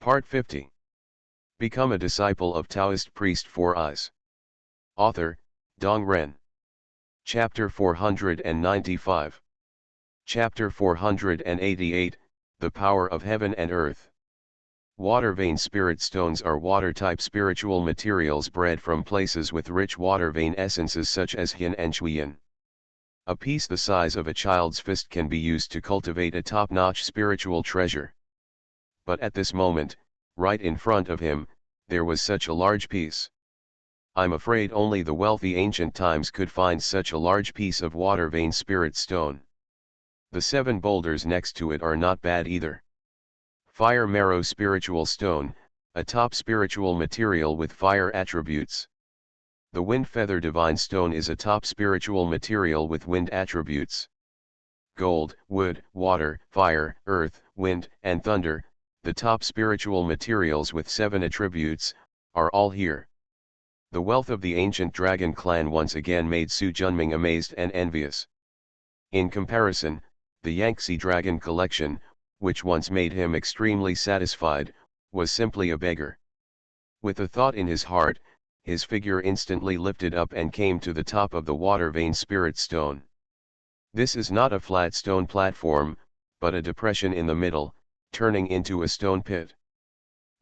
Part 50. Become a disciple of Taoist priest Four Eyes. Author, Dong Ren. Chapter 495. Chapter 488, The Power of Heaven and Earth. Water vein spirit stones are water-type spiritual materials bred from places with rich water vein essences such as yin and shuyin. A piece the size of a child's fist can be used to cultivate a top-notch spiritual treasure. But at this moment, right in front of him, there was such a large piece. I'm afraid only the wealthy ancient times could find such a large piece of water vein spirit stone. The 7 boulders next to it are not bad either. Fire marrow spiritual stone, a top spiritual material with fire attributes. The wind feather divine stone is a top spiritual material with wind attributes. Gold, wood, water, fire, earth, wind, and thunder, the top spiritual materials with 7 attributes, are all here. The wealth of the ancient dragon clan once again made Su Junming amazed and envious. In comparison, the Yangtze dragon collection, which once made him extremely satisfied, was simply a beggar. With a thought in his heart, his figure instantly lifted up and came to the top of the water vein spirit stone. This is not a flat stone platform, but a depression in the middle, turning into a stone pit.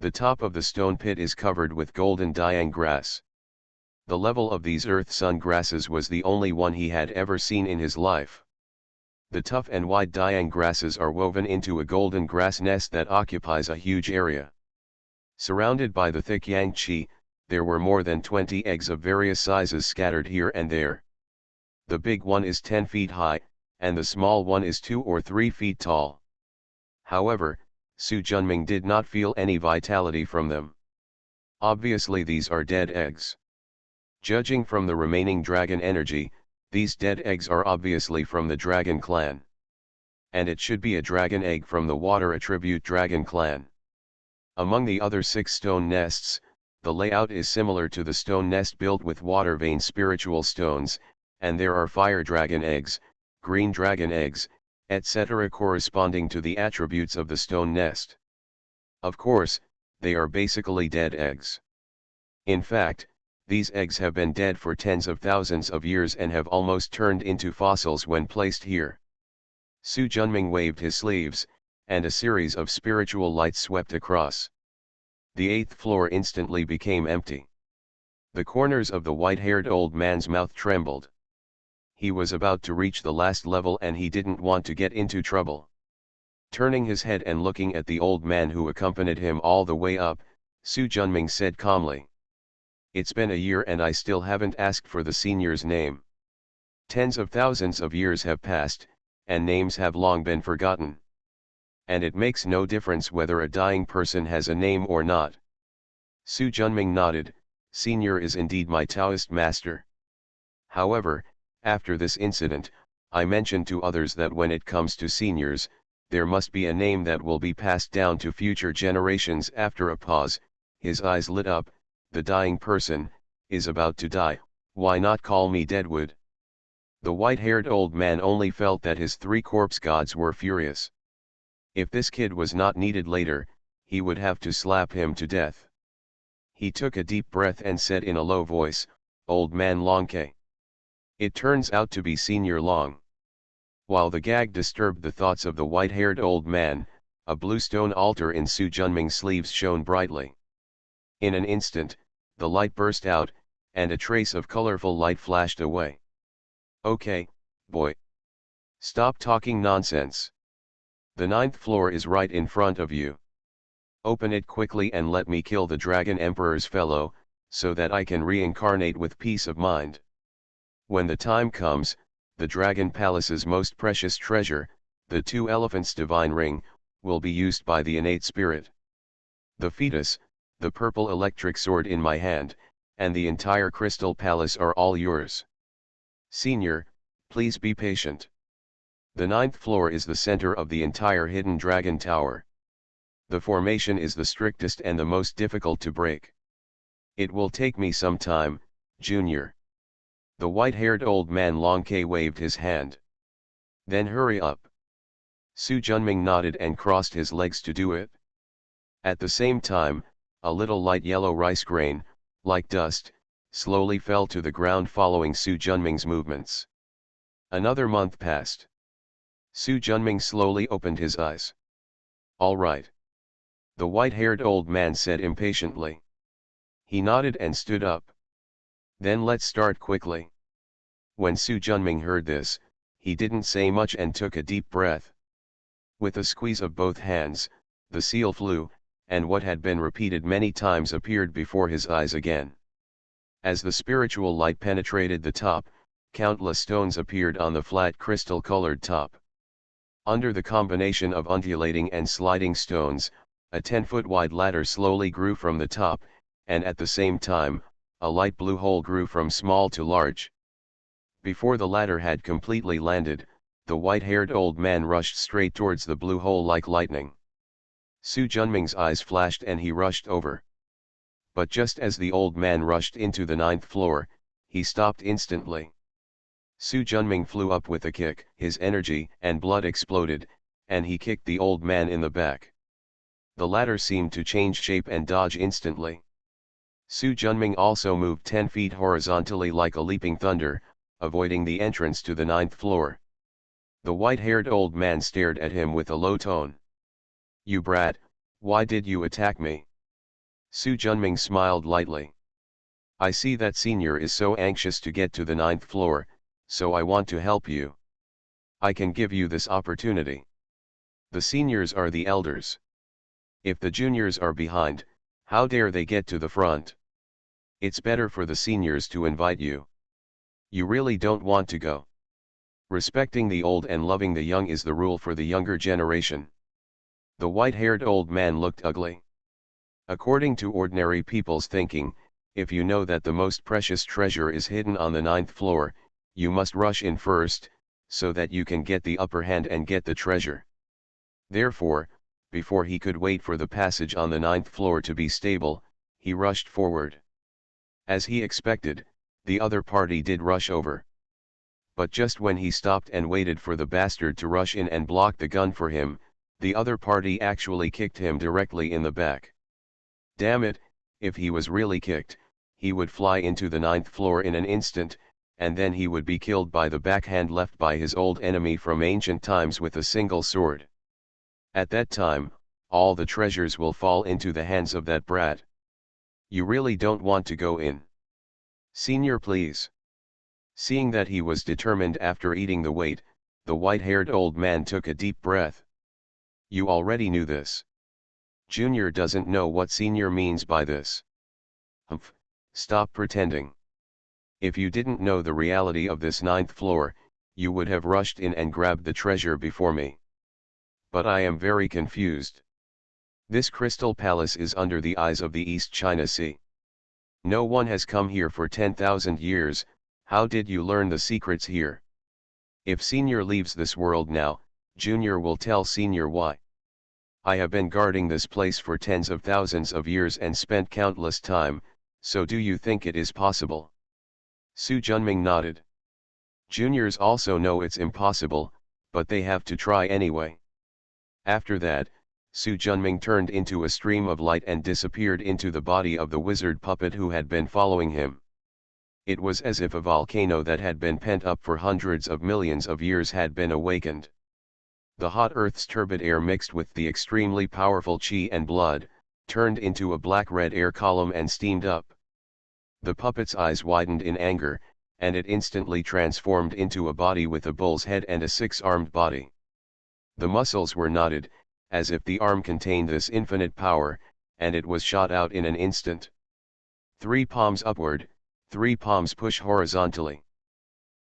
The top of the stone pit is covered with golden diang grass. The level of these earth-sun grasses was the only one he had ever seen in his life. The tough and wide diang grasses are woven into a golden grass nest that occupies a huge area. Surrounded by the thick yang qi, there were more than 20 eggs of various sizes scattered here and there. The big one is 10 feet high, and the small one is 2 or 3 feet tall. However, Su Junming did not feel any vitality from them. Obviously these are dead eggs. Judging from the remaining dragon energy, these dead eggs are obviously from the dragon clan. And it should be a dragon egg from the water attribute dragon clan. Among the other 6 stone nests, the layout is similar to the stone nest built with water vein spiritual stones, and there are fire dragon eggs, green dragon eggs, etc. corresponding to the attributes of the stone nest. Of course, they are basically dead eggs. In fact, these eggs have been dead for tens of thousands of years and have almost turned into fossils when placed here. Su Junming waved his sleeves, and a series of spiritual lights swept across. The 8th floor instantly became empty. The corners of the white-haired old man's mouth trembled. He was about to reach the last level and he didn't want to get into trouble. Turning his head and looking at the old man who accompanied him all the way up, Su Junming said calmly, "It's been a year and I still haven't asked for the senior's name. Tens of thousands of years have passed, and names have long been forgotten. And it makes no difference whether a dying person has a name or not." Su Junming nodded. "Senior is indeed my Taoist master. However, after this incident, I mentioned to others that when it comes to seniors, there must be a name that will be passed down to future generations." After a pause, his eyes lit up. "The dying person is about to die, why not call me Deadwood?" The white-haired old man only felt that his 3 corpse gods were furious. If this kid was not needed later, he would have to slap him to death. He took a deep breath and said in a low voice, "Old man Longke." It turns out to be Senior Long. While the gag disturbed the thoughts of the white-haired old man, a blue stone altar in Su Junming's sleeves shone brightly. In an instant, the light burst out, and a trace of colorful light flashed away. "Okay, boy. Stop talking nonsense. The 9th floor is right in front of you. Open it quickly and let me kill the Dragon Emperor's fellow, so that I can reincarnate with peace of mind. When the time comes, the Dragon Palace's most precious treasure, the 2 elephants' divine ring, will be used by the innate spirit. The fetus, the purple electric sword in my hand, and the entire crystal palace are all yours. Senior, please be patient. The 9th floor is the center of the entire hidden dragon tower. The formation is the strictest and the most difficult to break. It will take me some time, Junior." The white-haired old man Longke waved his hand. "Then hurry up." Su Junming nodded and crossed his legs to do it. At the same time, a little light yellow rice grain, like dust, slowly fell to the ground following Su Junming's movements. Another month passed. Su Junming slowly opened his eyes. "All right," the white-haired old man said impatiently. He nodded and stood up. "Then let's start quickly." When Su Junming heard this, he didn't say much and took a deep breath. With a squeeze of both hands, the seal flew, and what had been repeated many times appeared before his eyes again. As the spiritual light penetrated the top, countless stones appeared on the flat crystal-colored top. Under the combination of undulating and sliding stones, a 10-foot wide ladder slowly grew from the top, and at the same time, a light blue hole grew from small to large. Before the ladder had completely landed, the white-haired old man rushed straight towards the blue hole like lightning. Su Junming's eyes flashed and he rushed over. But just as the old man rushed into the 9th floor, he stopped instantly. Su Junming flew up with a kick, his energy and blood exploded, and he kicked the old man in the back. The ladder seemed to change shape and dodge instantly. Su Junming also moved 10 feet horizontally like a leaping thunder, avoiding the entrance to the 9th floor. The white-haired old man stared at him with a low tone. "You brat, why did you attack me?" Su Junming smiled lightly. "I see that senior is so anxious to get to the 9th floor, so I want to help you. I can give you this opportunity. The seniors are the elders. If the juniors are behind, how dare they get to the front? It's better for the seniors to invite you. You really don't want to go. Respecting the old and loving the young is the rule for the younger generation." The white-haired old man looked ugly. According to ordinary people's thinking, if you know that the most precious treasure is hidden on the 9th floor, you must rush in first, so that you can get the upper hand and get the treasure. Therefore, before he could wait for the passage on the 9th floor to be stable, he rushed forward. As he expected, the other party did rush over. But just when he stopped and waited for the bastard to rush in and block the gun for him, the other party actually kicked him directly in the back. Damn it, if he was really kicked, he would fly into the 9th floor in an instant, and then he would be killed by the backhand left by his old enemy from ancient times with a single sword. At that time, all the treasures will fall into the hands of that brat. You really don't want to go in. Senior, please. Seeing that he was determined after eating the weight, the white-haired old man took a deep breath. You already knew this. Junior doesn't know what senior means by this. Humph, stop pretending. If you didn't know the reality of this 9th floor, you would have rushed in and grabbed the treasure before me. But I am very confused. This crystal palace is under the eyes of the East China Sea. No one has come here for 10,000 years, how did you learn the secrets here? If senior leaves this world now, junior will tell senior why. I have been guarding this place for tens of thousands of years and spent countless time, so do you think it is possible? Su Junming nodded. Juniors also know it's impossible, but they have to try anyway. After that, Su Junming turned into a stream of light and disappeared into the body of the wizard puppet who had been following him. It was as if a volcano that had been pent up for hundreds of millions of years had been awakened. The hot earth's turbid air mixed with the extremely powerful qi and blood, turned into a black-red air column and steamed up. The puppet's eyes widened in anger, and it instantly transformed into a body with a bull's head and a six-armed body. The muscles were knotted, as if the arm contained this infinite power, and it was shot out in an instant. 3 palms upward, 3 palms push horizontally.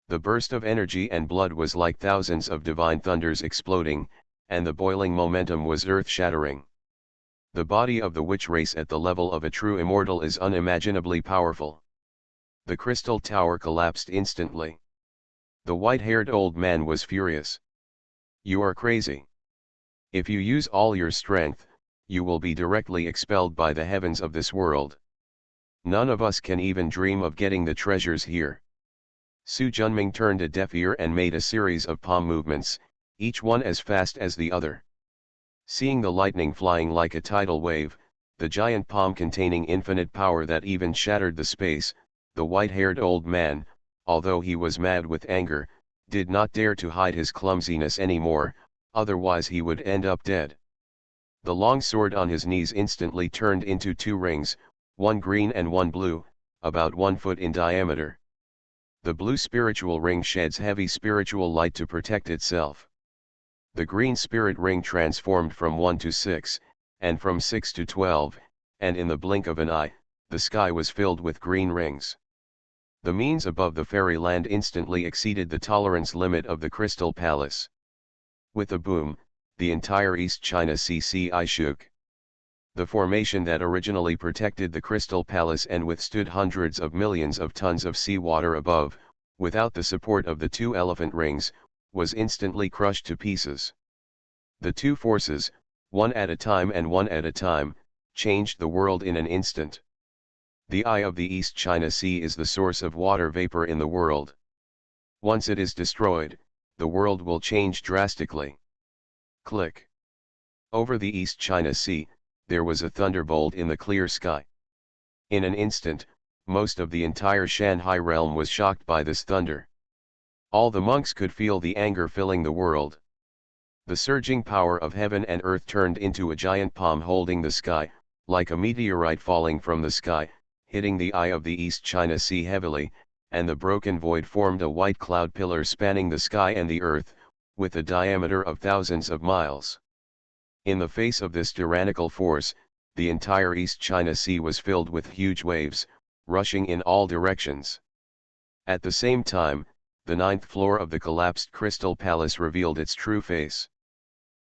The burst of energy and blood was like thousands of divine thunders exploding, and the boiling momentum was earth-shattering. The body of the witch race at the level of a true immortal is unimaginably powerful. The crystal tower collapsed instantly. The white-haired old man was furious. You are crazy. If you use all your strength, you will be directly expelled by the heavens of this world. None of us can even dream of getting the treasures here. Su Junming turned a deaf ear and made a series of palm movements, each one as fast as the other. Seeing the lightning flying like a tidal wave, the giant palm containing infinite power that even shattered the space, the white-haired old man, although he was mad with anger, did not dare to hide his clumsiness anymore, otherwise he would end up dead. The long sword on his knees instantly turned into two rings, one green and one blue, about 1 foot in diameter. The blue spiritual ring sheds heavy spiritual light to protect itself. The green spirit ring transformed from 1 to 6, and from 6 to 12, and in the blink of an eye, the sky was filled with green rings. The means above the fairyland instantly exceeded the tolerance limit of the Crystal Palace. With a boom, the entire East China Sea shook. The formation that originally protected the Crystal Palace and withstood hundreds of millions of tons of seawater above, without the support of the two elephant rings, was instantly crushed to pieces. The two forces, one at a time and one at a time, changed the world in an instant. The eye of the East China Sea is the source of water vapor in the world. Once it is destroyed, the world will change drastically. Click. Over the East China Sea, there was a thunderbolt in the clear sky. In an instant, most of the entire Shanghai realm was shocked by this thunder. All the monks could feel the anger filling the world. The surging power of heaven and earth turned into a giant palm holding the sky, like a meteorite falling from the sky, hitting the eye of the East China Sea heavily, and the broken void formed a white cloud pillar spanning the sky and the earth, with a diameter of thousands of miles. In the face of this tyrannical force, the entire East China Sea was filled with huge waves, rushing in all directions. At the same time, the 9th floor of the collapsed Crystal Palace revealed its true face.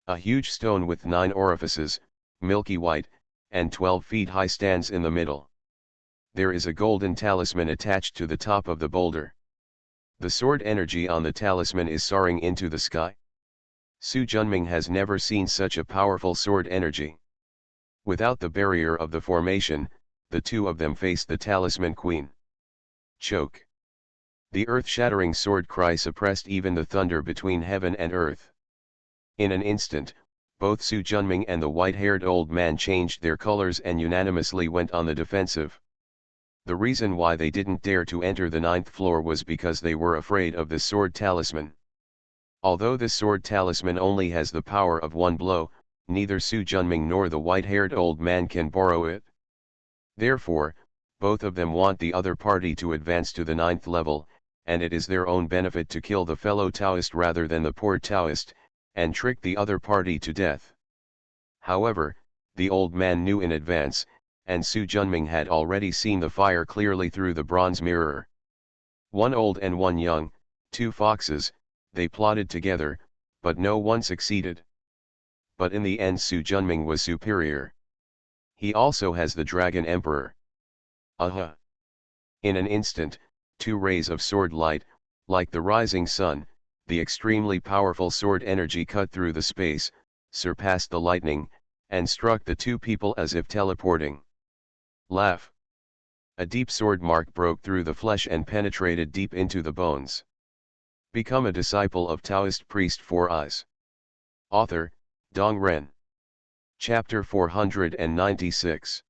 A huge stone with 9 orifices, milky white, and 12 feet high stands in the middle. There is a golden talisman attached to the top of the boulder. The sword energy on the talisman is soaring into the sky. Su Junming has never seen such a powerful sword energy. Without the barrier of the formation, the two of them face the talisman queen. Choke. The earth-shattering sword cry suppressed even the thunder between heaven and earth. In an instant, both Su Junming and the white-haired old man changed their colors and unanimously went on the defensive. The reason why they didn't dare to enter the 9th floor was because they were afraid of the sword talisman. Although this sword talisman only has the power of one blow, neither Su Junming nor the white-haired old man can borrow it. Therefore, both of them want the other party to advance to the 9th level, and it is their own benefit to kill the fellow Taoist rather than the poor Taoist, and trick the other party to death. However, the old man knew in advance, and Su Junming had already seen the fire clearly through the bronze mirror. One old and one young, two foxes, they plotted together, but no one succeeded. But in the end Su Junming was superior. He also has the Dragon Emperor. Aha! In an instant, two rays of sword light, like the rising sun, the extremely powerful sword energy cut through the space, surpassed the lightning, and struck the two people as if teleporting. Laugh. A deep sword mark broke through the flesh and penetrated deep into the bones. Become a disciple of Taoist priest 4 eyes. Author, Dong Ren. Chapter 496.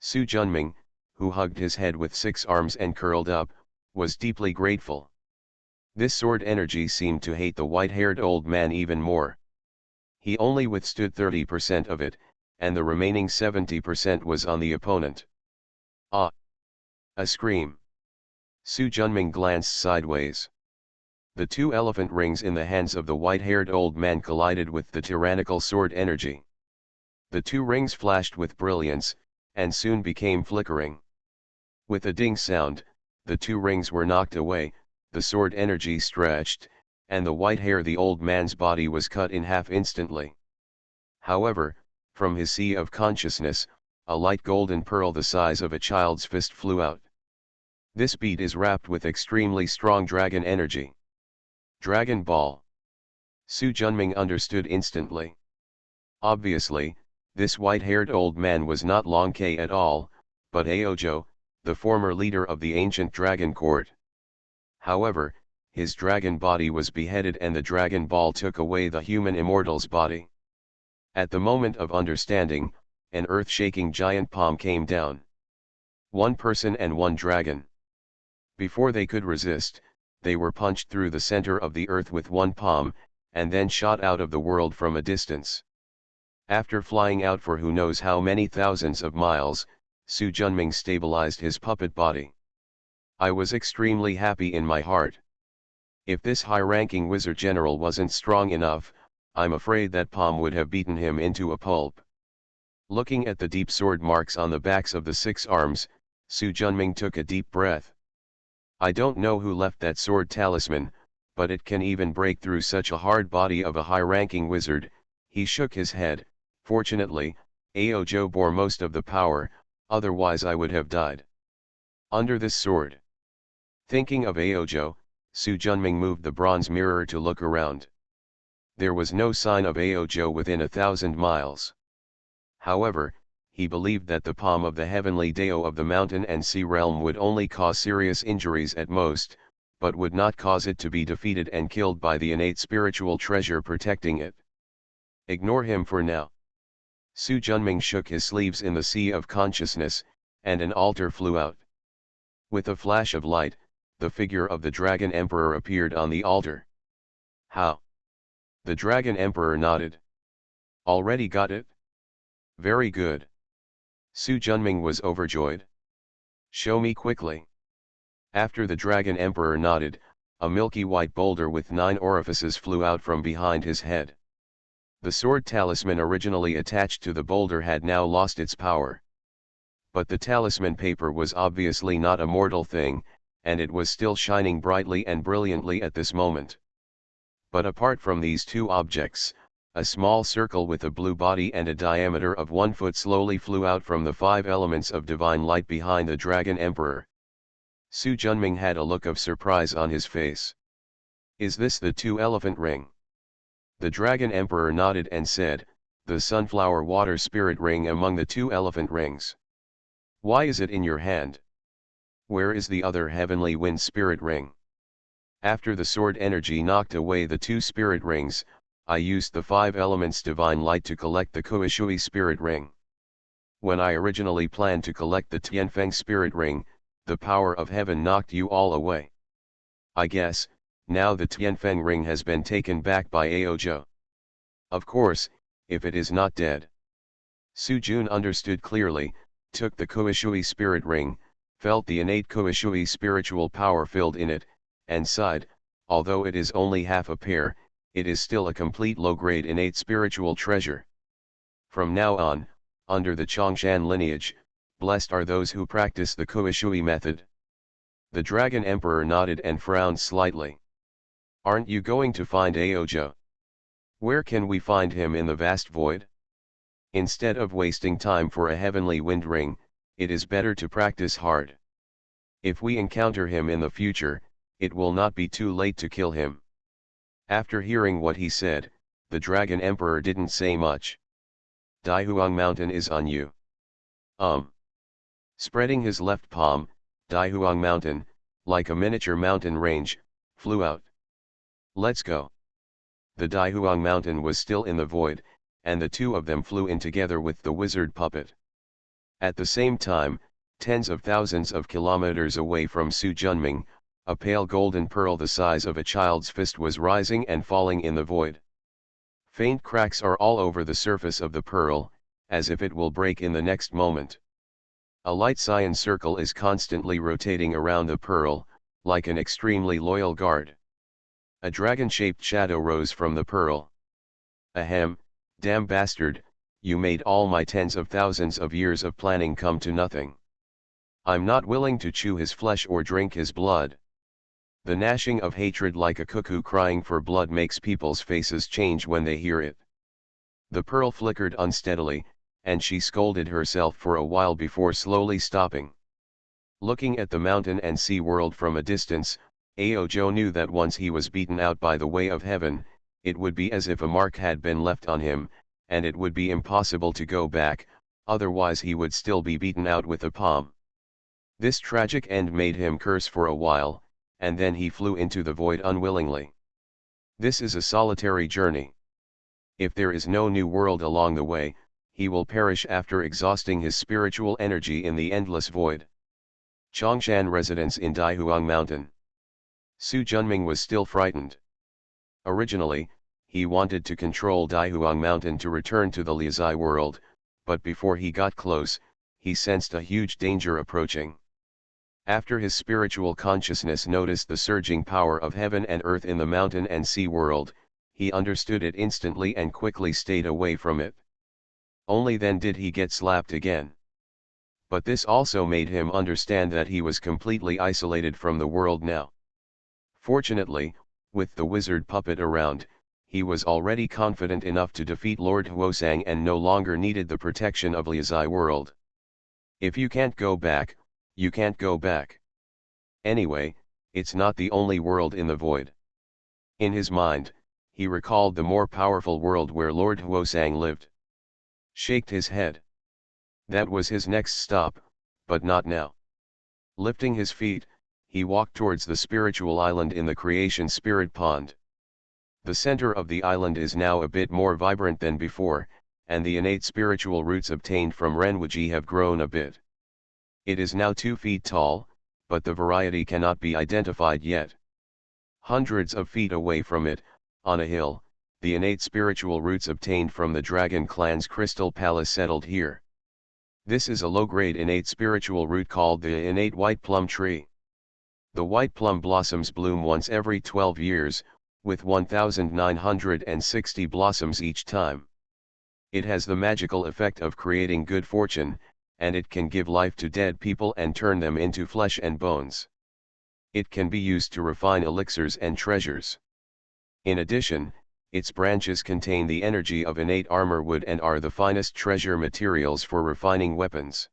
Su Junming, who hugged his head with 6 arms and curled up, was deeply grateful. This sword energy seemed to hate the white-haired old man even more. He only withstood 30% of it, and the remaining 70% was on the opponent. Ah! A scream. Su Junming glanced sideways. The 2 elephant rings in the hands of the white-haired old man collided with the tyrannical sword energy. The 2 rings flashed with brilliance, and soon became flickering. With a ding sound, the 2 rings were knocked away, the sword energy stretched, and the white hair the old man's body was cut in half instantly. However, from his sea of consciousness, a light golden pearl the size of a child's fist flew out. This bead is wrapped with extremely strong dragon energy. Dragon Ball. Su Junming understood instantly. Obviously, this white-haired old man was not Long Ke at all, but Aojo, the former leader of the ancient dragon court. However, his dragon body was beheaded and the Dragon Ball took away the human immortal's body. At the moment of understanding, an earth-shaking giant palm came down. One person and one dragon. Before they could resist, they were punched through the center of the earth with one palm, and then shot out of the world from a distance. After flying out for who knows how many thousands of miles, Su Junming stabilized his puppet body. I was extremely happy in my heart. If this high-ranking wizard general wasn't strong enough, I'm afraid that palm would have beaten him into a pulp. Looking at the deep sword marks on the backs of the 6 arms, Su Junming took a deep breath. I don't know who left that sword talisman, but it can even break through such a hard body of a high-ranking wizard. He shook his head. Fortunately, Aojo bore most of the power, otherwise I would have died. Under this sword. Thinking of Aojo, Su Junming moved the bronze mirror to look around. There was no sign of Aojo within 1,000 miles. However, he believed that the palm of the heavenly Dao of the mountain and sea realm would only cause serious injuries at most, but would not cause it to be defeated and killed by the innate spiritual treasure protecting it. Ignore him for now. Su Junming shook his sleeves in the sea of consciousness, and an altar flew out. With a flash of light, the figure of the Dragon Emperor appeared on the altar. How? The Dragon Emperor nodded. Already got it? Very good. Su Junming was overjoyed. Show me quickly. After the Dragon Emperor nodded, a milky white boulder with 9 orifices flew out from behind his head. The sword talisman originally attached to the boulder had now lost its power. But the talisman paper was obviously not a mortal thing, and it was still shining brightly and brilliantly at this moment. But apart from these 2 objects, a small circle with a blue body and a diameter of 1 foot slowly flew out from the 5 elements of divine light behind the Dragon Emperor. Su Junming had a look of surprise on his face. Is this the 2-elephant ring? The Dragon Emperor nodded and said, the sunflower water spirit ring among the 2-elephant rings. Why is it in your hand? Where is the other heavenly wind spirit ring? After the sword energy knocked away the 2 spirit rings, I used the 5 elements divine light to collect the Kuishui spirit ring. When I originally planned to collect the Tianfeng spirit ring, the power of heaven knocked you all away. I guess, now the Tianfeng ring has been taken back by Aojo. Of course, if it is not dead. Su Jun understood clearly, took the Kuishui spirit ring, felt the innate Kuishui spiritual power filled in it, and sighed. Although it is only half a pair, it is still a complete low-grade innate spiritual treasure. From now on, under the Chongshan lineage, blessed are those who practice the Kuishui method. The Dragon Emperor nodded and frowned slightly. Aren't you going to find Aojo? Where can we find him in the vast void? Instead of wasting time for a heavenly wind ring, it is better to practice hard. If we encounter him in the future, it will not be too late to kill him. After hearing what he said, the Dragon Emperor didn't say much. Daihuang Mountain is on you. Spreading his left palm, Daihuang Mountain, like a miniature mountain range, flew out. Let's go. The Daihuang Mountain was still in the void, and the 2 of them flew in together with the wizard puppet. At the same time, tens of thousands of kilometers away from Su Junming, a pale golden pearl the size of a child's fist was rising and falling in the void. Faint cracks are all over the surface of the pearl, as if it will break in the next moment. A light cyan circle is constantly rotating around the pearl, like an extremely loyal guard. A dragon-shaped shadow rose from the pearl. Ahem, damn bastard, you made all my tens of thousands of years of planning come to nothing. I'm not willing to chew his flesh or drink his blood. The gnashing of hatred like a cuckoo crying for blood makes people's faces change when they hear it. The pearl flickered unsteadily, and she scolded herself for a while before slowly stopping. Looking at the mountain and sea world from a distance, Aojo knew that once he was beaten out by the way of heaven, it would be as if a mark had been left on him, and it would be impossible to go back, otherwise he would still be beaten out with a palm. This tragic end made him curse for a while, and then he flew into the void unwillingly. This is a solitary journey. If there is no new world along the way, he will perish after exhausting his spiritual energy in the endless void. Chongshan residence in Daihuang Mountain. Su Junming was still frightened. Originally, he wanted to control Daihuang Mountain to return to the Liuzai world, but before he got close, he sensed a huge danger approaching. After his spiritual consciousness noticed the surging power of heaven and earth in the mountain and sea world, he understood it instantly and quickly stayed away from it. Only then did he get slapped again. But this also made him understand that he was completely isolated from the world now. Fortunately, with the wizard puppet around, he was already confident enough to defeat Lord Huosang and no longer needed the protection of Liuzai world. If you can't go back, you can't go back. Anyway, it's not the only world in the void. In his mind, he recalled the more powerful world where Lord Huosang lived. Shaked his head. That was his next stop, but not now. Lifting his feet, he walked towards the spiritual island in the creation spirit pond. The center of the island is now a bit more vibrant than before, and the innate spiritual roots obtained from Renwuji have grown a bit. It is now 2 feet tall, but the variety cannot be identified yet. Hundreds of feet away from it, on a hill, the innate spiritual roots obtained from the Dragon Clan's Crystal Palace settled here. This is a low-grade innate spiritual root called the innate white plum tree. The white plum blossoms bloom once every 12 years, with 1,960 blossoms each time. It has the magical effect of creating good fortune, and it can give life to dead people and turn them into flesh and bones. It can be used to refine elixirs and treasures. In addition, its branches contain the energy of innate armor wood and are the finest treasure materials for refining weapons.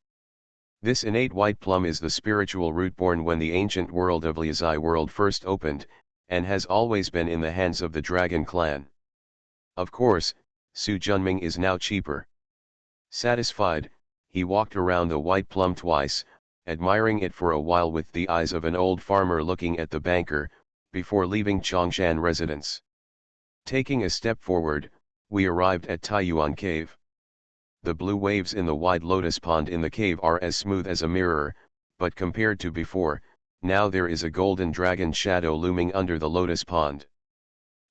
This innate white plum is the spiritual root born when the ancient world of Liuzai world first opened, and has always been in the hands of the Dragon Clan. Of course, Su Junming is now cheaper. Satisfied, he walked around the white plum twice, admiring it for a while with the eyes of an old farmer looking at the banker, before leaving Chongshan residence. Taking a step forward, we arrived at Taiyuan Cave. The blue waves in the wide lotus pond in the cave are as smooth as a mirror, but compared to before, now there is a golden dragon shadow looming under the lotus pond.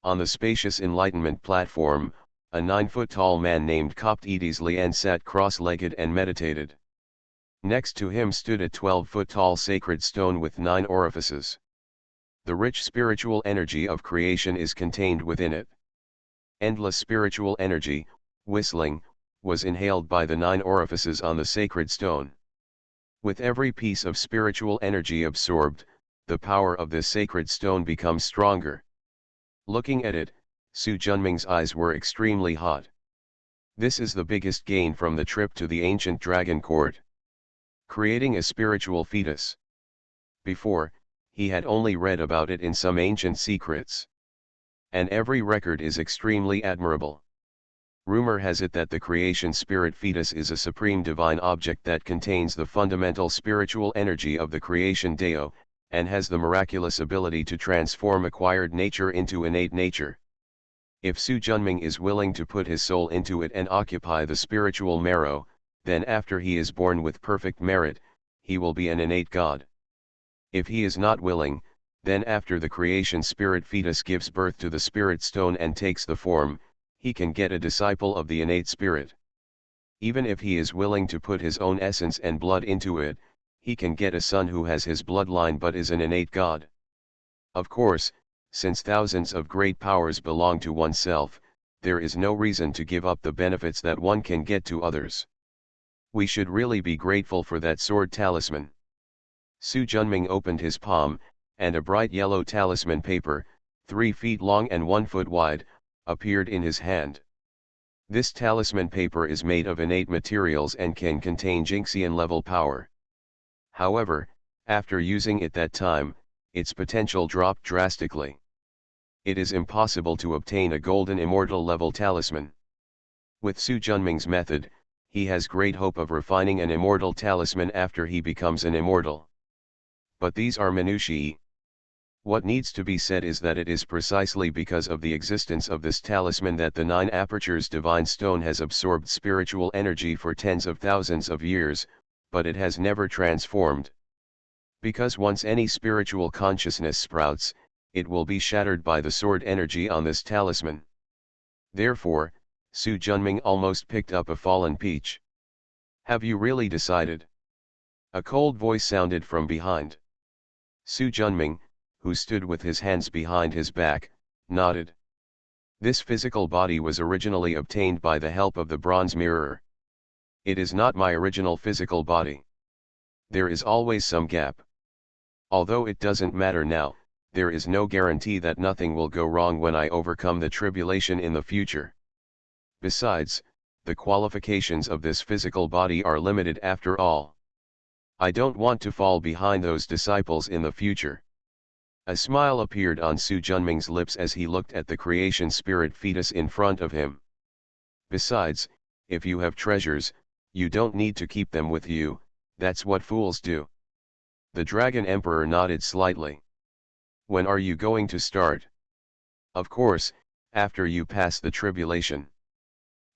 On the spacious enlightenment platform, a 9-foot-tall man named Kopt Edis Lian sat cross-legged and meditated. Next to him stood a 12-foot-tall sacred stone with 9 orifices. The rich spiritual energy of creation is contained within it. Endless spiritual energy, whistling, was inhaled by the 9 orifices on the sacred stone. With every piece of spiritual energy absorbed, the power of this sacred stone becomes stronger. Looking at it, Su Junming's eyes were extremely hot. This is the biggest gain from the trip to the ancient dragon court. Creating a spiritual fetus. Before, he had only read about it in some ancient secrets. And every record is extremely admirable. Rumor has it that the creation spirit fetus is a supreme divine object that contains the fundamental spiritual energy of the creation Deo, and has the miraculous ability to transform acquired nature into innate nature. If Su Junming is willing to put his soul into it and occupy the spiritual marrow, then after he is born with perfect merit, he will be an innate god. If he is not willing, then after the creation spirit fetus gives birth to the spirit stone and takes the form, he can get a disciple of the innate spirit. Even if he is willing to put his own essence and blood into it, he can get a son who has his bloodline but is an innate god. Of course, since thousands of great powers belong to oneself, there is no reason to give up the benefits that one can get to others. We should really be grateful for that sword talisman. Su Junming opened his palm, and a bright yellow talisman paper, 3 feet long and 1 foot wide, appeared in his hand. This talisman paper is made of innate materials and can contain Jinxian level power. However, after using it that time, its potential dropped drastically. It is impossible to obtain a golden immortal level talisman. With Su Junming's method, he has great hope of refining an immortal talisman after he becomes an immortal. But these are minutiae. What needs to be said is that it is precisely because of the existence of this talisman that the 9 apertures divine stone has absorbed spiritual energy for tens of thousands of years, but it has never transformed. Because once any spiritual consciousness sprouts, it will be shattered by the sword energy on this talisman. Therefore, Su Junming almost picked up a fallen peach. Have you really decided? A cold voice sounded from behind. Su Junming, who stood with his hands behind his back, nodded. This physical body was originally obtained by the help of the bronze mirror. It is not my original physical body. There is always some gap. Although it doesn't matter now, there is no guarantee that nothing will go wrong when I overcome the tribulation in the future. Besides, the qualifications of this physical body are limited after all. I don't want to fall behind those disciples in the future. A smile appeared on Su Junming's lips as he looked at the creation spirit fetus in front of him. Besides, if you have treasures, you don't need to keep them with you, that's what fools do. The Dragon Emperor nodded slightly. When are you going to start? Of course, after you pass the tribulation.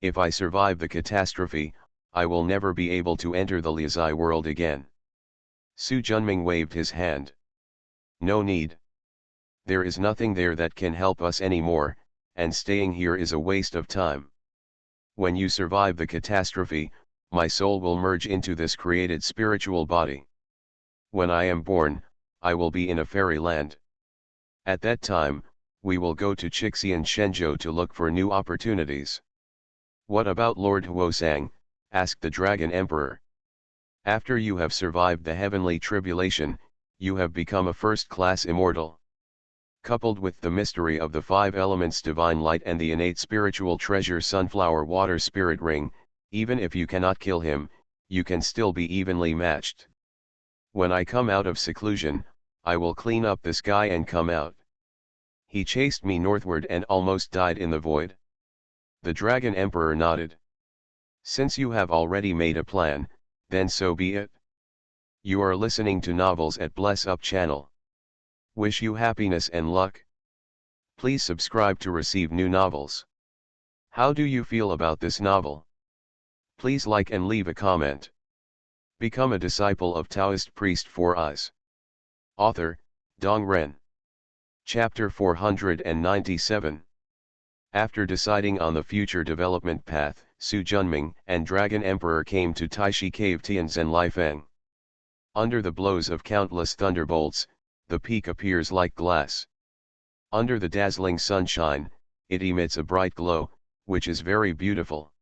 If I survive the catastrophe, I will never be able to enter the Liuzai world again. Su Junming waved his hand. No need. There is nothing there that can help us anymore, and staying here is a waste of time. When you survive the catastrophe, my soul will merge into this created spiritual body. When I am born, I will be in a fairyland. At that time, we will go to Chixian Shenzhou to look for new opportunities. What about Lord Huosang? Asked the Dragon Emperor. After you have survived the heavenly tribulation, you have become a first-class immortal. Coupled with the mystery of the 5 elements divine light and the innate spiritual treasure sunflower water spirit ring, even if you cannot kill him, you can still be evenly matched. When I come out of seclusion, I will clean up the sky and come out. He chased me northward and almost died in the void. The Dragon Emperor nodded. Since you have already made a plan, then so be it. You are listening to novels at Bless Up channel. Wish you happiness and luck. Please subscribe to receive new novels. How do you feel about this novel? Please like and leave a comment. Become a disciple of Taoist priest for us. Author, Dong Ren. Chapter 497. After deciding on the future development path, Su Junming and Dragon Emperor came to Taishi Cave Tianzhen Lifeng. Under the blows of countless thunderbolts, the peak appears like glass. Under the dazzling sunshine, it emits a bright glow, which is very beautiful.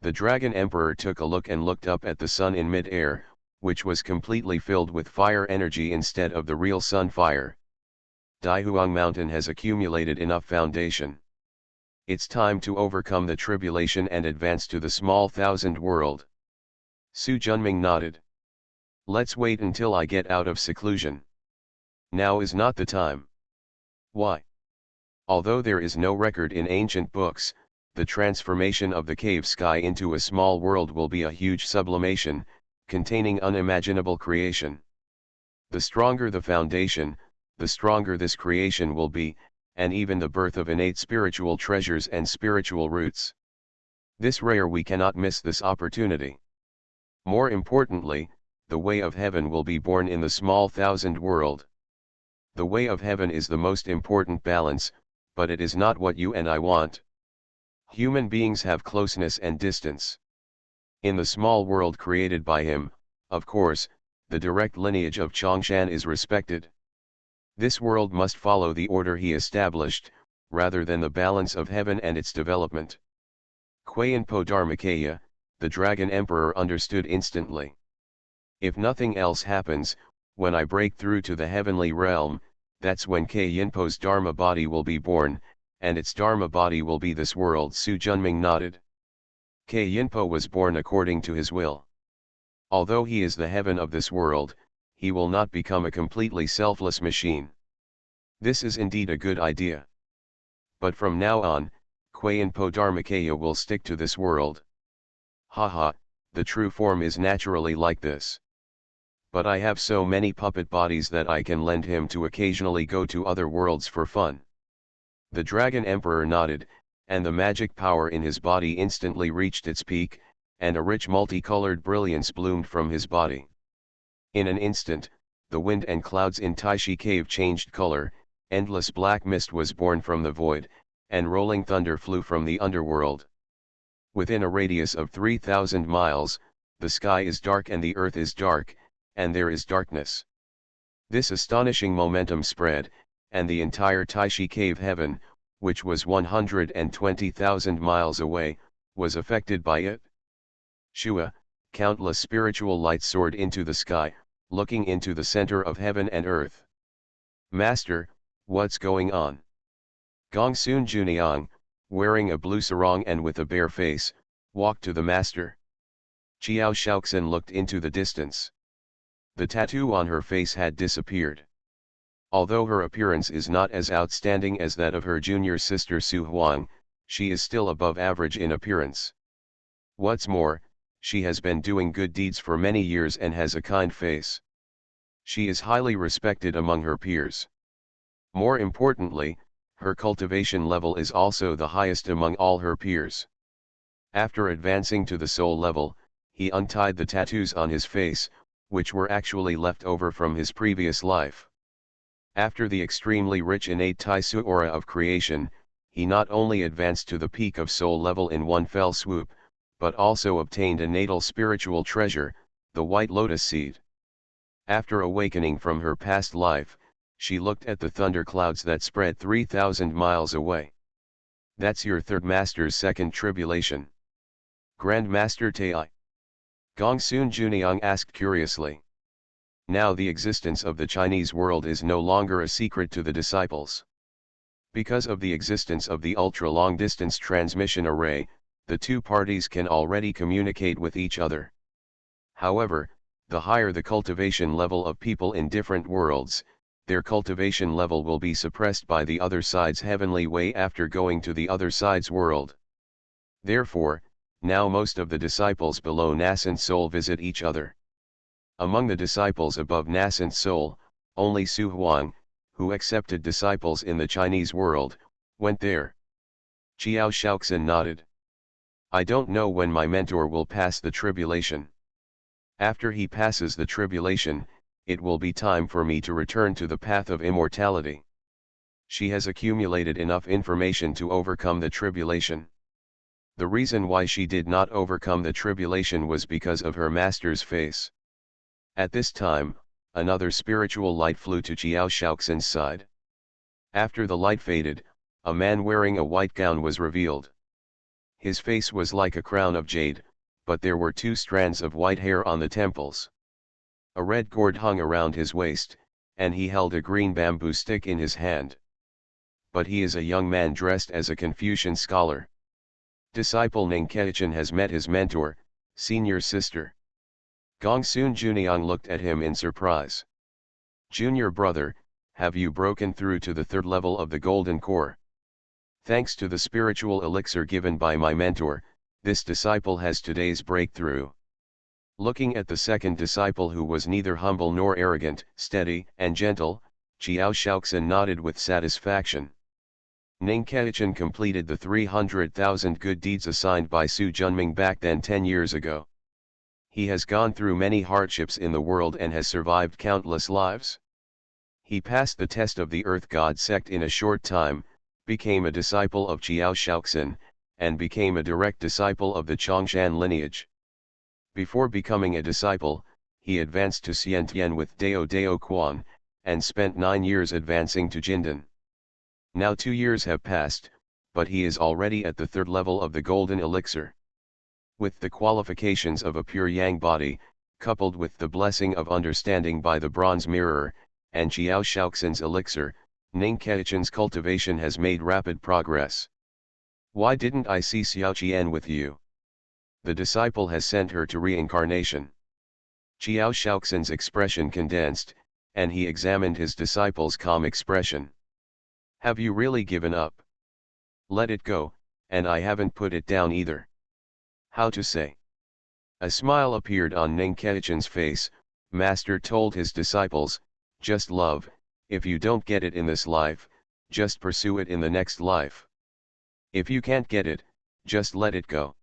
The Dragon Emperor took a look and looked up at the sun in mid-air, which was completely filled with fire energy instead of the real sun fire. Daihuang Mountain has accumulated enough foundation. It's time to overcome the tribulation and advance to the small thousand world. Su Junming nodded. Let's wait until I get out of seclusion. Now is not the time. Why? Although there is no record in ancient books, the transformation of the cave sky into a small world will be a huge sublimation, containing unimaginable creation. The stronger the foundation, the stronger this creation will be, and even the birth of innate spiritual treasures and spiritual roots. This rare we cannot miss this opportunity. More importantly, the way of heaven will be born in the small thousand world. The way of heaven is the most important balance, but it is not what you and I want. Human beings have closeness and distance. In the small world created by him, of course, the direct lineage of Chongshan is respected. This world must follow the order he established, rather than the balance of heaven and its development. Huayanpo Dharmakaya, the Dragon Emperor understood instantly. If nothing else happens, when I break through to the heavenly realm, that's when Huayanpo's Dharma body will be born, and its Dharma body will be this world. Su Junming nodded. Huayanpo was born according to his will. Although he is the heaven of this world, he will not become a completely selfless machine. This is indeed a good idea. But from now on, Huayanpo Dharmakaya will stick to this world. Haha, the true form is naturally like this. But I have so many puppet bodies that I can lend him to occasionally go to other worlds for fun. The Dragon Emperor nodded, and the magic power in his body instantly reached its peak, and a rich multicolored brilliance bloomed from his body. In an instant, the wind and clouds in Taishi Cave changed color, endless black mist was born from the void, and rolling thunder flew from the underworld. Within a radius of 3,000 miles, the sky is dark and the earth is dark, and there is darkness. This astonishing momentum spread, and the entire Taishi Cave heaven, which was 120,000 miles away, was affected by it. Shua, countless spiritual lights soared into the sky, looking into the center of heaven and earth. Master, what's going on? Gongsun Juniang, wearing a blue sarong and with a bare face, walked to the master. Qiao Shaoxin looked into the distance. The tattoo on her face had disappeared. Although her appearance is not as outstanding as that of her junior sister Su Huang, she is still above average in appearance. What's more, she has been doing good deeds for many years and has a kind face. She is highly respected among her peers. More importantly, her cultivation level is also the highest among all her peers. After advancing to the soul level, he untied the tattoos on his face, which were actually left over from his previous life. After the extremely rich innate Taisu aura of creation, he not only advanced to the peak of soul level in one fell swoop, but also obtained a natal spiritual treasure, the white lotus seed. After awakening from her past life, she looked at the thunderclouds that spread 3,000 miles away. That's your third master's second tribulation. Grand Master Tai. Gongsun Juniang asked curiously. Now the existence of the Chinese world is no longer a secret to the disciples. Because of the existence of the ultra-long-distance transmission array, the two parties can already communicate with each other. However, the higher the cultivation level of people in different worlds, their cultivation level will be suppressed by the other side's heavenly way after going to the other side's world. Therefore, now most of the disciples below nascent soul visit each other. Among the disciples above nascent soul, only Su Huang, who accepted disciples in the Chinese world, went there. Qiao Shaoxin nodded. I don't know when my mentor will pass the tribulation. After he passes the tribulation, it will be time for me to return to the path of immortality. She has accumulated enough information to overcome the tribulation. The reason why she did not overcome the tribulation was because of her master's face. At this time, another spiritual light flew to Qiao Shaoxin's side. After the light faded, a man wearing a white gown was revealed. His face was like a crown of jade, but there were 2 strands of white hair on the temples. A red cord hung around his waist, and he held a green bamboo stick in his hand. But he is a young man dressed as a Confucian scholar. Disciple Ning Keichin has met his mentor, senior sister. Gongsun Juniang looked at him in surprise. Junior brother, have you broken through to the third level of the golden core? Thanks to the spiritual elixir given by my mentor, this disciple has today's breakthrough. Looking at the second disciple who was neither humble nor arrogant, steady and gentle, Qiao Shaoxin nodded with satisfaction. Ning Keichin completed the 300,000 good deeds assigned by Su Junming back then 10 years ago. He has gone through many hardships in the world and has survived countless lives. He passed the test of the Earth God sect in a short time, became a disciple of Qiao Shaoxin, and became a direct disciple of the Chongshan lineage. Before becoming a disciple, he advanced to Xiantian with Dao Dao Quan, and spent 9 years advancing to Jindan. Now 2 years have passed, but he is already at the third level of the golden elixir. With the qualifications of a pure yang body, coupled with the blessing of understanding by the bronze mirror, and Qiao Shaoxin's elixir, Ning Keichin's cultivation has made rapid progress. Why didn't I see Xiao Qian with you? The disciple has sent her to reincarnation. Qiao Shaoxin's expression condensed, and he examined his disciple's calm expression. Have you really given up? Let it go, and I haven't put it down either. How to say? A smile appeared on Ning Keichin's face, Master told his disciples, just love, if you don't get it in this life, just pursue it in the next life. If you can't get it, just let it go.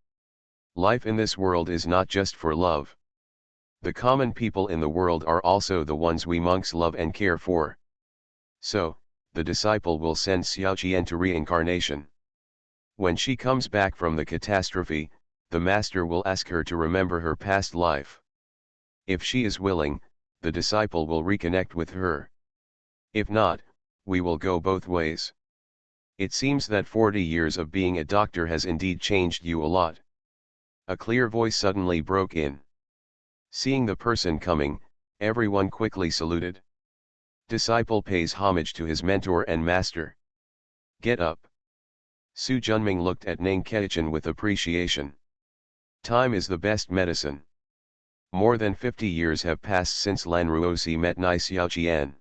Life in this world is not just for love. The common people in the world are also the ones we monks love and care for. So, the disciple will send Xiaoqian to reincarnation. When she comes back from the catastrophe, the master will ask her to remember her past life. If she is willing, the disciple will reconnect with her. If not, we will go both ways. It seems that 40 years of being a doctor has indeed changed you a lot. A clear voice suddenly broke in. Seeing the person coming, everyone quickly saluted. Disciple pays homage to his mentor and master. Get up. Su Junming looked at Ning Keichin with appreciation. Time is the best medicine. More than 50 years have passed since Lan Ruosi met Nai Xiaoqian.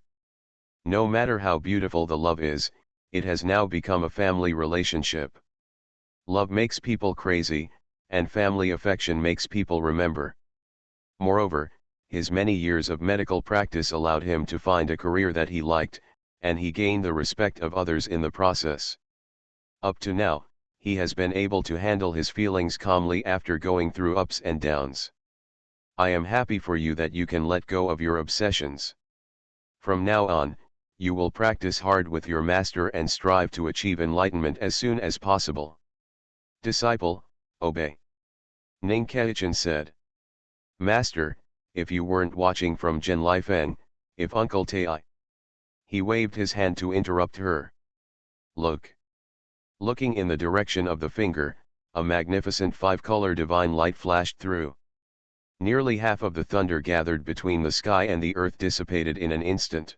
No matter how beautiful the love is, it has now become a family relationship. Love makes people crazy, and family affection makes people remember. Moreover, his many years of medical practice allowed him to find a career that he liked, and he gained the respect of others in the process. Up to now, he has been able to handle his feelings calmly after going through ups and downs. I am happy for you that you can let go of your obsessions. From now on, you will practice hard with your master and strive to achieve enlightenment as soon as possible. Disciple, obey. Ning Keichin said. Master, if you weren't watching from Jin Lifeng, if Uncle Tai. He waved his hand to interrupt her. Look. Looking in the direction of the finger, a magnificent five-color divine light flashed through. Nearly half of the thunder gathered between the sky and the earth dissipated in an instant.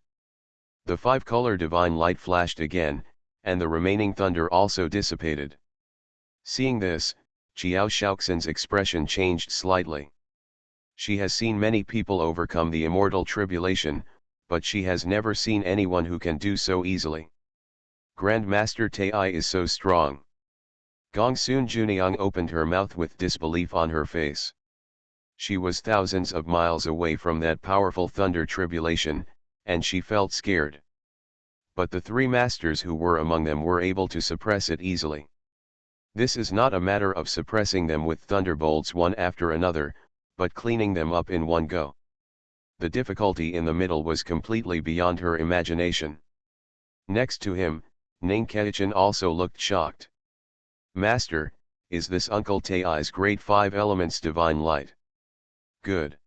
The five-color divine light flashed again, and the remaining thunder also dissipated. Seeing this, Qiao Shaoxin's expression changed slightly. She has seen many people overcome the immortal tribulation, but she has never seen anyone who can do so easily. Grandmaster Tai is so strong. Gongsun Juniang opened her mouth with disbelief on her face. She was thousands of miles away from that powerful thunder tribulation, and she felt scared. But the three masters who were among them were able to suppress it easily. This is not a matter of suppressing them with thunderbolts one after another, but cleaning them up in one go. The difficulty in the middle was completely beyond her imagination. Next to him, Ning Keichin also looked shocked. Master, is this Uncle Tai's great five elements divine light? Good.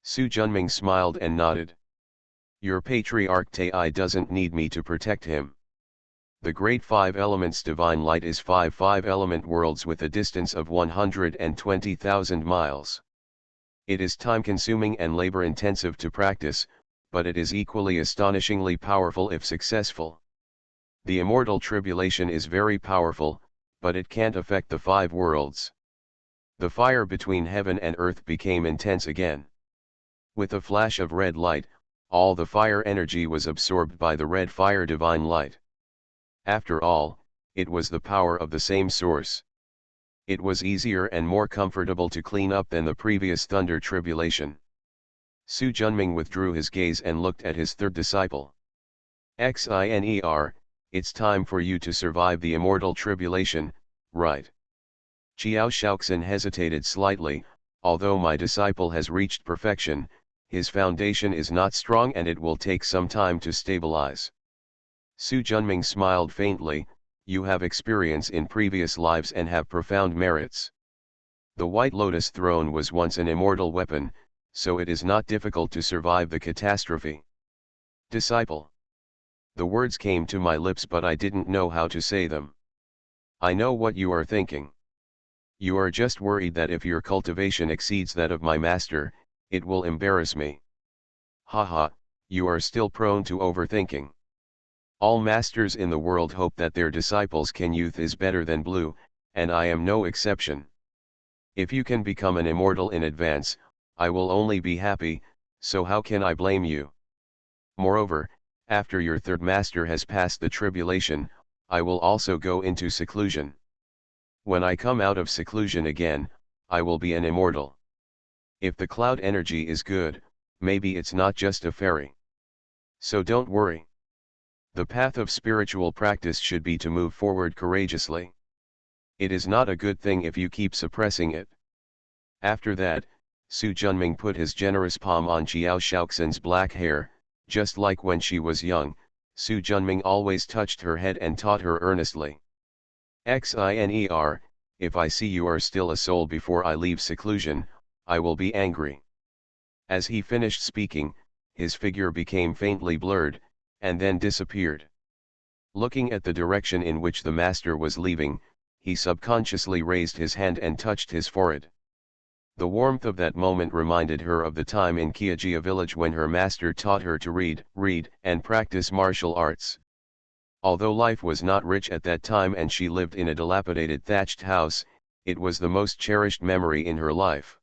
Su Junming smiled and nodded. Your patriarch Tai doesn't need me to protect him. The great five elements divine light is five element worlds with a distance of 120,000 miles. It is time-consuming and labor-intensive to practice, but it is equally astonishingly powerful if successful. The immortal tribulation is very powerful, but it can't affect the five worlds. The fire between heaven and earth became intense again. With a flash of red light, all the fire energy was absorbed by the red fire divine light. After all, it was the power of the same source. It was easier and more comfortable to clean up than the previous thunder tribulation. Su Junming withdrew his gaze and looked at his third disciple. Xiner, it's time for you to survive the immortal tribulation, right? Qiao Shaoxin hesitated slightly. Although my disciple has reached perfection, his foundation is not strong and it will take some time to stabilize. Su Junming smiled faintly. You have experience in previous lives and have profound merits. The White Lotus throne was once an immortal weapon, so it is not difficult to survive the catastrophe. Disciple. The words came to my lips but I didn't know how to say them. I know what you are thinking. You are just worried that if your cultivation exceeds that of my master, it will embarrass me. Haha, you are still prone to overthinking. All masters in the world hope that their disciples can youth is better than blue, and I am no exception. If you can become an immortal in advance, I will only be happy, so how can I blame you? Moreover, after your third master has passed the tribulation, I will also go into seclusion. When I come out of seclusion again, I will be an immortal. If the cloud energy is good, maybe it's not just a fairy. So don't worry. The path of spiritual practice should be to move forward courageously. It is not a good thing if you keep suppressing it. After that, Su Junming put his generous palm on Qiao Shaoxin's black hair, just like when she was young. Su Junming always touched her head and taught her earnestly. Xiner, if I see you are still a soul before I leave seclusion, I will be angry. As he finished speaking, his figure became faintly blurred, and then disappeared. Looking at the direction in which the master was leaving, he subconsciously raised his hand and touched his forehead. The warmth of that moment reminded her of the time in Qiajia village when her master taught her to read, and practice martial arts. Although life was not rich at that time and she lived in a dilapidated thatched house, it was the most cherished memory in her life.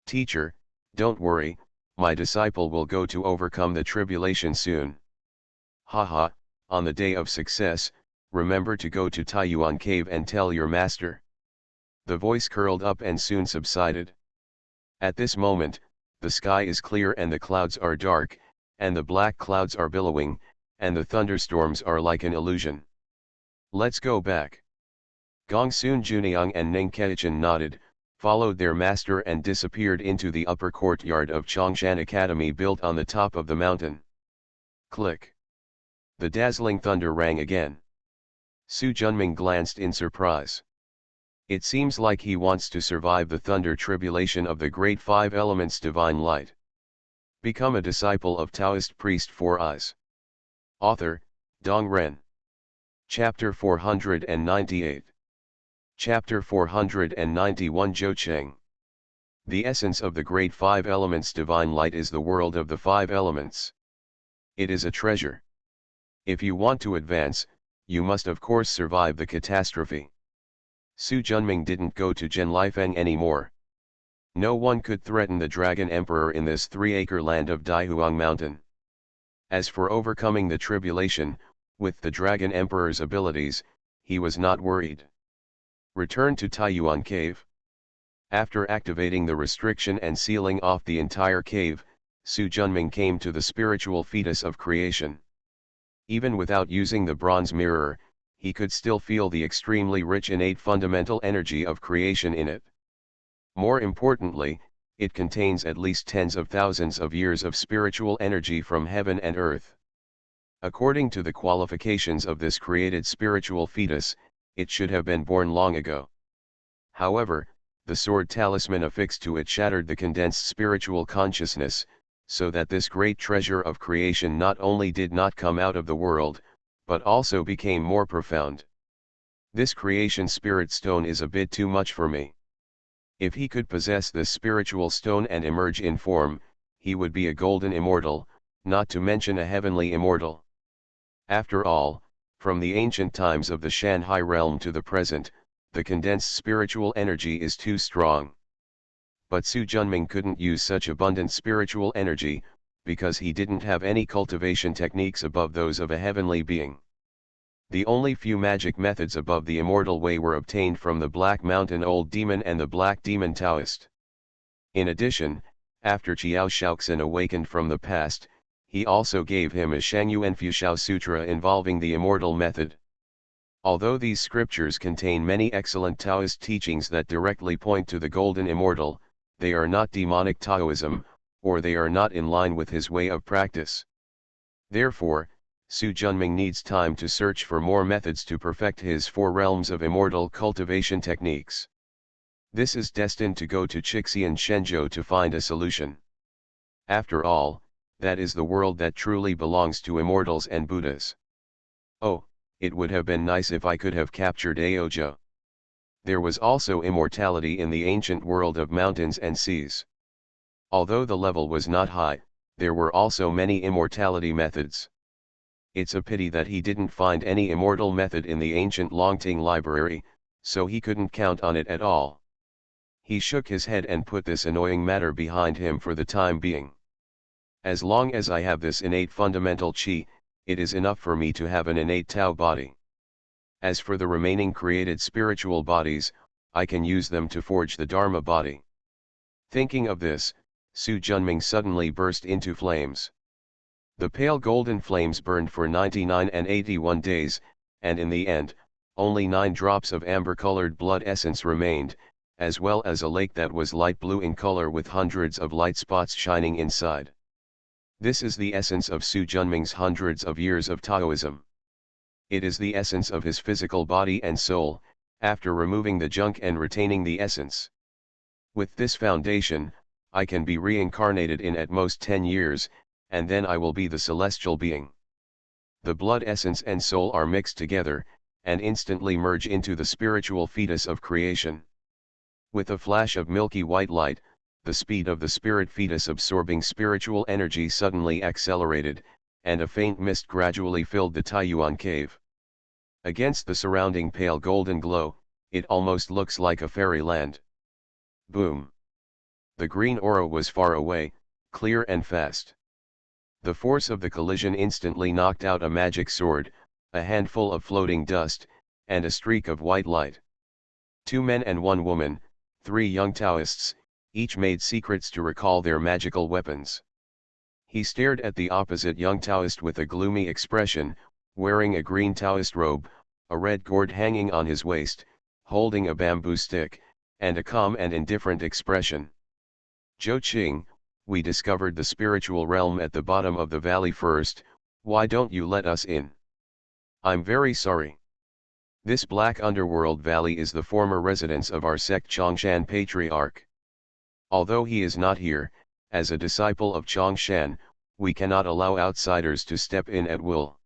Teacher, don't worry, my disciple will go to overcome the tribulation soon. Haha, on the day of success, remember to go to Taiyuan cave and tell your master. The voice curled up and soon subsided. At this moment, the sky is clear and the clouds are dark, and the black clouds are billowing, and the thunderstorms are like an illusion. Let's go back. Gongsun Juniang and Ning Keichin nodded, followed their master and disappeared into the upper courtyard of Chongshan Academy built on the top of the mountain. Click. The dazzling thunder rang again. Su Junming glanced in surprise. It seems like he wants to survive the thunder tribulation of the great five elements divine light. Become a disciple of Taoist priest Four Eyes. Author, Dong Ren. Chapter 498. Chapter 491 Zhou Cheng. The essence of the great five elements divine light is the world of the five elements. It is a treasure. If you want to advance, you must of course survive the catastrophe. Su Junming didn't go to Zhenlifeng anymore. No one could threaten the Dragon Emperor in this 3-acre land of Daihuang Mountain. As for overcoming the tribulation, with the Dragon Emperor's abilities, he was not worried. Return to Taiyuan Cave. After activating the restriction and sealing off the entire cave, Su Junming came to the spiritual fetus of creation. Even without using the bronze mirror, he could still feel the extremely rich innate fundamental energy of creation in it. More importantly, it contains at least tens of thousands of years of spiritual energy from heaven and earth. According to the qualifications of this created spiritual fetus, it should have been born long ago. However, the sword talisman affixed to it shattered the condensed spiritual consciousness, so that this great treasure of creation not only did not come out of the world, but also became more profound. This creation spirit stone is a bit too much for me. If he could possess this spiritual stone and emerge in form, he would be a golden immortal, not to mention a heavenly immortal. After all, from the ancient times of the Shanhai realm to the present, the condensed spiritual energy is too strong. But Su Junming couldn't use such abundant spiritual energy, because he didn't have any cultivation techniques above those of a heavenly being. The only few magic methods above the immortal way were obtained from the Black Mountain Old Demon and the Black Demon Taoist. In addition, after Qiao Shaoxin awakened from the past, he also gave him a Shangyuan Fushao Sutra involving the immortal method. Although these scriptures contain many excellent Taoist teachings that directly point to the golden immortal, they are not demonic Taoism, or they are not in line with his way of practice. Therefore, Su Junming needs time to search for more methods to perfect his 4 realms of immortal cultivation techniques. This is destined to go to Chixian Shenzhou to find a solution. After all, that is the world that truly belongs to immortals and Buddhas. Oh, it would have been nice if I could have captured Aojo. There was also immortality in the ancient world of mountains and seas. Although the level was not high, there were also many immortality methods. It's a pity that he didn't find any immortal method in the ancient Longting library, so he couldn't count on it at all. He shook his head and put this annoying matter behind him for the time being. As long as I have this innate fundamental qi, it is enough for me to have an innate Tao body. As for the remaining created spiritual bodies, I can use them to forge the Dharma body. Thinking of this, Su Junming suddenly burst into flames. The pale golden flames burned for 99 and 81 days, and in the end, only 9 drops of amber-colored blood essence remained, as well as a lake that was light blue in color with hundreds of light spots shining inside. This is the essence of Su Junming's hundreds of years of Taoism. It is the essence of his physical body and soul, after removing the junk and retaining the essence. With this foundation, I can be reincarnated in at most 10 years, and then I will be the celestial being. The blood essence and soul are mixed together, and instantly merge into the spiritual fetus of creation. With a flash of milky white light, the speed of the spirit fetus absorbing spiritual energy suddenly accelerated, and a faint mist gradually filled the Taiyuan cave. Against the surrounding pale golden glow, it almost looks like a fairyland. Boom! The green aura was far away, clear and fast. The force of the collision instantly knocked out a magic sword, a handful of floating dust, and a streak of white light. 2 men and 1 woman, 3 young Taoists, each made secrets to recall their magical weapons. He stared at the opposite young Taoist with a gloomy expression, wearing a green Taoist robe, a red gourd hanging on his waist, holding a bamboo stick, and a calm and indifferent expression. "Zhou Qing, we discovered the spiritual realm at the bottom of the valley first, why don't you let us in?" "I'm very sorry. This black underworld valley is the former residence of our sect Chongshan Patriarch. Although he is not here, as a disciple of Chongshan, we cannot allow outsiders to step in at will.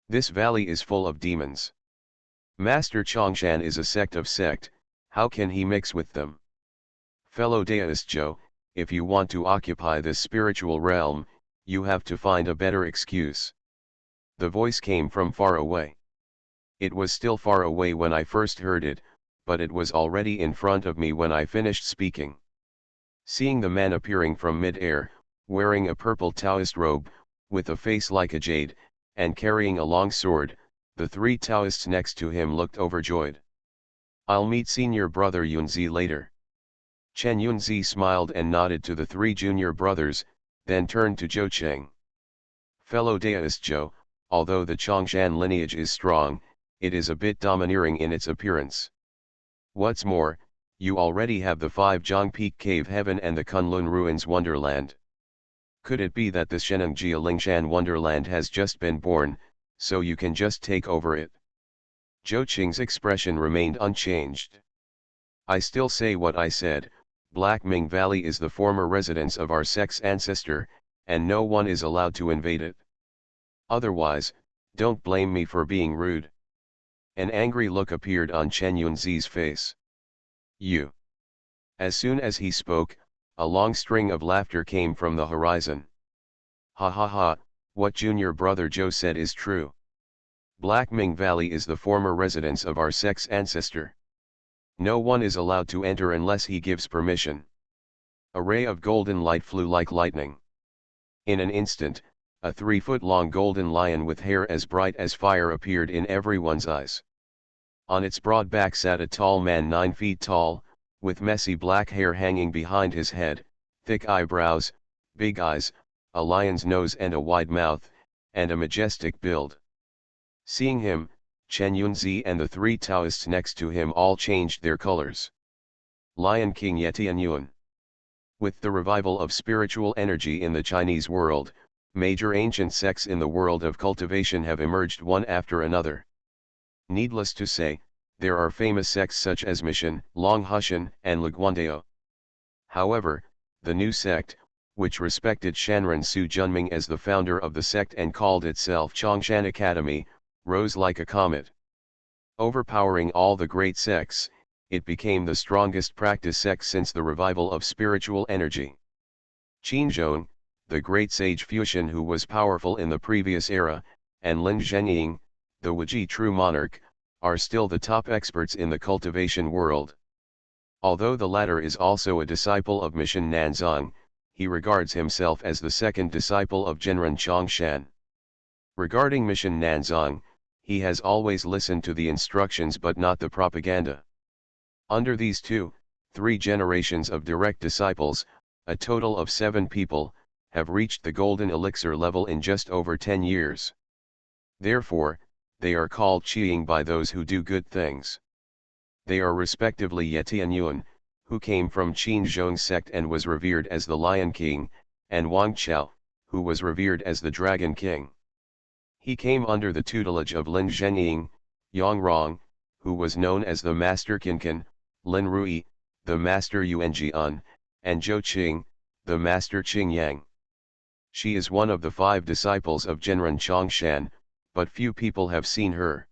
This valley is full of demons. Master Chongshan is a sect, how can he mix with them? Fellow Taoist Zhou, if you want to occupy this spiritual realm, you have to find a better excuse." The voice came from far away. It was still far away when I first heard it, but it was already in front of me when I finished speaking. Seeing the man appearing from mid-air, wearing a purple Taoist robe, with a face like a jade, and carrying a long sword, the 3 Taoists next to him looked overjoyed. "I'll meet senior brother Yunzi later." Chen Yunzi smiled and nodded to the 3 junior brothers, then turned to Zhou Qing. "Fellow Taoist Zhou, although the Chongshan lineage is strong, it is a bit domineering in its appearance. What's more, you already have the 5 Zhang Peak Cave Heaven and the Kunlun Ruins Wonderland. Could it be that the Shenengjia Lingshan Wonderland has just been born, so you can just take over it?" Zhou Qing's expression remained unchanged. "I still say what I said, Black Ming Valley is the former residence of our sect's ancestor, and no one is allowed to invade it. Otherwise, don't blame me for being rude." An angry look appeared on Chen Yunzi's face. "You." As soon as he spoke, a long string of laughter came from the horizon. "Ha ha ha, what junior brother Zhou said is true. Black Ming Valley is the former residence of our sect's ancestor. No one is allowed to enter unless he gives permission." A ray of golden light flew like lightning. In an instant, a 3-foot-long golden lion with hair as bright as fire appeared in everyone's eyes. On its broad back sat a tall man 9 feet tall, with messy black hair hanging behind his head, thick eyebrows, big eyes, a lion's nose and a wide mouth, and a majestic build. Seeing him, Chen Yunzi and the 3 Taoists next to him all changed their colors. Lion King Yetianyuan. With the revival of spiritual energy in the Chinese world, major ancient sects in the world of cultivation have emerged one after another. Needless to say, there are famous sects such as Mission, Longhushan, and Laguandao. However, the new sect, which respected Shanren Su Junming as the founder of the sect and called itself Chongshan Academy, rose like a comet. Overpowering all the great sects, it became the strongest practice sect since the revival of spiritual energy. Qinzhong, the great sage Fuxian who was powerful in the previous era, and Lin Zhenying, the Wuji true monarch, are still the top experts in the cultivation world. Although the latter is also a disciple of Mission Nanzang, he regards himself as the second disciple of Zhenren Chongshan. Regarding Mission Nanzang, he has always listened to the instructions but not the propaganda. Under these 2, 3 generations of direct disciples, a total of 7 people, have reached the golden elixir level in just over 10 years. Therefore, they are called Qiying by those who do good things. They are respectively Yetianyuan, who came from Qin Zhong sect and was revered as the Lion King, and Wang Chao, who was revered as the Dragon King. He came under the tutelage of Lin Zhenying, Yang Rong, who was known as the Master Qinkan, Lin Rui, the Master Yuanjian, and Zhou Qing, the Master Qingyang. She is one of the 5 disciples of Zhenren Chongshan, but few people have seen her.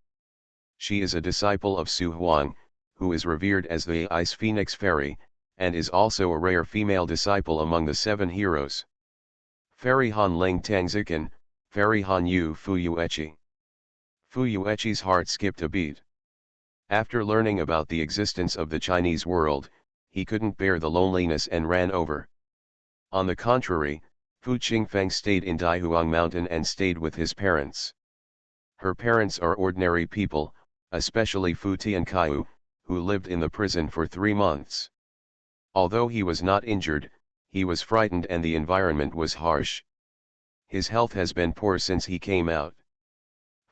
She is a disciple of Su Huang, who is revered as the Ice Phoenix Fairy, and is also a rare female disciple among the 7 heroes. Fairy Han Ling Tangzikan, Fairy Han Yu Fu Yuechi. Fu Yuechi's heart skipped a beat. After learning about the existence of the Chinese world, he couldn't bear the loneliness and ran over. On the contrary, Fu Qingfeng stayed in Daihuang Mountain and stayed with his parents. Her parents are ordinary people, especially Fu Tiankai, who lived in the prison for 3 months. Although he was not injured, he was frightened and the environment was harsh. His health has been poor since he came out.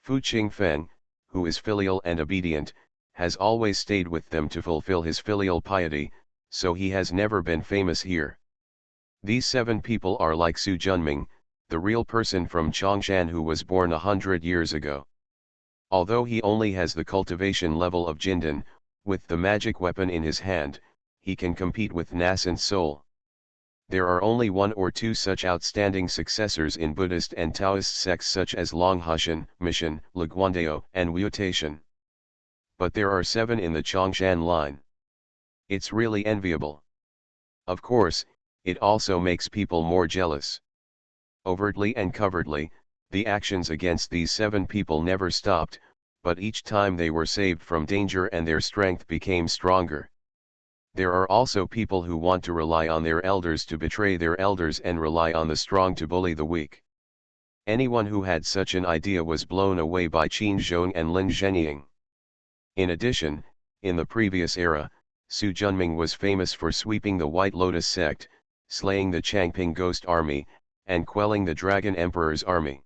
Fu Qingfeng, who is filial and obedient, has always stayed with them to fulfill his filial piety, so he has never been famous here. These 7 people are like Su Junming, the real person from Chongshan who was born 100 years ago. Although he only has the cultivation level of Jindan, with the magic weapon in his hand, he can compete with nascent soul. There are only 1 or 2 such outstanding successors in Buddhist and Taoist sects such as Longhushan, Mishan, Laguandeo, and Wuotian. But there are 7 in the Chongshan line. It's really enviable. Of course, it also makes people more jealous. Overtly and covertly, the actions against these 7 people never stopped, but each time they were saved from danger and their strength became stronger. There are also people who want to rely on their elders to betray their elders and rely on the strong to bully the weak. Anyone who had such an idea was blown away by Qin Zhong and Lin Zhenying. In addition, in the previous era, Su Junming was famous for sweeping the White Lotus sect, slaying the Changping Ghost Army, and quelling the Dragon Emperor's army.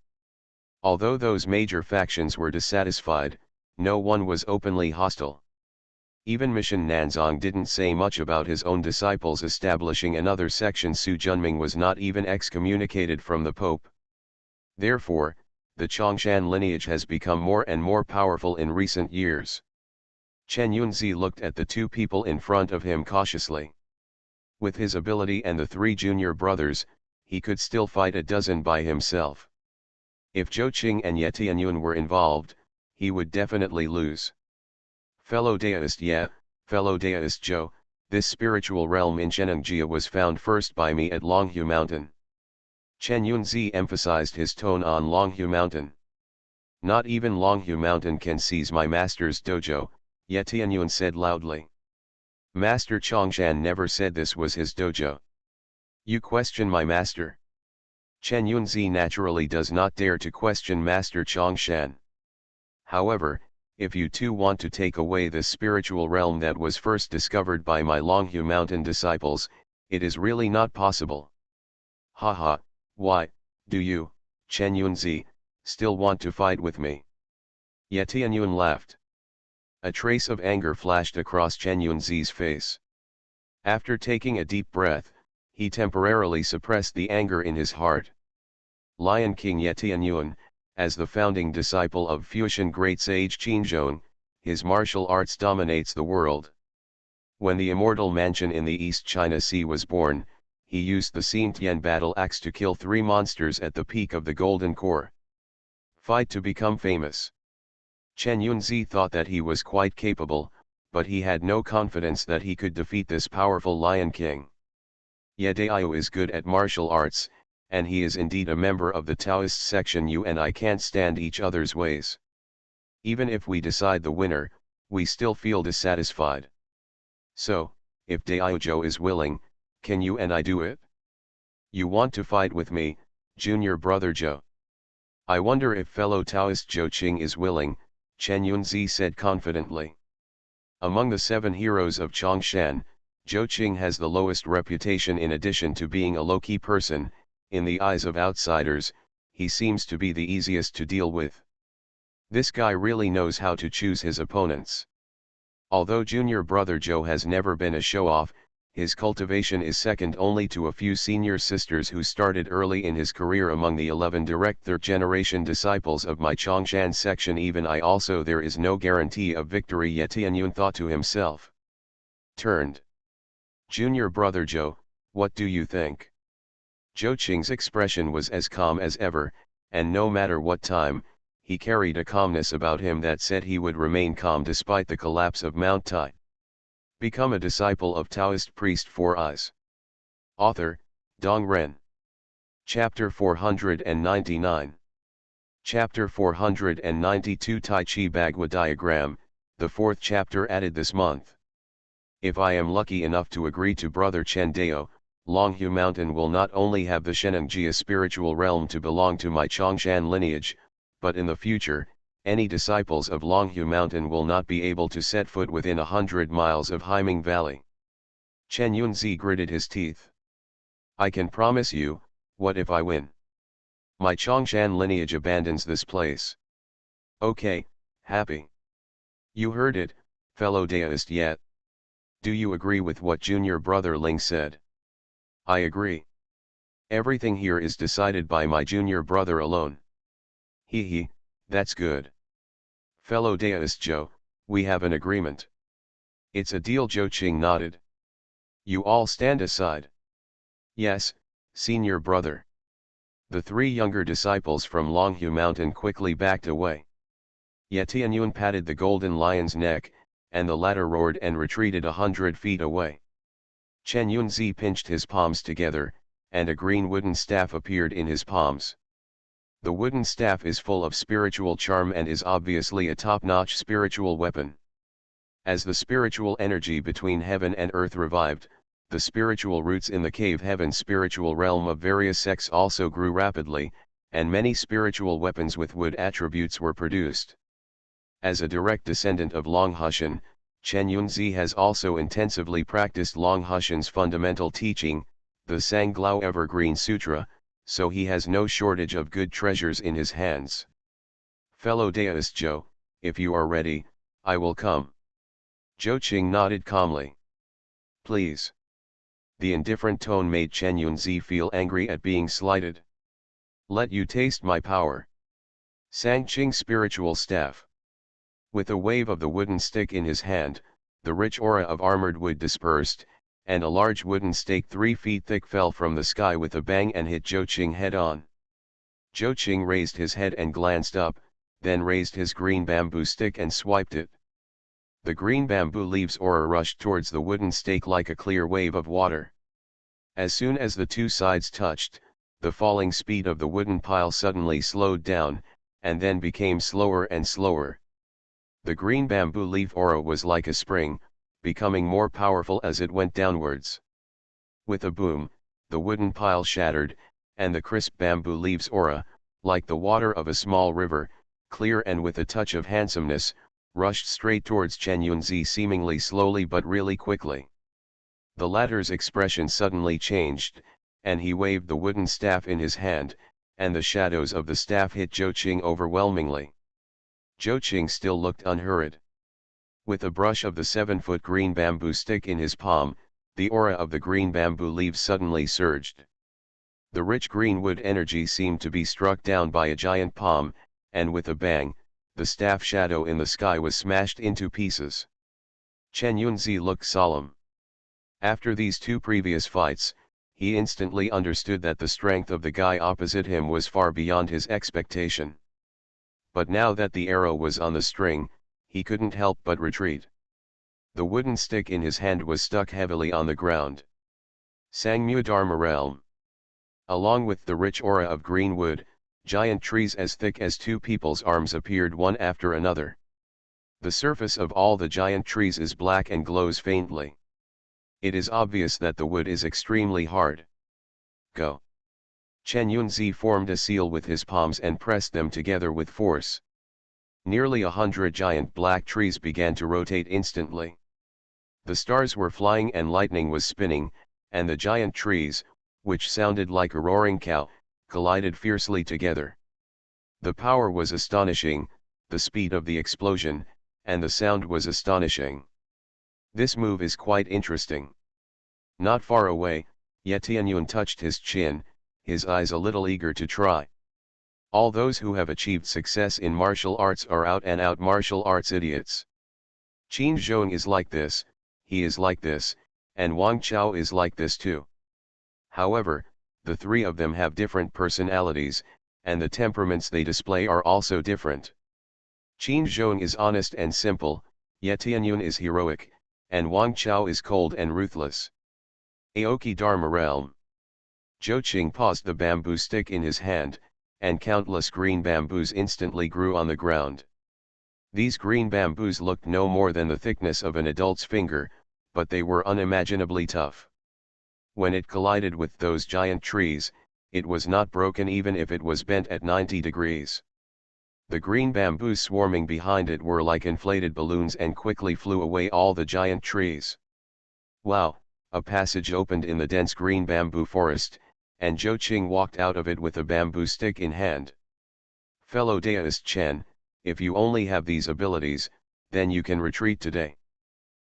Although those major factions were dissatisfied, no one was openly hostile. Even Mishan Nanzong didn't say much about his own disciples establishing another section. Su Junming was not even excommunicated from the Pope. Therefore, the Chongshan lineage has become more and more powerful in recent years. Chen Yunzi looked at the 2 people in front of him cautiously. With his ability and the 3 junior brothers, he could still fight a dozen by himself. If Zhou Qing and Yetianyuan were involved, he would definitely lose. Fellow Taoist, yeah, fellow Taoist Zhou, this spiritual realm in Zhenengjia was found first by me at Longhu Mountain. Chen Yunzi emphasized his tone on Longhu Mountain. Not even Longhu Mountain can seize my master's dojo, Yetianyuan said loudly. Master Chongshan never said this was his dojo. You question my master? Chen Yunzi naturally does not dare to question Master Chongshan. However, if you 2 want to take away this spiritual realm that was first discovered by my Longhu Mountain disciples, it is really not possible. Haha, why, do you, Chen Yunzi, still want to fight with me? Yetianyuan laughed. A trace of anger flashed across Chen Yunzi's face. After taking a deep breath, he temporarily suppressed the anger in his heart. Lion King Yetianyuan, as the founding disciple of Fuxian great sage Qinzhong, his martial arts dominates the world. When the immortal mansion in the East China Sea was born, he used the Xingtian battle axe to kill 3 monsters at the peak of the Golden Core. Fight to become famous. Chen Yunzi thought that he was quite capable, but he had no confidence that he could defeat this powerful Lion King. Ye Dao is good at martial arts, and he is indeed a member of the Taoist section. You and I can't stand each other's ways. Even if we decide the winner, we still feel dissatisfied. So, if Dao Zhou is willing, can you and I do it? You want to fight with me, junior brother Zhou? I wonder if fellow Taoist Zhou Qing is willing, Chen Yunzi said confidently. Among the 7 heroes of Chongshan, Zhou Qing has the lowest reputation. In addition to being a low-key person, in the eyes of outsiders, he seems to be the easiest to deal with. This guy really knows how to choose his opponents. Although junior brother Zhou has never been a show-off, his cultivation is second only to a few senior sisters who started early in his career among the 11 direct third-generation disciples of my Chongshan section. Even I also, there is no guarantee of victory yet, Tianyun thought to himself. Turned. Junior brother Zhou, what do you think? Zhou Qing's expression was as calm as ever, and no matter what time, he carried a calmness about him that said he would remain calm despite the collapse of Mount Tai. Become a disciple of Taoist priest 4 Eyes. Author, Dong Ren. Chapter 499. Chapter 492 Tai Chi Bagua Diagram, the 4th chapter added this month. If I am lucky enough to agree to Brother Chen Dao, Longhu Mountain will not only have the Shenengjia spiritual realm to belong to my Chongshan lineage, but in the future, any disciples of Longhu Mountain will not be able to set foot within 100 miles of Haiming Valley. Chen Yunzi gritted his teeth. I can promise you, what if I win? My Chongshan lineage abandons this place. Okay, happy. You heard it, fellow Taoist yet. Do you agree with what junior brother Ling said? I agree. Everything here is decided by my junior brother alone. He, that's good. Fellow Taoist Zhou, we have an agreement. It's a deal. Zhou Qing nodded. You all stand aside. Yes, senior brother. The 3 younger disciples from Longhu Mountain quickly backed away. Ye Tianyun patted the golden lion's neck, and the latter roared and retreated 100 feet away. Chen Yunzi pinched his palms together, and a green wooden staff appeared in his palms. The wooden staff is full of spiritual charm and is obviously a top-notch spiritual weapon. As the spiritual energy between heaven and earth revived, the spiritual roots in the cave heaven spiritual realm of various sects also grew rapidly, and many spiritual weapons with wood attributes were produced. As a direct descendant of Longhushan, Chen Yunzi has also intensively practiced Longhushan's fundamental teaching, the Sanglao Evergreen Sutra, so he has no shortage of good treasures in his hands. Fellow Taoist Zhou, if you are ready, I will come. Zhou Qing nodded calmly. Please. The indifferent tone made Chen Yunzi feel angry at being slighted. Let you taste my power. Sang Qing spiritual staff. With a wave of the wooden stick in his hand, the rich aura of armored wood dispersed, and a large wooden stake 3 feet thick fell from the sky with a bang and hit Zhou Qing head on. Zhou Qing raised his head and glanced up, then raised his green bamboo stick and swiped it. The green bamboo leaves aura rushed towards the wooden stake like a clear wave of water. As soon as the 2 sides touched, the falling speed of the wooden pile suddenly slowed down, and then became slower and slower. The green bamboo leaf aura was like a spring, becoming more powerful as it went downwards. With a boom, the wooden pile shattered, and the crisp bamboo leaves aura, like the water of a small river, clear and with a touch of handsomeness, rushed straight towards Chen Yunzi seemingly slowly but really quickly. The latter's expression suddenly changed, and he waved the wooden staff in his hand, and the shadows of the staff hit Zhou Qing overwhelmingly. Zhou Qing still looked unhurried. With a brush of the 7-foot green bamboo stick in his palm, the aura of the green bamboo leaves suddenly surged. The rich green wood energy seemed to be struck down by a giant palm, and with a bang, the staff shadow in the sky was smashed into pieces. Chen Yunzi looked solemn. After these 2 previous fights, he instantly understood that the strength of the guy opposite him was far beyond his expectation. But now that the arrow was on the string, he couldn't help but retreat. The wooden stick in his hand was stuck heavily on the ground. Sangmu Dharma Realm. Along with the rich aura of green wood, giant trees as thick as 2 people's arms appeared one after another. The surface of all the giant trees is black and glows faintly. It is obvious that the wood is extremely hard. Go. Chen Yunzi formed a seal with his palms and pressed them together with force. Nearly 100 giant black trees began to rotate instantly. The stars were flying and lightning was spinning, and the giant trees, which sounded like a roaring cow, collided fiercely together. The power was astonishing, the speed of the explosion, and the sound was astonishing. This move is quite interesting. Not far away, Ye Tianyun touched his chin, his eyes a little eager to try. All those who have achieved success in martial arts are out-and-out martial arts idiots. Qin Zhong is like this, he is like this, and Wang Chao is like this too. However, the three of them have different personalities, and the temperaments they display are also different. Qin Zhong is honest and simple, Ye Tianyun is heroic, and Wang Chao is cold and ruthless. Aoki Dharma Realm. Zhou Qing paused the bamboo stick in his hand, and countless green bamboos instantly grew on the ground. These green bamboos looked no more than the thickness of an adult's finger, but they were unimaginably tough. When it collided with those giant trees, it was not broken even if it was bent at 90 degrees. The green bamboos swarming behind it were like inflated balloons and quickly flew away all the giant trees. Wow, a passage opened in the dense green bamboo forest, and Zhou Qing walked out of it with a bamboo stick in hand. Fellow Taoist Chen, if you only have these abilities, then you can retreat today.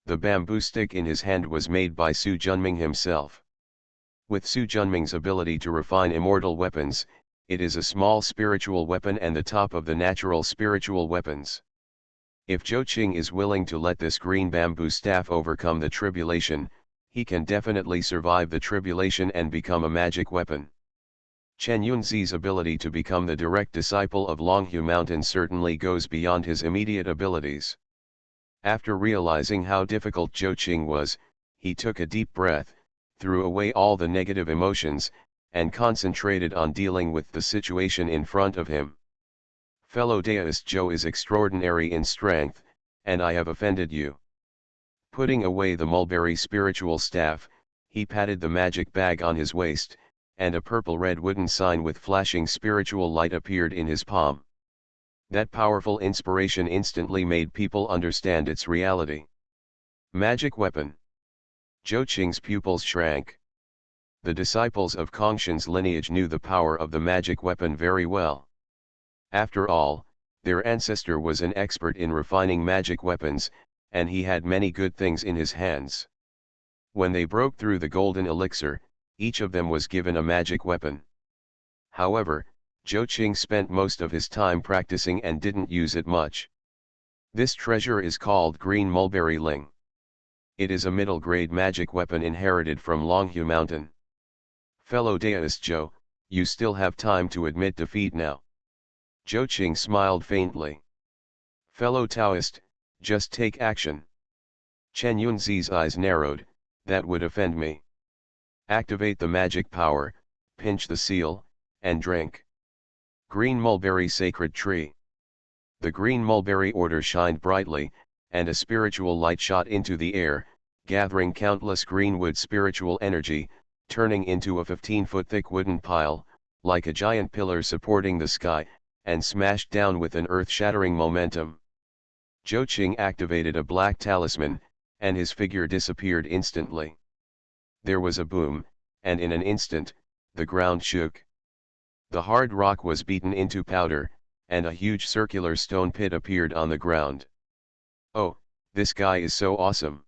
The bamboo stick in his hand was made by Su Junming himself. With Su Junming's ability to refine immortal weapons, it is a small spiritual weapon and the top of the natural spiritual weapons. If Zhou Qing is willing to let this green bamboo staff overcome the tribulation, he can definitely survive the tribulation and become a magic weapon. Chen Yunzi's ability to become the direct disciple of Longhu Mountain certainly goes beyond his immediate abilities. After realizing how difficult Zhou Qing was, he took a deep breath, threw away all the negative emotions, and concentrated on dealing with the situation in front of him. Fellow Taoist Zhou is extraordinary in strength, and I have offended you. Putting away the mulberry spiritual staff, he patted the magic bag on his waist, and a purple-red wooden sign with flashing spiritual light appeared in his palm. That powerful inspiration instantly made people understand its reality. Magic weapon. Zhou Qing's pupils shrank. The disciples of Kongshan's lineage knew the power of the magic weapon very well. After all, their ancestor was an expert in refining magic weapons, and he had many good things in his hands. When they broke through the golden elixir, each of them was given a magic weapon. However, Zhou Qing spent most of his time practicing and didn't use it much. This treasure is called Green Mulberry Ling. It is a middle-grade magic weapon inherited from Longhu Mountain. Fellow Taoist Zhou, you still have time to admit defeat now. Zhou Qing smiled faintly. Fellow Taoist, just take action. Chen Yunzi's eyes narrowed, that would offend me. Activate the magic power, pinch the seal, and drink. Green Mulberry Sacred Tree. The green mulberry order shined brightly, and a spiritual light shot into the air, gathering countless greenwood spiritual energy, turning into a 15-foot thick wooden pile, like a giant pillar supporting the sky, and smashed down with an earth-shattering momentum. Zhou Qing activated a black talisman, and his figure disappeared instantly. There was a boom, and in an instant, the ground shook. The hard rock was beaten into powder, and a huge circular stone pit appeared on the ground. Oh, this guy is so awesome.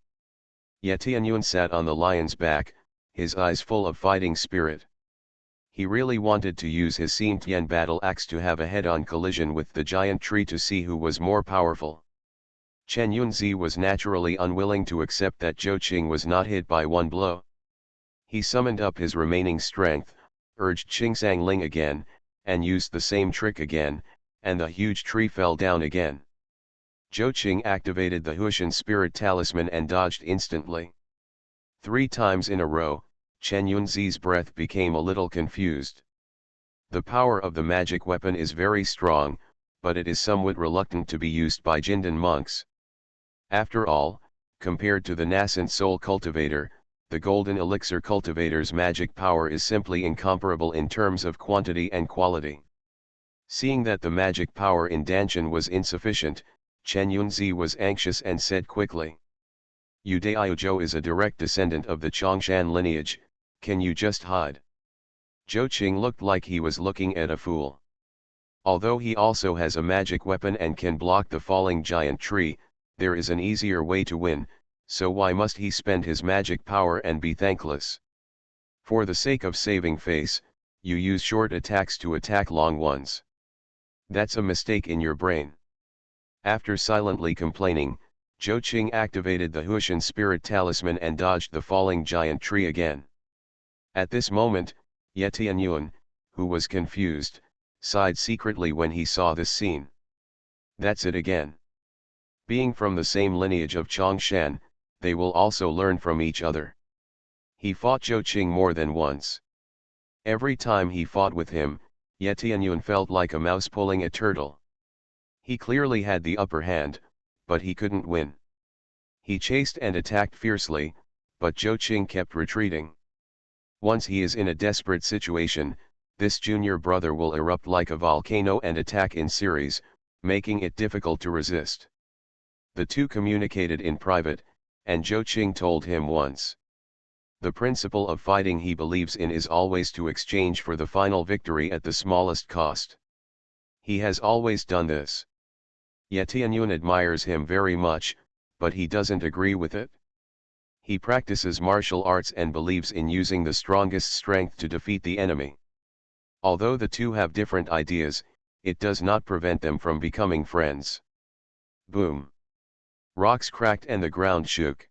Ye Tianyun sat on the lion's back, his eyes full of fighting spirit. He really wanted to use his Xingtian battle axe to have a head-on collision with the giant tree to see who was more powerful. Chen Yunzi was naturally unwilling to accept that Zhou Qing was not hit by one blow. He summoned up his remaining strength, urged Qingsang Ling again, and used the same trick again, and the huge tree fell down again. Zhou Qing activated the Hushan Spirit Talisman and dodged instantly. 3 times in a row, Chen Yunzi's breath became a little confused. The power of the magic weapon is very strong, but it is somewhat reluctant to be used by Jindan monks. After all, compared to the nascent soul cultivator, the golden elixir cultivator's magic power is simply incomparable in terms of quantity and quality. Seeing that the magic power in Danshan was insufficient, Chen Yunzi was anxious and said quickly, Yu Daiyuzhou is a direct descendant of the Chongshan lineage, can you just hide? Zhou Qing looked like he was looking at a fool. Although he also has a magic weapon and can block the falling giant tree, there is an easier way to win, so why must he spend his magic power and be thankless? For the sake of saving face, you use short attacks to attack long ones. That's a mistake in your brain. After silently complaining, Zhou Qing activated the Huishan spirit talisman and dodged the falling giant tree again. At this moment, Ye Tianyuan, who was confused, sighed secretly when he saw this scene. That's it again. Being from the same lineage of Chongshan, they will also learn from each other. He fought Zhou Qing more than once. Every time he fought with him, Ye Tianyuan felt like a mouse pulling a turtle. He clearly had the upper hand, but he couldn't win. He chased and attacked fiercely, but Zhou Qing kept retreating. Once he is in a desperate situation, this junior brother will erupt like a volcano and attack in series, making it difficult to resist. The two communicated in private, and Zhou Qing told him once. The principle of fighting he believes in is always to exchange for the final victory at the smallest cost. He has always done this. Ye Tianyuan admires him very much, but he doesn't agree with it. He practices martial arts and believes in using the strongest strength to defeat the enemy. Although the two have different ideas, it does not prevent them from becoming friends. Boom! Rocks cracked and the ground shook.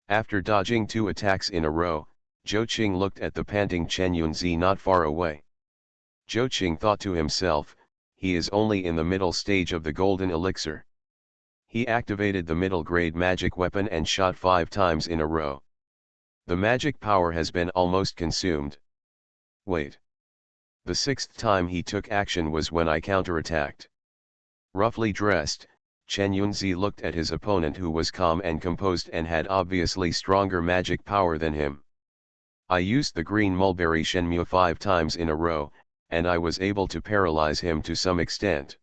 After dodging 2 attacks in a row, Zhou Qing looked at the panting Chen Yunzi not far away. Zhou Qing thought to himself, he is only in the middle stage of the golden elixir. He activated the middle grade magic weapon and shot 5 times in a row. The magic power has been almost consumed. Wait. The 6th time he took action was when I counterattacked. Roughly dressed, Chen Yunzi looked at his opponent who was calm and composed and had obviously stronger magic power than him. I used the green mulberry Shenmue 5 times in a row, and I was able to paralyze him to some extent.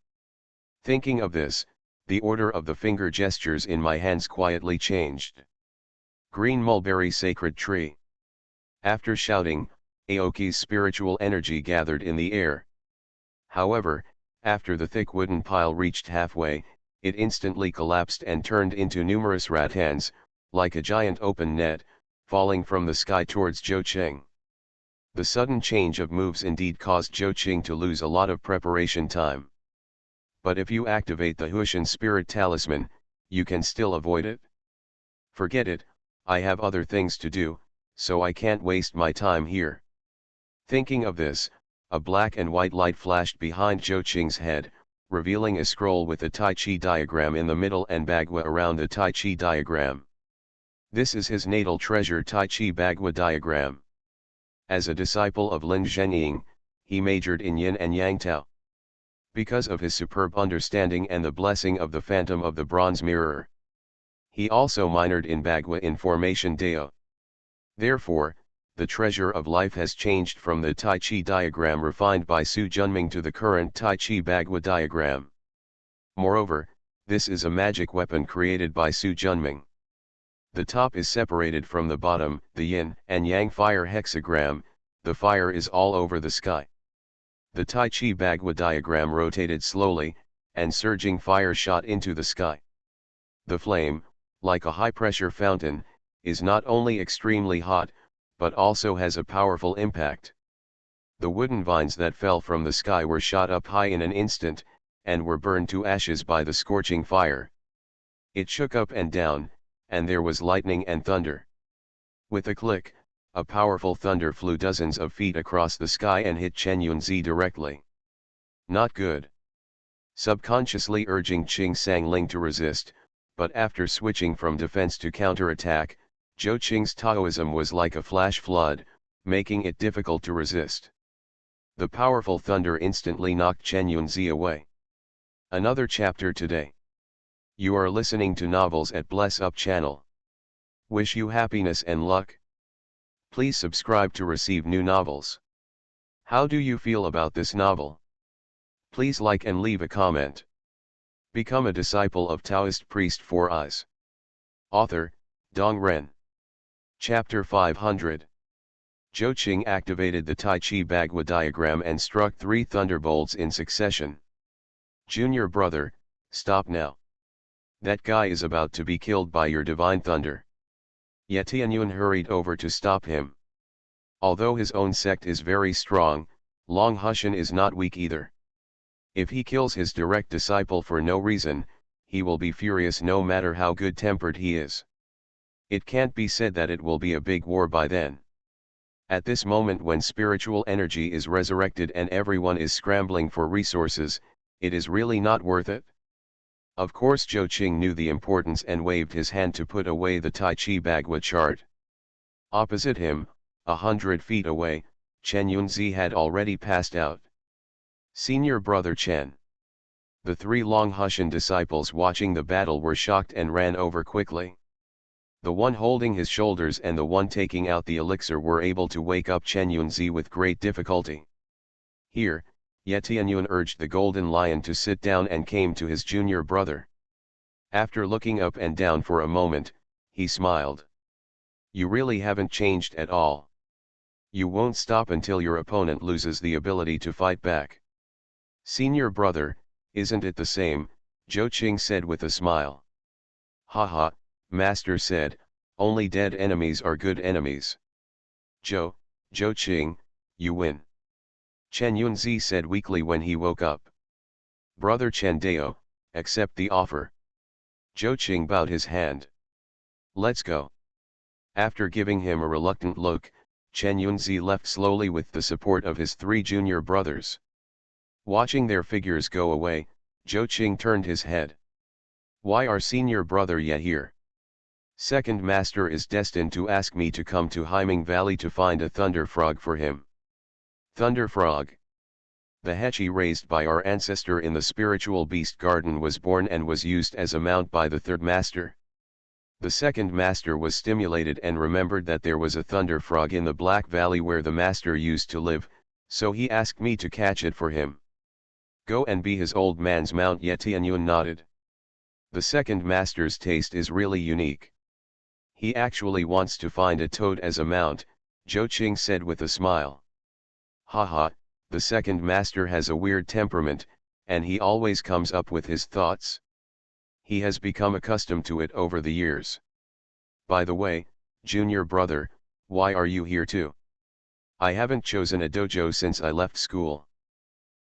Thinking of this, the order of the finger gestures in my hands quietly changed. Green mulberry sacred tree. After shouting, Aoki's spiritual energy gathered in the air. However, after the thick wooden pile reached halfway, it instantly collapsed and turned into numerous rattans, like a giant open net, falling from the sky towards Zhou Qing. The sudden change of moves indeed caused Zhou Qing to lose a lot of preparation time. But if you activate the Huishan spirit talisman, you can still avoid it. Forget it, I have other things to do, so I can't waste my time here. Thinking of this, a black and white light flashed behind Zhou Qing's head, revealing a scroll with a Tai Chi diagram in the middle and Bagua around the Tai Chi diagram. This is his natal treasure Tai Chi Bagua diagram. As a disciple of Lin Zhenying, he majored in Yin and Yang Tao. Because of his superb understanding and the blessing of the Phantom of the Bronze Mirror. He also minored in Bagua in Formation Dao. Therefore, the treasure of life has changed from the Tai Chi diagram refined by Su Junming to the current Tai Chi Bagua diagram. Moreover, this is a magic weapon created by Su Junming. The top is separated from the bottom, the yin and yang fire hexagram, the fire is all over the sky. The Tai Chi Bagua diagram rotated slowly, and surging fire shot into the sky. The flame, like a high-pressure fountain, is not only extremely hot, but also has a powerful impact. The wooden vines that fell from the sky were shot up high in an instant, and were burned to ashes by the scorching fire. It shook up and down, and there was lightning and thunder. With a click, a powerful thunder flew dozens of feet across the sky and hit Chen Yunzi directly. Not good. Subconsciously urging Qing Sangling to resist, but after switching from defense to counterattack, Zhou Qing's Taoism was like a flash flood, making it difficult to resist. The powerful thunder instantly knocked Chen Yunzi away. Another chapter today. You are listening to Novels at Bless Up channel. Wish you happiness and luck. Please subscribe to receive new novels. How do you feel about this novel? Please like and leave a comment. Become a disciple of Taoist priest for us. Author, Dong Ren. Chapter 500. Zhou Qing activated the Tai Chi Bagua diagram and struck 3 thunderbolts in succession. Junior brother, stop now. That guy is about to be killed by your divine thunder. Ye Tianyuan hurried over to stop him. Although his own sect is very strong, Long Hushan is not weak either. If he kills his direct disciple for no reason, he will be furious no matter how good-tempered he is. It can't be said that it will be a big war by then. At this moment when spiritual energy is resurrected and everyone is scrambling for resources, it is really not worth it. Of course Zhou Qing knew the importance and waved his hand to put away the Tai Chi Bagua chart. Opposite him, 100 feet away, Chen Yunzi had already passed out. Senior brother Chen. The 3 Long Hushan disciples watching the battle were shocked and ran over quickly. The one holding his shoulders and the one taking out the elixir were able to wake up Chen Yunzi with great difficulty. Here, Ye Tianyuan urged the Golden Lion to sit down and came to his junior brother. After looking up and down for a moment, he smiled. You really haven't changed at all. You won't stop until your opponent loses the ability to fight back. Senior brother, isn't it the same? Zhou Qing said with a smile. Haha, Master said, only dead enemies are good enemies. Zhou Qing, you win. Chen Yunzi said weakly when he woke up. Brother Chen Dao, accept the offer. Zhou Qing bowed his hand. Let's go. After giving him a reluctant look, Chen Yunzi left slowly with the support of his 3 junior brothers. Watching their figures go away, Zhou Qing turned his head. Why are senior brother yet here? Second master is destined to ask me to come to Himing Valley to find a thunder frog for him. Thunder frog. The hechi raised by our ancestor in the spiritual beast garden was born and was used as a mount by the 3rd master. The 2nd master was stimulated and remembered that there was a thunder frog in the Black Valley where the master used to live, so he asked me to catch it for him. Go and be his old man's mount. Ye Tianyuan nodded. The 2nd master's taste is really unique. He actually wants to find a toad as a mount, Zhou Qing said with a smile. Haha, the 2nd master has a weird temperament, and he always comes up with his thoughts. He has become accustomed to it over the years. By the way, junior brother, why are you here too? I haven't chosen a dojo since I left school.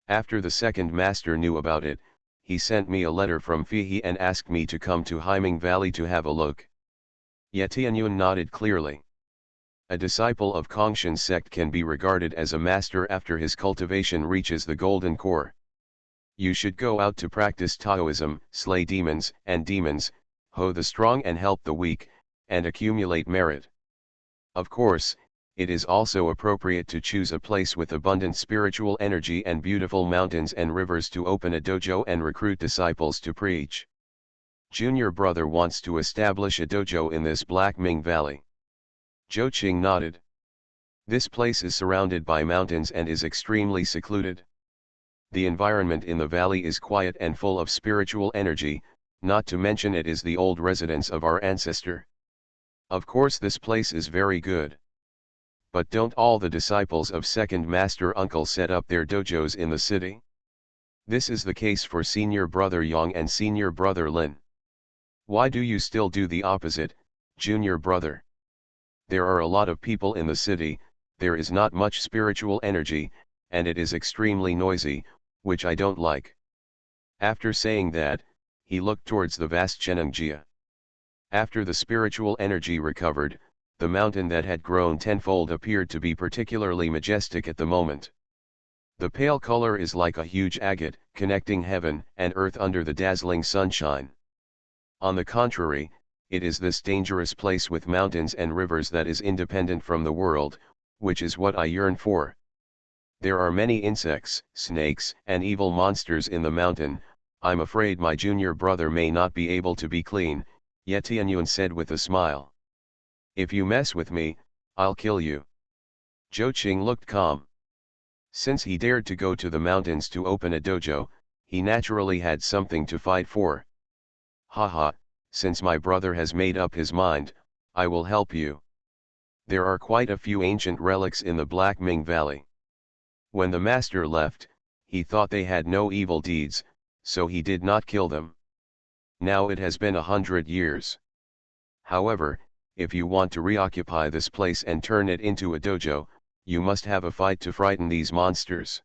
After the 2nd master knew about it, he sent me a letter from Fihi and asked me to come to Himing Valley to have a look. Ye Tianyuan nodded clearly. A disciple of Kongshan's sect can be regarded as a master after his cultivation reaches the golden core. You should go out to practice Taoism, slay demons, hoe the strong and help the weak, and accumulate merit. Of course, it is also appropriate to choose a place with abundant spiritual energy and beautiful mountains and rivers to open a dojo and recruit disciples to preach. Junior brother wants to establish a dojo in this Black Ming Valley. Zhou Qing nodded. This place is surrounded by mountains and is extremely secluded. The environment in the valley is quiet and full of spiritual energy, not to mention it is the old residence of our ancestor. Of course this place is very good. But don't all the disciples of 2nd Master Uncle set up their dojos in the city? This is the case for senior brother Yang and senior brother Lin. Why do you still do the opposite, junior brother? There are a lot of people in the city, there is not much spiritual energy, and it is extremely noisy, which I don't like. After saying that, he looked towards the vast Chenangjia. After the spiritual energy recovered, the mountain that had grown tenfold appeared to be particularly majestic at the moment. The pale color is like a huge agate, connecting heaven and earth under the dazzling sunshine. On the contrary, it is this dangerous place with mountains and rivers that is independent from the world, which is what I yearn for. There are many insects, snakes, and evil monsters in the mountain. I'm afraid my junior brother may not be able to be clean, Ye Tianyuan said with a smile. If you mess with me, I'll kill you. Zhou Qing looked calm. Since he dared to go to the mountains to open a dojo, he naturally had something to fight for. Haha, since my brother has made up his mind, I will help you. There are quite a few ancient relics in the Black Ming Valley. When the master left, he thought they had no evil deeds, so he did not kill them. Now it has been 100 years. However, if you want to reoccupy this place and turn it into a dojo, you must have a fight to frighten these monsters.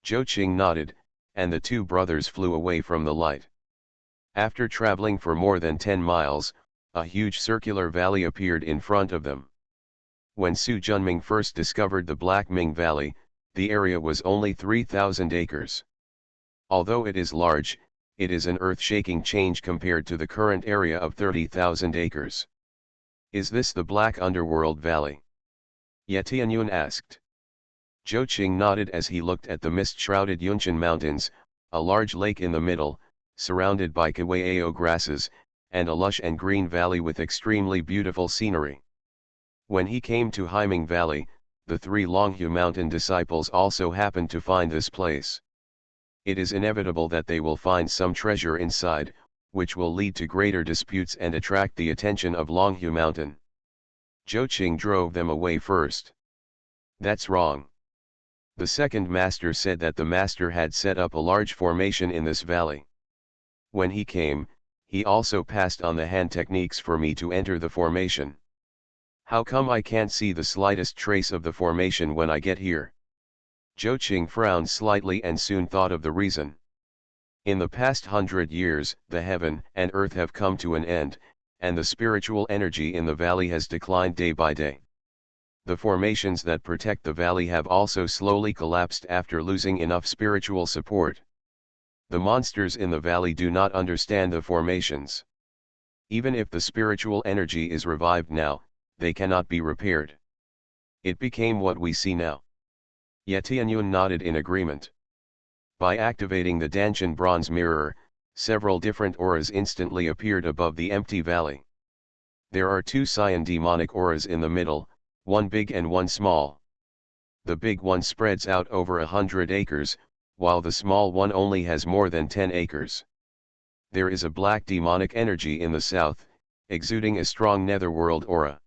Zhou Qing nodded, and the two brothers flew away from the light. After traveling for more than 10 miles, a huge circular valley appeared in front of them. When Su Junming first discovered the Black Ming Valley, the area was only 3,000 acres. Although it is large, it is an earth-shaking change compared to the current area of 30,000 acres. Is this the Black Underworld Valley? Ye Tianyun asked. Zhou Qing nodded as he looked at the mist-shrouded Yunqian Mountains, a large lake in the middle, surrounded by kawaii grasses, and a lush and green valley with extremely beautiful scenery. When he came to Haiming Valley, the three Longhu Mountain disciples also happened to find this place. It is inevitable that they will find some treasure inside, which will lead to greater disputes and attract the attention of Longhu Mountain. Zhou Qing drove them away first. That's wrong. The second master said that the master had set up a large formation in this valley. When he came, he also passed on the hand techniques for me to enter the formation. How come I can't see the slightest trace of the formation when I get here? Zhou Qing frowned slightly and soon thought of the reason. In the past 100 years, the heaven and earth have come to an end, and the spiritual energy in the valley has declined day by day. The formations that protect the valley have also slowly collapsed after losing enough spiritual support. The monsters in the valley do not understand the formations. Even if the spiritual energy is revived now, they cannot be repaired. It became what we see now. Ye Tianyun nodded in agreement. By activating the Danshan bronze mirror, several different auras instantly appeared above the empty valley. There are two cyan demonic auras in the middle, one big and one small. The big one spreads out over 100 acres, while the small one only has more than 10 acres. There is a black demonic energy in the south, exuding a strong netherworld aura.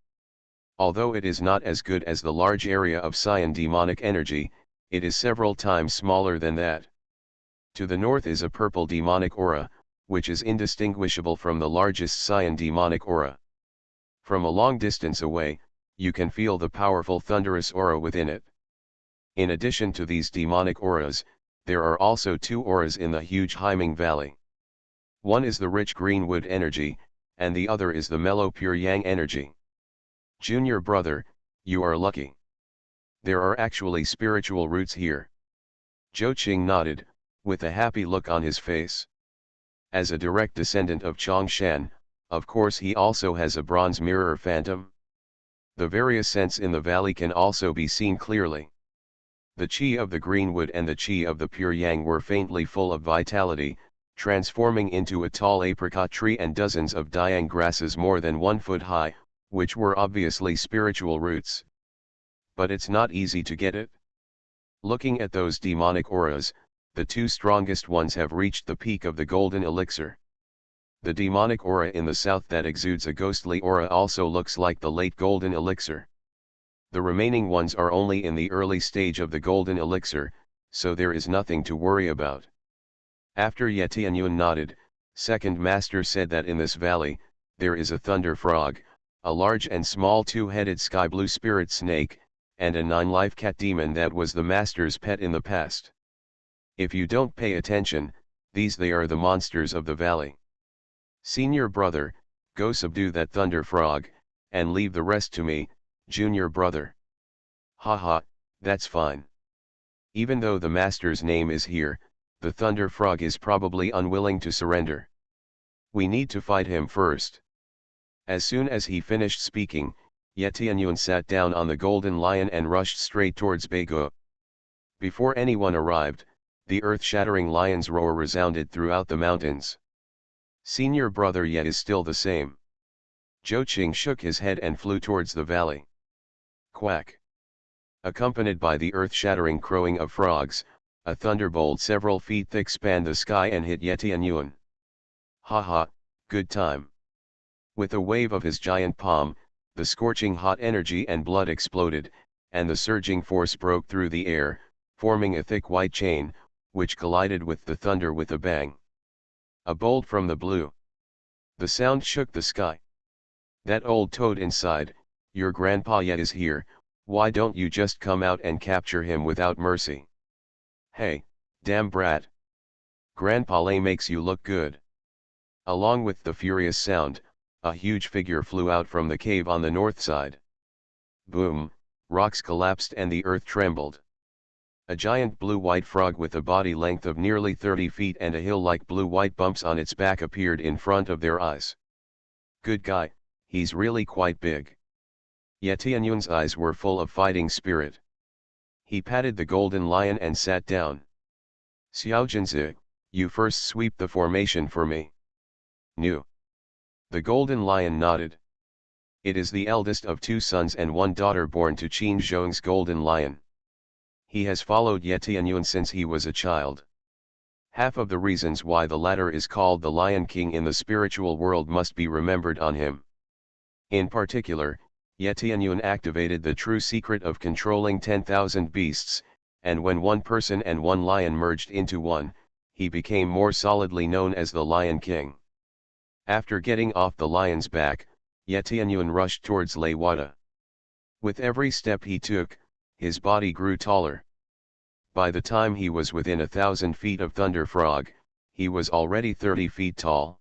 Although it is not as good as the large area of cyan demonic energy, it is several times smaller than that. To the north is a purple demonic aura, which is indistinguishable from the largest cyan demonic aura. From a long distance away, you can feel the powerful thunderous aura within it. In addition to these demonic auras, there are also two auras in the huge Haiming Valley. One is the rich greenwood energy, and the other is the mellow pure yang energy. Junior brother, you are lucky. There are actually spiritual roots here. Zhou Qing nodded, with a happy look on his face. As a direct descendant of Chongshan, of course he also has a bronze mirror phantom. The various scents in the valley can also be seen clearly. The qi of the greenwood and the qi of the pure yang were faintly full of vitality, transforming into a tall apricot tree and dozens of diang grasses more than 1 foot high, which were obviously spiritual roots. But it's not easy to get it. Looking at those demonic auras, the two strongest ones have reached the peak of the golden elixir. The demonic aura in the south that exudes a ghostly aura also looks like the late golden elixir. The remaining ones are only in the early stage of the golden elixir, so there is nothing to worry about. After Ye Tianyun nodded, second master said that in this valley, there is a thunder frog, a large and small two-headed sky blue spirit snake, and a 9-life cat demon that was the master's pet in the past. If you don't pay attention, they are the monsters of the valley. Senior brother, go subdue that thunder frog, and leave the rest to me, junior brother. Haha, that's fine. Even though the master's name is here, the thunder frog is probably unwilling to surrender. We need to fight him first. As soon as he finished speaking, Ye Tianyun sat down on the golden lion and rushed straight towards Beiguo. Before anyone arrived, the earth-shattering lion's roar resounded throughout the mountains. Senior brother Ye is still the same. Zhou Qing shook his head and flew towards the valley. Quack! Accompanied by the earth-shattering crowing of frogs, a thunderbolt several feet thick spanned the sky and hit Ye Tianyun. Ha ha, good time. With a wave of his giant palm, the scorching hot energy and blood exploded, and the surging force broke through the air, forming a thick white chain, which collided with the thunder with a bang. A bolt from the blue. The sound shook the sky. That old toad inside, your grandpa yet is here, why don't you just come out and capture him without mercy? Hey, damn brat. Grandpa Lay makes you look good. Along with the furious sound, a huge figure flew out from the cave on the north side. Boom, rocks collapsed and the earth trembled. A giant blue-white frog with a body length of nearly 30 feet and a hill-like blue-white bumps on its back appeared in front of their eyes. Good guy, he's really quite big. Yetianyun's eyes were full of fighting spirit. He patted the golden lion and sat down. Xiaojinzi, you first sweep the formation for me. Nu. The golden lion nodded. It is the eldest of 2 sons and 1 daughter born to Qin Zhong's golden lion. He has followed Yetianyun since he was a child. Half of the reasons why the latter is called the Lion King in the spiritual world must be remembered on him. In particular, Yetianyun activated the true secret of controlling 10,000 beasts, and when 1 person and 1 lion merged into one, he became more solidly known as the Lion King. After getting off the lion's back, Yetianyun rushed towards Lei Wada. With every step he took, his body grew taller. By the time he was within 1,000 feet of Thunder Frog, he was already 30 feet tall.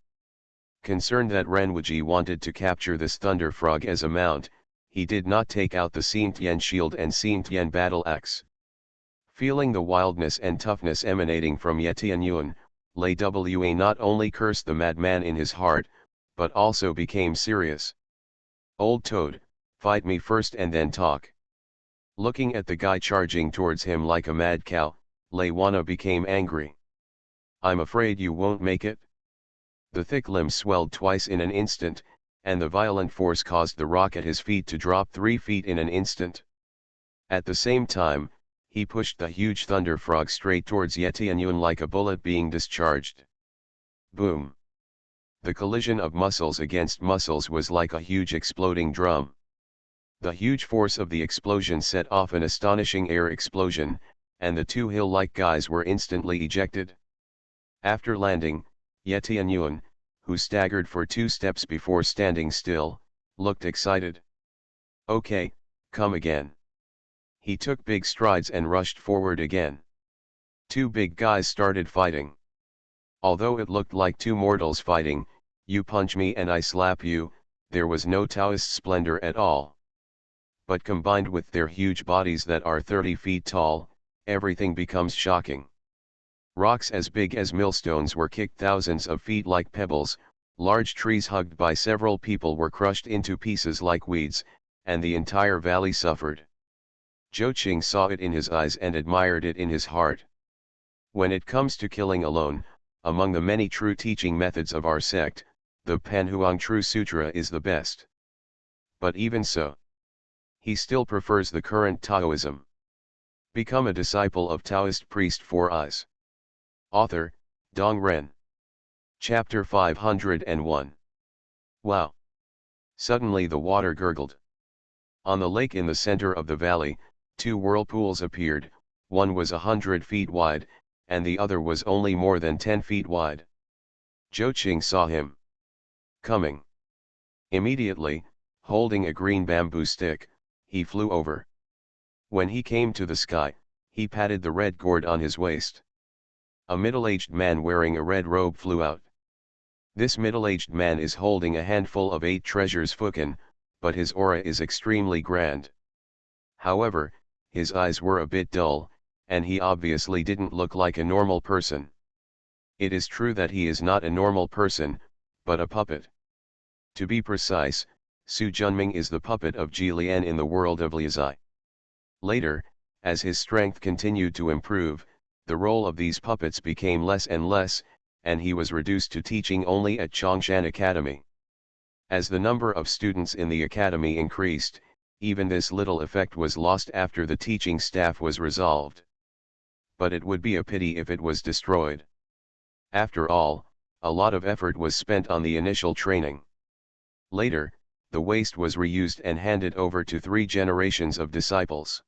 Concerned that Renwuji wanted to capture this Thunder Frog as a mount, he did not take out the Xingtian shield and Xingtian battle axe. Feeling the wildness and toughness emanating from Yetianyun, Lei Wa not only cursed the madman in his heart, but also became serious. Old toad, fight me first and then talk. Looking at the guy charging towards him like a mad cow, Lei Wana became angry. I'm afraid you won't make it. The thick limbs swelled twice in an instant, and the violent force caused the rock at his feet to drop 3 feet in an instant. At the same time, he pushed the huge thunder frog straight towards Yetianyun like a bullet being discharged. Boom! The collision of muscles against muscles was like a huge exploding drum. The huge force of the explosion set off an astonishing air explosion, and the 2 hill-like guys were instantly ejected. After landing, Yetianyun, who staggered for 2 steps before standing still, looked excited. Okay, come again. He took big strides and rushed forward again. 2 big guys started fighting. Although it looked like 2 mortals fighting, you punch me and I slap you, there was no Taoist splendor at all. But combined with their huge bodies that are 30 feet tall, everything becomes shocking. Rocks as big as millstones were kicked thousands of feet like pebbles, large trees hugged by several people were crushed into pieces like weeds, and the entire valley suffered. Zhou Qing saw it in his eyes and admired it in his heart. When it comes to killing alone, among the many true teaching methods of our sect, the Panhuang True Sutra is the best. But even so, he still prefers the current Taoism. Become a disciple of Taoist priest 4 eyes. Author, Dong Ren. Chapter 501. Wow! Suddenly the water gurgled. On the lake in the center of the valley, 2 whirlpools appeared, one was 100 feet wide, and the other was only more than 10 feet wide. Zhou Qing saw him coming. Immediately, holding a green bamboo stick, he flew over. When he came to the sky, he patted the red gourd on his waist. A middle-aged man wearing a red robe flew out. This middle-aged man is holding a handful of 8 treasures fukin, but his aura is extremely grand. However, his eyes were a bit dull, and he obviously didn't look like a normal person. It is true that he is not a normal person, but a puppet. To be precise, Su Junming is the puppet of Ji Lian in the world of Liuzai. Later, as his strength continued to improve, the role of these puppets became less and less, and he was reduced to teaching only at Chongshan Academy. As the number of students in the academy increased, even this little effect was lost after the teaching staff was resolved. But it would be a pity if it was destroyed. After all, a lot of effort was spent on the initial training. Later, the waste was reused and handed over to 3 generations of disciples.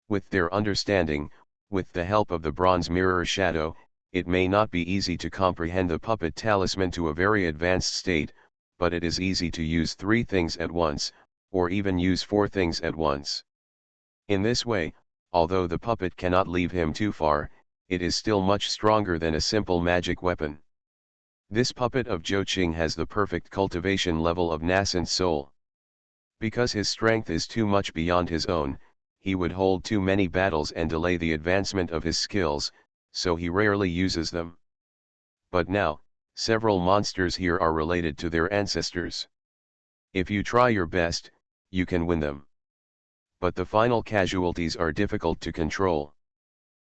With their understanding, with the help of the bronze mirror shadow, it may not be easy to comprehend the puppet talisman to a very advanced state, but it is easy to use 3 things at once, or even use 4 things at once. In this way, although the puppet cannot leave him too far, it is still much stronger than a simple magic weapon. This puppet of Zhou Qing has the perfect cultivation level of nascent soul. Because his strength is too much beyond his own, he would hold too many battles and delay the advancement of his skills, so he rarely uses them. But now, several monsters here are related to their ancestors. If you try your best, you can win them. But the final casualties are difficult to control.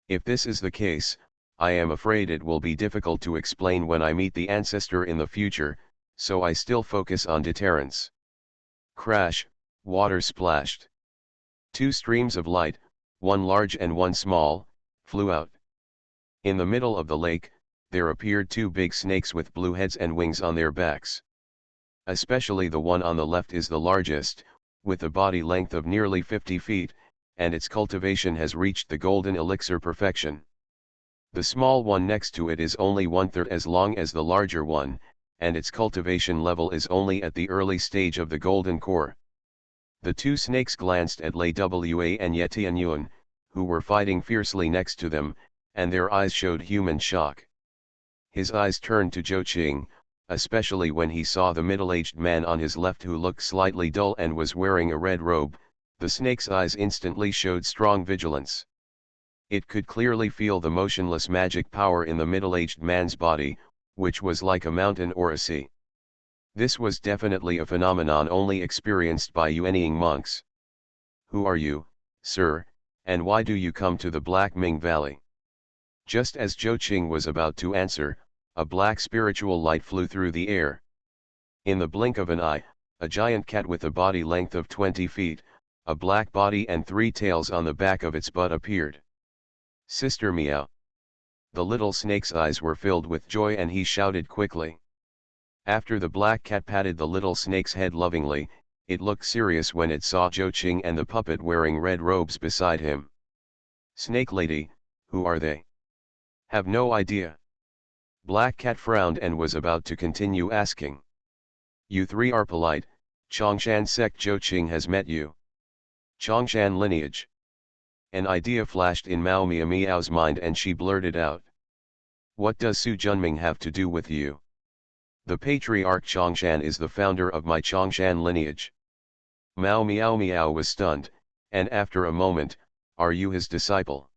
If this is the case, I am afraid it will be difficult to explain when I meet the ancestor in the future, so I still focus on deterrence. Crash, water splashed. 2 streams of light, one large and one small, flew out. In the middle of the lake, there appeared 2 big snakes with blue heads and wings on their backs. Especially the one on the left is the largest, with a body length of nearly 50 feet, and its cultivation has reached the golden elixir perfection. The small one next to it is only 1/3 as long as the larger one, and its cultivation level is only at the early stage of the golden core. The 2 snakes glanced at Lei Wa and Yetianyuan, who were fighting fiercely next to them, and their eyes showed human shock. His eyes turned to Zhou Qing, especially when he saw the middle-aged man on his left who looked slightly dull and was wearing a red robe. The snake's eyes instantly showed strong vigilance. It could clearly feel the motionless magic power in the middle-aged man's body, which was like a mountain or a sea. This was definitely a phenomenon only experienced by Yuanying monks. "Who are you, sir, and why do you come to the Black Ming Valley?" Just as Zhou Qing was about to answer, a black spiritual light flew through the air. In the blink of an eye, a giant cat with a body length of 20 feet, a black body and 3 tails on the back of its butt appeared. "Sister Meow." The little snake's eyes were filled with joy and he shouted quickly. After the black cat patted the little snake's head lovingly, it looked serious when it saw Zhou Qing and the puppet wearing red robes beside him. "Snake lady, who are they?" "Have no idea." Black cat frowned and was about to continue asking. "You 3 are polite, Chongshan sect Zhou Qing has met you." "Chongshan lineage." An idea flashed in Mao Mia Miao's mind and she blurted out. "What does Su Junming have to do with you?" "The patriarch Chongshan is the founder of my Chongshan lineage." Mao Miao was stunned, and after a moment, "Are you his disciple?"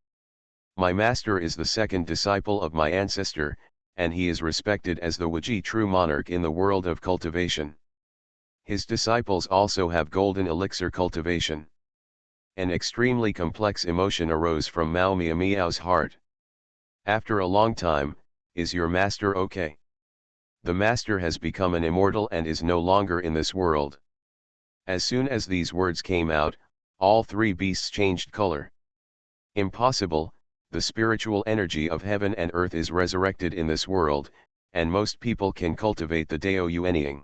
"My master is the second disciple of my ancestor, and he is respected as the Wuji true monarch in the world of cultivation. His disciples also have golden elixir cultivation." An extremely complex emotion arose from Mao Miao's heart. After a long time, "Is your master okay?" "The master has become an immortal and is no longer in this world." As soon as these words came out, all 3 beasts changed color. "Impossible, the spiritual energy of heaven and earth is resurrected in this world, and most people can cultivate the Dao Yuanying."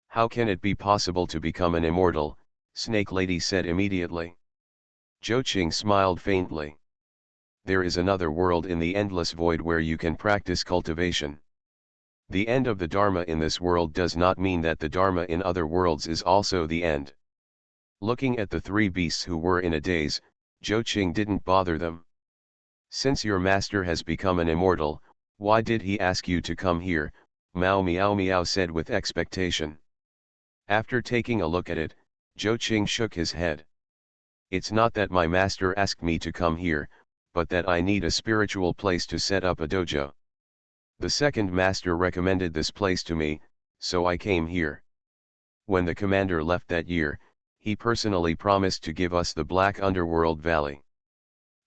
"How can it be possible to become an immortal?" Snake Lady said immediately. Zhou Qing smiled faintly. "There is another world in the endless void where you can practice cultivation. The end of the Dharma in this world does not mean that the Dharma in other worlds is also the end." Looking at the 3 beasts who were in a daze, Zhou Qing didn't bother them. "Since your master has become an immortal, why did he ask you to come here?" Mao Miao said with expectation. After taking a look at it, Zhou Qing shook his head. "It's not that my master asked me to come here, but that I need a spiritual place to set up a dojo. The second master recommended this place to me, so I came here. When the commander left that year, he personally promised to give us the Black Underworld Valley.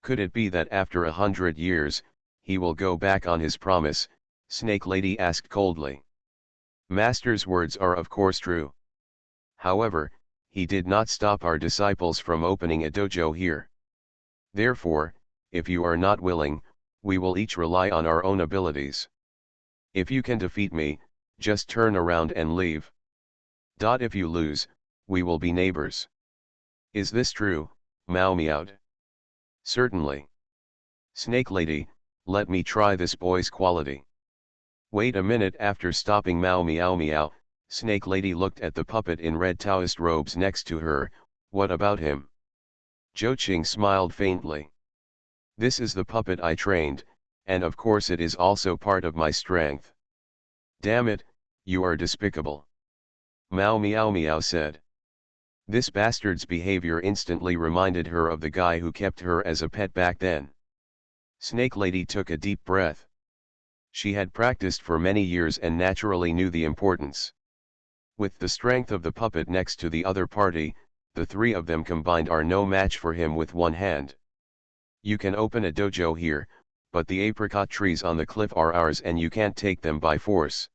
Could it be that after 100 years, he will go back on his promise?" Snake Lady asked coldly. "Master's words are of course true. However, he did not stop our disciples from opening a dojo here. Therefore, if you are not willing, we will each rely on our own abilities. If you can defeat me, just turn around and leave." If you lose, we will be neighbors. Is this true? Mao meowed. Certainly. Snake Lady, let me try this boy's quality. Wait a minute. After stopping Mao meow meow, Snake Lady looked at the puppet in red Taoist robes next to her. What about him? Zhou Qing smiled faintly. This is the puppet I trained, and of course it is also part of my strength. Damn it, you are despicable. Mao meow meow said. This bastard's behavior instantly reminded her of the guy who kept her as a pet back then. Snake Lady took a deep breath. She had practiced for many years and naturally knew the importance. With the strength of the puppet next to the other party, the three of them combined are no match for him with one hand. You can open a dojo here, but the apricot trees on the cliff are ours and you can't take them by force.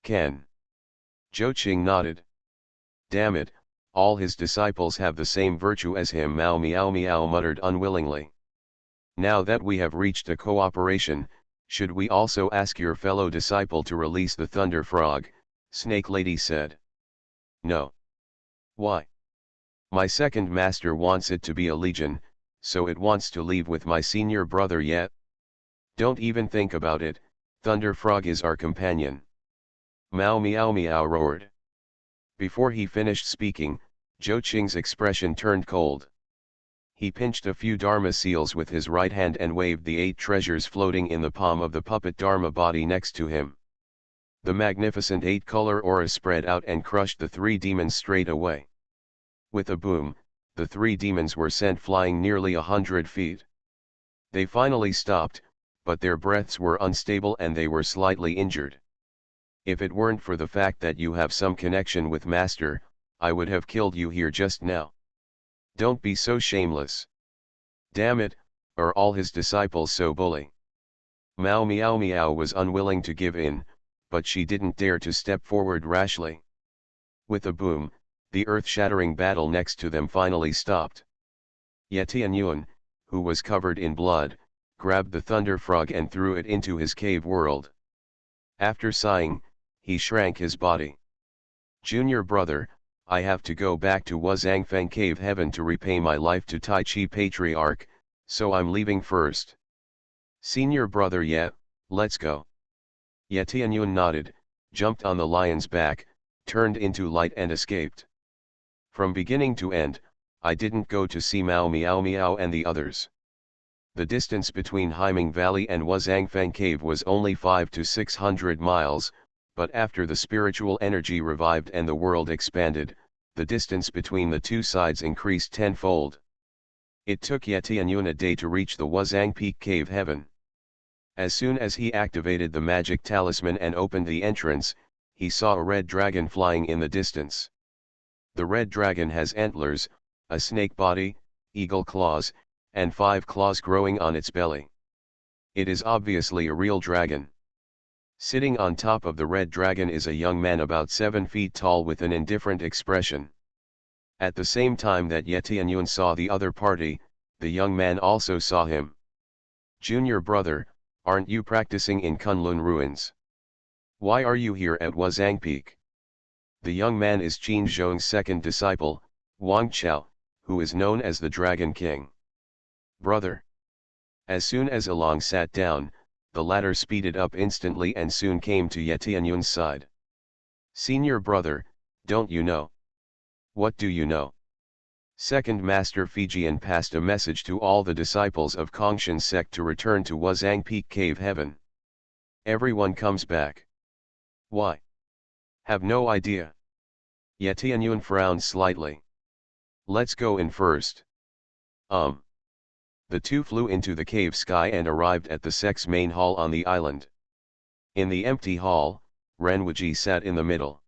Can? Zhou Qing nodded. Damn it, all his disciples have the same virtue as him. Mao meow meow muttered unwillingly. Now that we have reached a cooperation, should we also ask your fellow disciple to release the Thunder Frog? Snake Lady said. No. Why? My second master wants it to be a legion, so it wants to leave with my senior brother yet. Don't even think about it, Thunder Frog is our companion. Mao meow meow roared. Before he finished speaking, Zhou Qing's expression turned cold. He pinched a few Dharma seals with his right hand and waved the 8 treasures floating in the palm of the puppet Dharma body next to him. The magnificent 8-color aura spread out and crushed the 3 demons straight away. With a boom, the 3 demons were sent flying nearly 100 feet. They finally stopped, but their breaths were unstable and they were slightly injured. If it weren't for the fact that you have some connection with Master, I would have killed you here just now. Don't be so shameless. Damn it, are all his disciples so bully? Mao meow meow was unwilling to give in, but she didn't dare to step forward rashly. With a boom, the earth-shattering battle next to them finally stopped. Yetianyuan, who was covered in blood, grabbed the Thunder Frog and threw it into his cave world. After sighing, he shrank his body. Junior brother, I have to go back to Wuzhangfeng Cave Heaven to repay my life to Tai Chi Patriarch, so I'm leaving first. Senior brother, yeah, let's go. Yetianyuan nodded, jumped on the lion's back, turned into light and escaped. From beginning to end, I didn't go to see Mao meow meow and the others. The distance between Haiming Valley and Wuzhangfeng Cave was only 500 to 600 miles, but after the spiritual energy revived and the world expanded, the distance between the two sides increased tenfold. It took Yetianyuan a day to reach the Wuzhang Peak Cave Heaven. As soon as he activated the magic talisman and opened the entrance, he saw a red dragon flying in the distance. The red dragon has antlers, a snake body, eagle claws, and 5 claws growing on its belly. It is obviously a real dragon. Sitting on top of the red dragon is a young man about 7 feet tall with an indifferent expression. At the same time that Yetianyuan saw the other party, the young man also saw him. Junior brother, aren't you practicing in Kunlun ruins? Why are you here at Wuzhang Peak? The young man is Qin Zhong's second disciple, Wang Chao, who is known as the Dragon King. Brother. As soon as Along sat down, the latter speeded up instantly and soon came to Yetianyuan's side. Senior brother, don't you know? What do you know? Second Master Fijian passed a message to all the disciples of Kongshan's sect to return to Wuzhang Peak Cave Heaven. Everyone comes back. Why? Have no idea. Yetianyuan frowned slightly. Let's go in first. The two flew into the cave sky and arrived at the sect's main hall on the island. In the empty hall, Renwuji sat in the middle.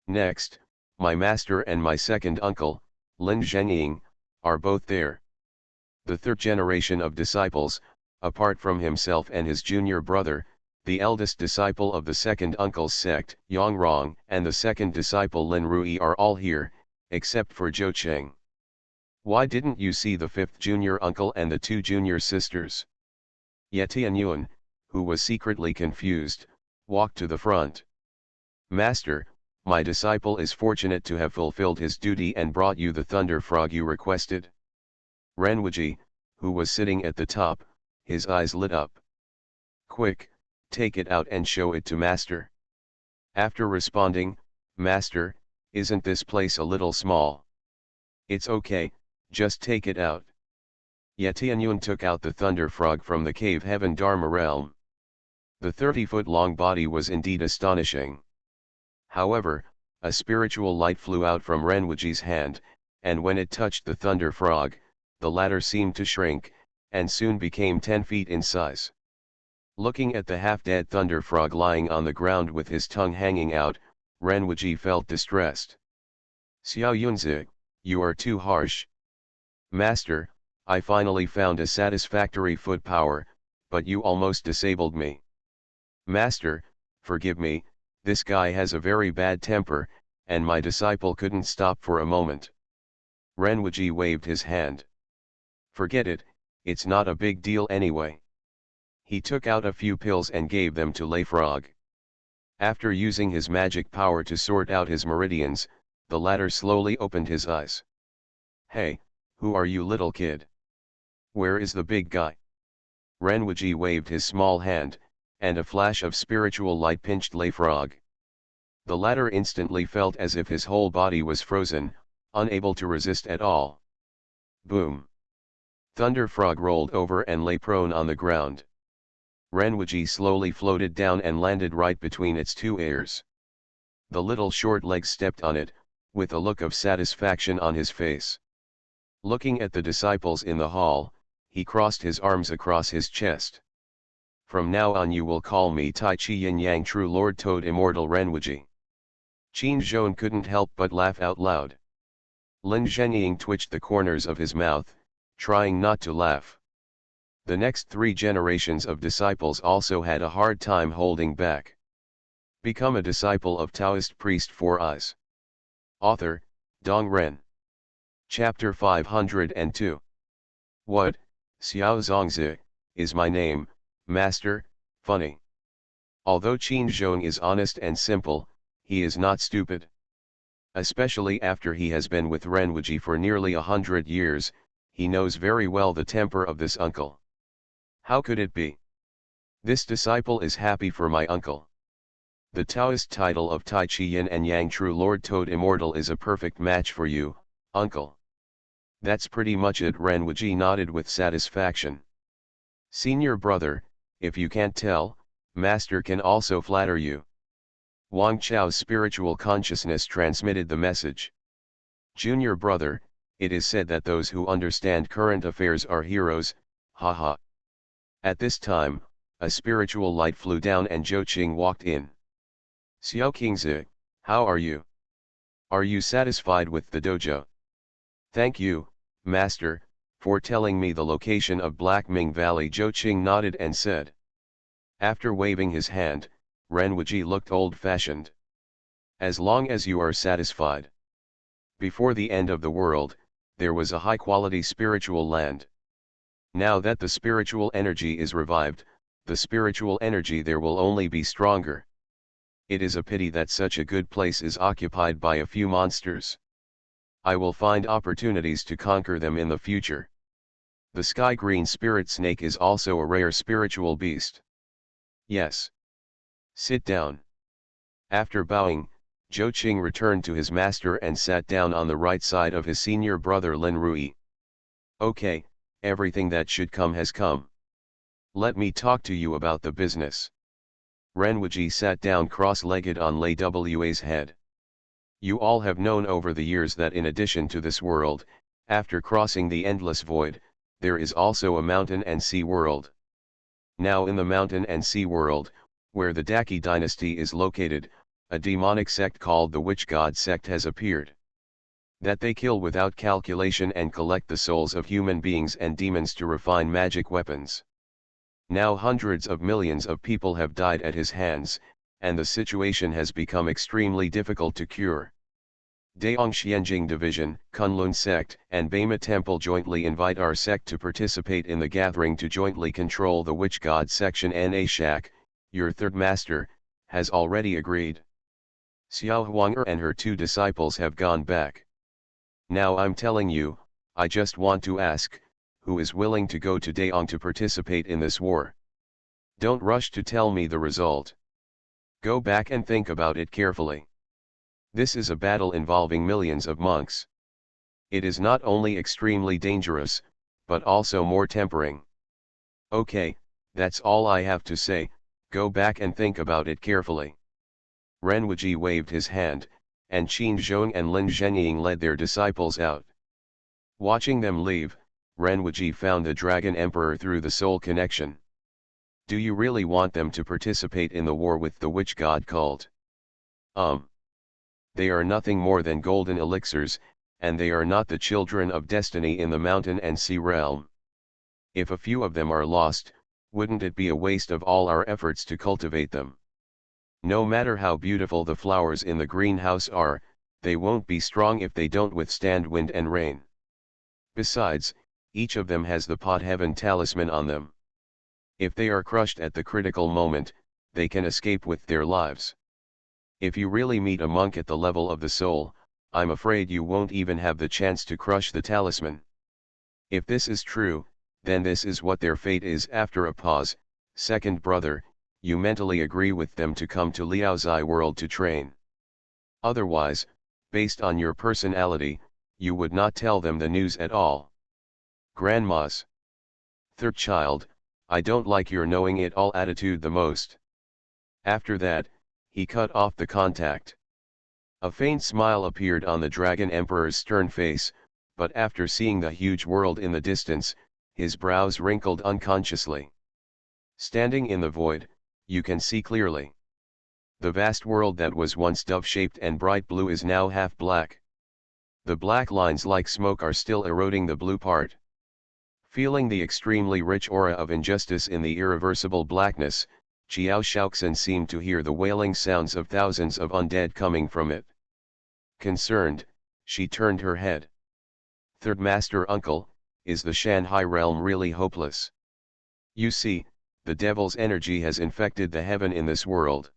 Next, my master and my second uncle, Lin Zhengying, are both there. The third generation of disciples, apart from himself and his junior brother, the eldest disciple of the second uncle's sect, Yang Rong, and the second disciple Lin Rui are all here, except for Zhou Qing. Why didn't you see the fifth junior uncle and the 2 junior sisters? Yetianyuan, who was secretly confused, walked to the front. Master, My disciple is fortunate to have fulfilled his duty and brought you the thunder frog you requested. Renwiji, who was sitting at the top, his eyes lit up. Quick, take it out and show it to Master. After responding, Master, isn't this place a little small? It's okay, just take it out. Yetianyun took out the thunder frog from the cave heaven Dharma realm. The 30-foot-long body was indeed astonishing. However, a spiritual light flew out from Renwiji's hand, and when it touched the thunder frog, the latter seemed to shrink, and soon became 10 feet in size. Looking at the half-dead thunder frog lying on the ground with his tongue hanging out, Renwiji felt distressed. Xiao Yunzi, you are too harsh. Master, I finally found a satisfactory foot power, but you almost disabled me. Master, forgive me, this guy has a very bad temper, and my disciple couldn't stop for a moment. Renwiji waved his hand. Forget it, it's not a big deal anyway. He took out a few pills and gave them to Lay Frog. After using his magic power to sort out his meridians, the latter slowly opened his eyes. Hey, who are you, little kid? Where is the big guy? Renwiji waved his small hand, and a flash of spiritual light pinched Lay Frog. The latter instantly felt as if his whole body was frozen, unable to resist at all. Boom! Thunder Frog rolled over and lay prone on the ground. Renwiji slowly floated down and landed right between its two ears. The little short legs stepped on it, with a look of satisfaction on his face. Looking at the disciples in the hall, he crossed his arms across his chest. From now on you will call me Tai Chi Yin Yang True Lord Toad Immortal Renwiji. Qin Zhong couldn't help but laugh out loud. Lin Zhenying twitched the corners of his mouth, trying not to laugh. The next 3 generations of disciples also had a hard time holding back. Become a disciple of Taoist priest 4 Eyes. Author, Dong Ren. Chapter 502. What, Xiao Zongzi, is my name, Master, funny. Although Qin Zhong is honest and simple, he is not stupid. Especially after he has been with Renwiji for nearly 100 years, he knows very well the temper of this uncle. How could it be? This disciple is happy for my uncle. The Taoist title of Tai Chi Yin and Yang True Lord Toad Immortal is a perfect match for you, uncle. That's pretty much it. Renwiji nodded with satisfaction. Senior brother, if you can't tell, Master can also flatter you. Wang Chao's spiritual consciousness transmitted the message. Junior brother, it is said that those who understand current affairs are heroes, haha. At this time, a spiritual light flew down and Zhou Qing walked in. Xiao Qingzi, how are you? Are you satisfied with the dojo? Thank you, Master, for telling me the location of Black Ming Valley. Zhou Qing nodded and said. After waving his hand, Renwiji looked old-fashioned. As long as you are satisfied. Before the end of the world, there was a high-quality spiritual land. Now that the spiritual energy is revived, the spiritual energy there will only be stronger. It is a pity that such a good place is occupied by a few monsters. I will find opportunities to conquer them in the future. The sky-green spirit snake is also a rare spiritual beast. Yes. Sit down. After bowing, Zhou Qing returned to his master and sat down on the right side of his senior brother Lin Rui. Okay, everything that should come has come. Let me talk to you about the business. Renwiji sat down cross-legged on Lei Wa's head. You all have known over the years that in addition to this world, after crossing the endless void, there is also a mountain and sea world. Now in the mountain and sea world, where the Daki dynasty is located, a demonic sect called the Witch God sect has appeared. That they kill without calculation and collect the souls of human beings and demons to refine magic weapons. Now hundreds of millions of people have died at his hands, and the situation has become extremely difficult to cure. Daong Xianjing Division, Kunlun Sect, and Bema Temple jointly invite our sect to participate in the gathering to jointly control the Witch God section. Na Shak, your third master, has already agreed. Xiao Huang and her two disciples have gone back. Now I'm telling you, I just want to ask, who is willing to go to Daong to participate in this war? Don't rush to tell me the result. Go back and think about it carefully. This is a battle involving millions of monks. It is not only extremely dangerous, but also more tempering. Okay, that's all I have to say, go back and think about it carefully. Ren Wuji waved his hand, and Qin Zhong and Lin Zhenying led their disciples out. Watching them leave, Ren Wuji found the Dragon Emperor through the soul connection. Do you really want them to participate in the war with the witch god cult? They are nothing more than golden elixirs, and they are not the children of destiny in the mountain and sea realm. If a few of them are lost, wouldn't it be a waste of all our efforts to cultivate them? No matter how beautiful the flowers in the greenhouse are, they won't be strong if they don't withstand wind and rain. Besides, each of them has the pot heaven talisman on them. If they are crushed at the critical moment, they can escape with their lives. If you really meet a monk at the level of the soul, I'm afraid you won't even have the chance to crush the talisman. If this is true, then this is what their fate is. After a pause, second brother, you mentally agree with them to come to Liaozai world to train. Otherwise, based on your personality, you would not tell them the news at all. Grandma's third child, I don't like your knowing it all attitude the most. After that, he cut off the contact. A faint smile appeared on the Dragon Emperor's stern face, but after seeing the huge world in the distance, his brows wrinkled unconsciously. Standing in the void, you can see clearly. The vast world that was once dove-shaped and bright blue is now half black. The black lines like smoke are still eroding the blue part. Feeling the extremely rich aura of injustice in the irreversible blackness, Qiao Shaoxan seemed to hear the wailing sounds of thousands of undead coming from it. Concerned, she turned her head. Third Master Uncle, is the Shanhai realm really hopeless? You see, the devil's energy has infected the heaven in this world.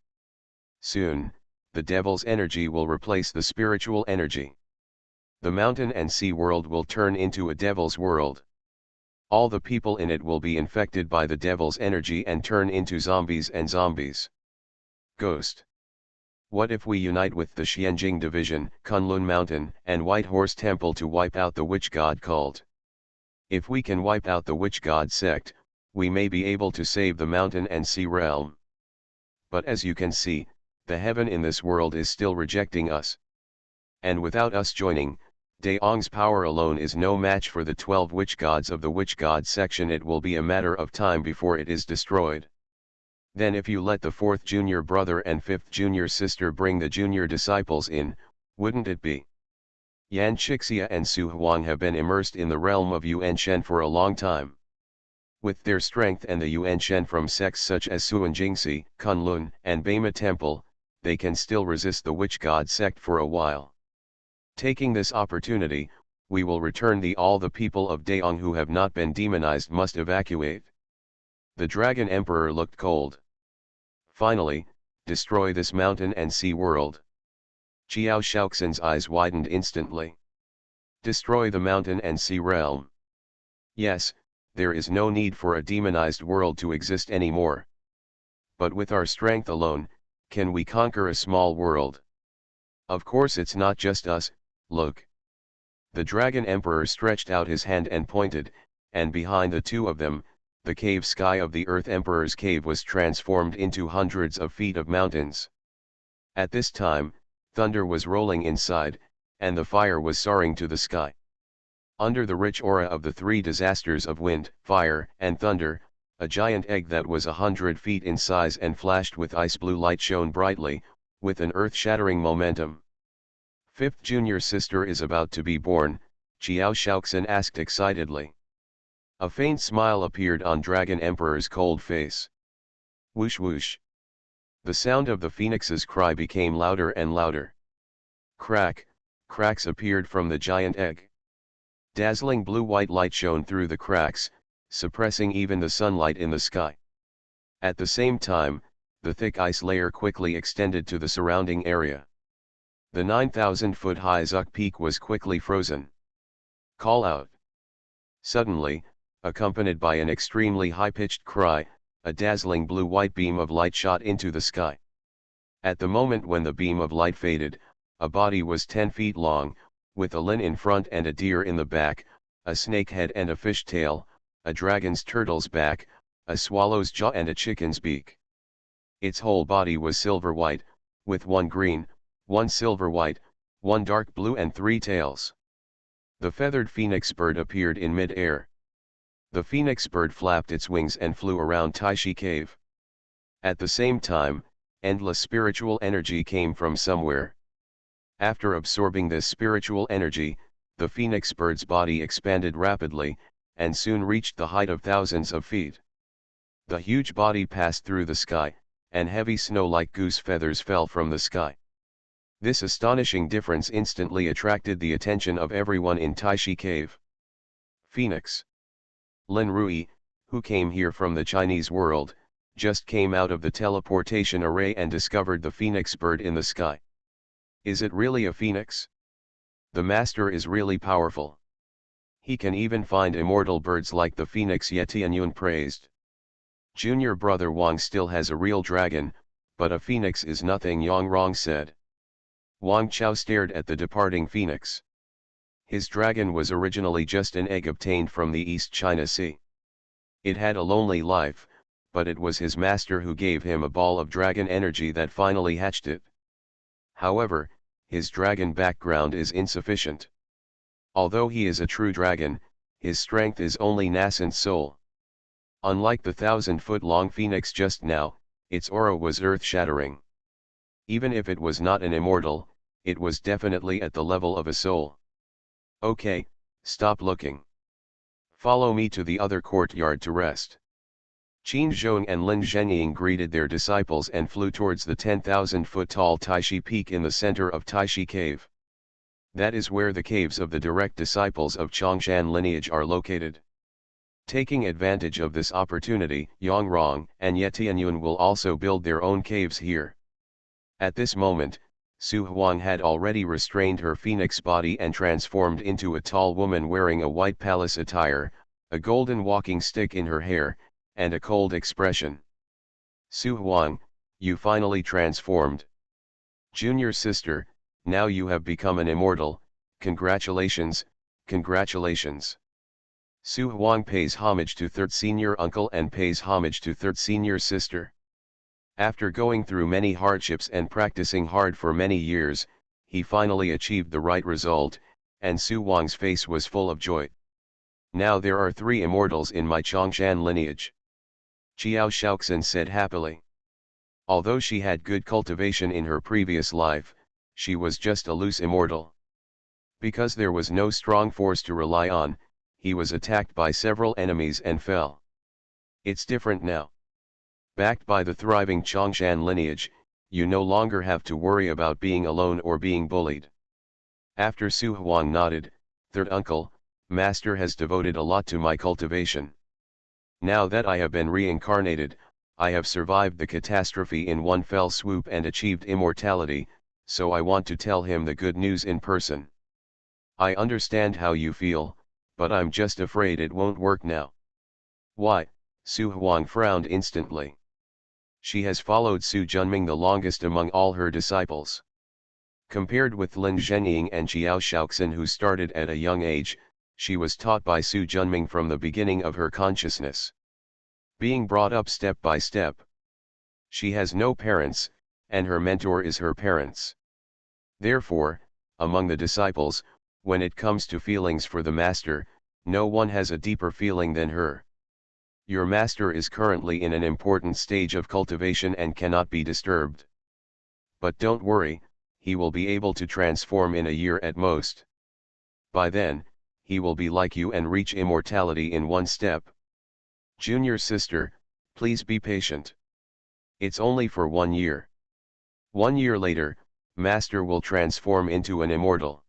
Soon, the devil's energy will replace the spiritual energy. The mountain and sea world will turn into a devil's world. All the people in it will be infected by the devil's energy and turn into zombies and zombies. Ghost. What if we unite with the Xianjing Division, Kunlun Mountain, and White Horse Temple to wipe out the witch god cult? If we can wipe out the witch god sect, we may be able to save the mountain and sea realm. But as you can see, the heaven in this world is still rejecting us. And without us joining, Daong's power alone is no match for the 12 witch gods of the witch god section. It will be a matter of time before it is destroyed. Then if you let the 4th junior brother and 5th junior sister bring the junior disciples in, wouldn't it be? Yan Chixia and Su Huang have been immersed in the realm of Yuan Shen for a long time. With their strength and the Yuan Shen from sects such as Suan Jingxi, Kunlun, and Bema Temple, they can still resist the witch god sect for a while. Taking this opportunity, we will return all the people of Daong who have not been demonized must evacuate. The Dragon Emperor looked cold. Finally, destroy this mountain and sea world. Qiao Shaoxan's eyes widened instantly. Destroy the mountain and sea realm. Yes, there is no need for a demonized world to exist anymore. But with our strength alone, can we conquer a small world? Of course it's not just us. Look. The Dragon Emperor stretched out his hand and pointed, and behind the two of them, the cave sky of the Earth Emperor's cave was transformed into hundreds of feet of mountains. At this time, thunder was rolling inside, and the fire was soaring to the sky. Under the rich aura of the 3 disasters of wind, fire, and thunder, a giant egg that was 100 feet in size and flashed with ice blue light shone brightly, with an earth-shattering momentum. 5th junior sister is about to be born, Qiao Shaoxan asked excitedly. A faint smile appeared on Dragon Emperor's cold face. Whoosh whoosh. The sound of the phoenix's cry became louder and louder. Crack, cracks appeared from the giant egg. Dazzling blue-white light shone through the cracks, suppressing even the sunlight in the sky. At the same time, the thick ice layer quickly extended to the surrounding area. The 9,000-foot-high Zuk peak was quickly frozen. Call out. Suddenly, accompanied by an extremely high-pitched cry, a dazzling blue-white beam of light shot into the sky. At the moment when the beam of light faded, a body was 10 feet long, with a lin in front and a deer in the back, a snake head and a fish tail, a dragon's turtle's back, a swallow's jaw and a chicken's beak. Its whole body was silver-white, with one green, one silver-white, one dark blue and 3 tails. The feathered phoenix bird appeared in mid-air. The phoenix bird flapped its wings and flew around Taishi Cave. At the same time, endless spiritual energy came from somewhere. After absorbing this spiritual energy, the phoenix bird's body expanded rapidly, and soon reached the height of thousands of feet. The huge body passed through the sky, and heavy snow like goose feathers fell from the sky. This astonishing difference instantly attracted the attention of everyone in Taishi Cave. Phoenix. Lin Rui, who came here from the Chinese world, just came out of the teleportation array and discovered the phoenix bird in the sky. Is it really a phoenix? The master is really powerful. He can even find immortal birds like the phoenix Yetianyun praised. Junior brother Wang still has a real dragon, but a phoenix is nothing, Yang Rong said. Wang Chao stared at the departing phoenix. His dragon was originally just an egg obtained from the East China Sea. It had a lonely life, but it was his master who gave him a ball of dragon energy that finally hatched it. However, his dragon background is insufficient. Although he is a true dragon, his strength is only nascent soul. Unlike the 1,000-foot-long phoenix just now, its aura was earth-shattering. Even if it was not an immortal, it was definitely at the level of a soul. Okay, stop looking. Follow me to the other courtyard to rest. Qin Zhong and Lin Zhenying greeted their disciples and flew towards the 10,000-foot-tall Taishi Peak in the center of Taishi Cave. That is where the caves of the direct disciples of Chongshan lineage are located. Taking advantage of this opportunity, Yang Rong and Yetianyun will also build their own caves here. At this moment, Su Huang had already restrained her phoenix body and transformed into a tall woman wearing a white palace attire, a golden walking stick in her hair, and a cold expression. Su Huang, you finally transformed. Junior sister, now you have become an immortal, congratulations, congratulations. Su Huang pays homage to third senior uncle and pays homage to third senior sister. After going through many hardships and practicing hard for many years, he finally achieved the right result, and Su Huang's face was full of joy. Now there are 3 immortals in my Chongshan lineage. Qiao Shaoxin said happily. Although she had good cultivation in her previous life, she was just a loose immortal. Because there was no strong force to rely on, he was attacked by several enemies and fell. It's different now. Backed by the thriving Chongshan lineage, you no longer have to worry about being alone or being bullied. After Su Huang nodded, third uncle, master has devoted a lot to my cultivation. Now that I have been reincarnated, I have survived the catastrophe in one fell swoop and achieved immortality, so I want to tell him the good news in person. I understand how you feel, but I'm just afraid it won't work now. Why? Su Huang frowned instantly. She has followed Su Junming the longest among all her disciples. Compared with Lin Zhenying and Qiao Shaoxin, who started at a young age, she was taught by Su Junming from the beginning of her consciousness. Being brought up step by step. She has no parents, and her mentor is her parents. Therefore, among the disciples, when it comes to feelings for the master, no one has a deeper feeling than her. Your master is currently in an important stage of cultivation and cannot be disturbed. But don't worry, he will be able to transform in a year at most. By then, he will be like you and reach immortality in one step. Junior sister, please be patient. It's only for 1 year. 1 year later, master will transform into an immortal.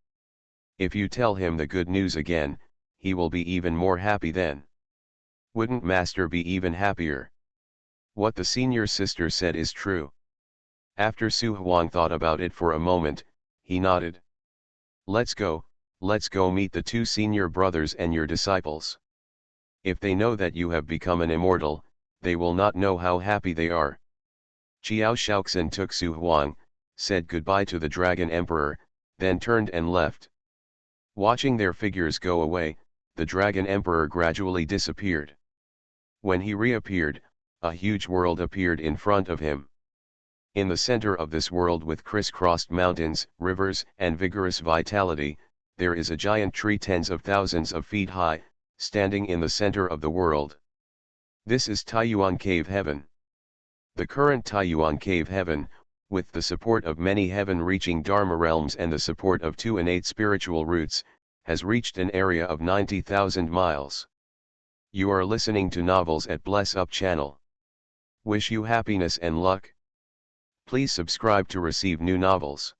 If you tell him the good news again, he will be even more happy then. Wouldn't master be even happier? What the senior sister said is true. After Su Huang thought about it for a moment, He nodded. Let's go meet the two senior brothers and your disciples. If they know that you have become an immortal, they will not know how happy they are. Qiao Shaoxin took Su Huang, said goodbye to the Dragon Emperor, then turned and left. Watching their figures go away, the Dragon Emperor gradually disappeared. When he reappeared, a huge world appeared in front of him. In the center of this world, with crisscrossed mountains, rivers, and vigorous vitality, there is a giant tree tens of thousands of feet high, standing in the center of the world. This is Taiyuan Cave Heaven. The current Taiyuan Cave Heaven, with the support of many heaven-reaching Dharma realms and the support of 2 innate spiritual roots, has reached an area of 90,000 miles. You are listening to Novels at Bless Up channel. Wish you happiness and luck. Please subscribe to receive new novels.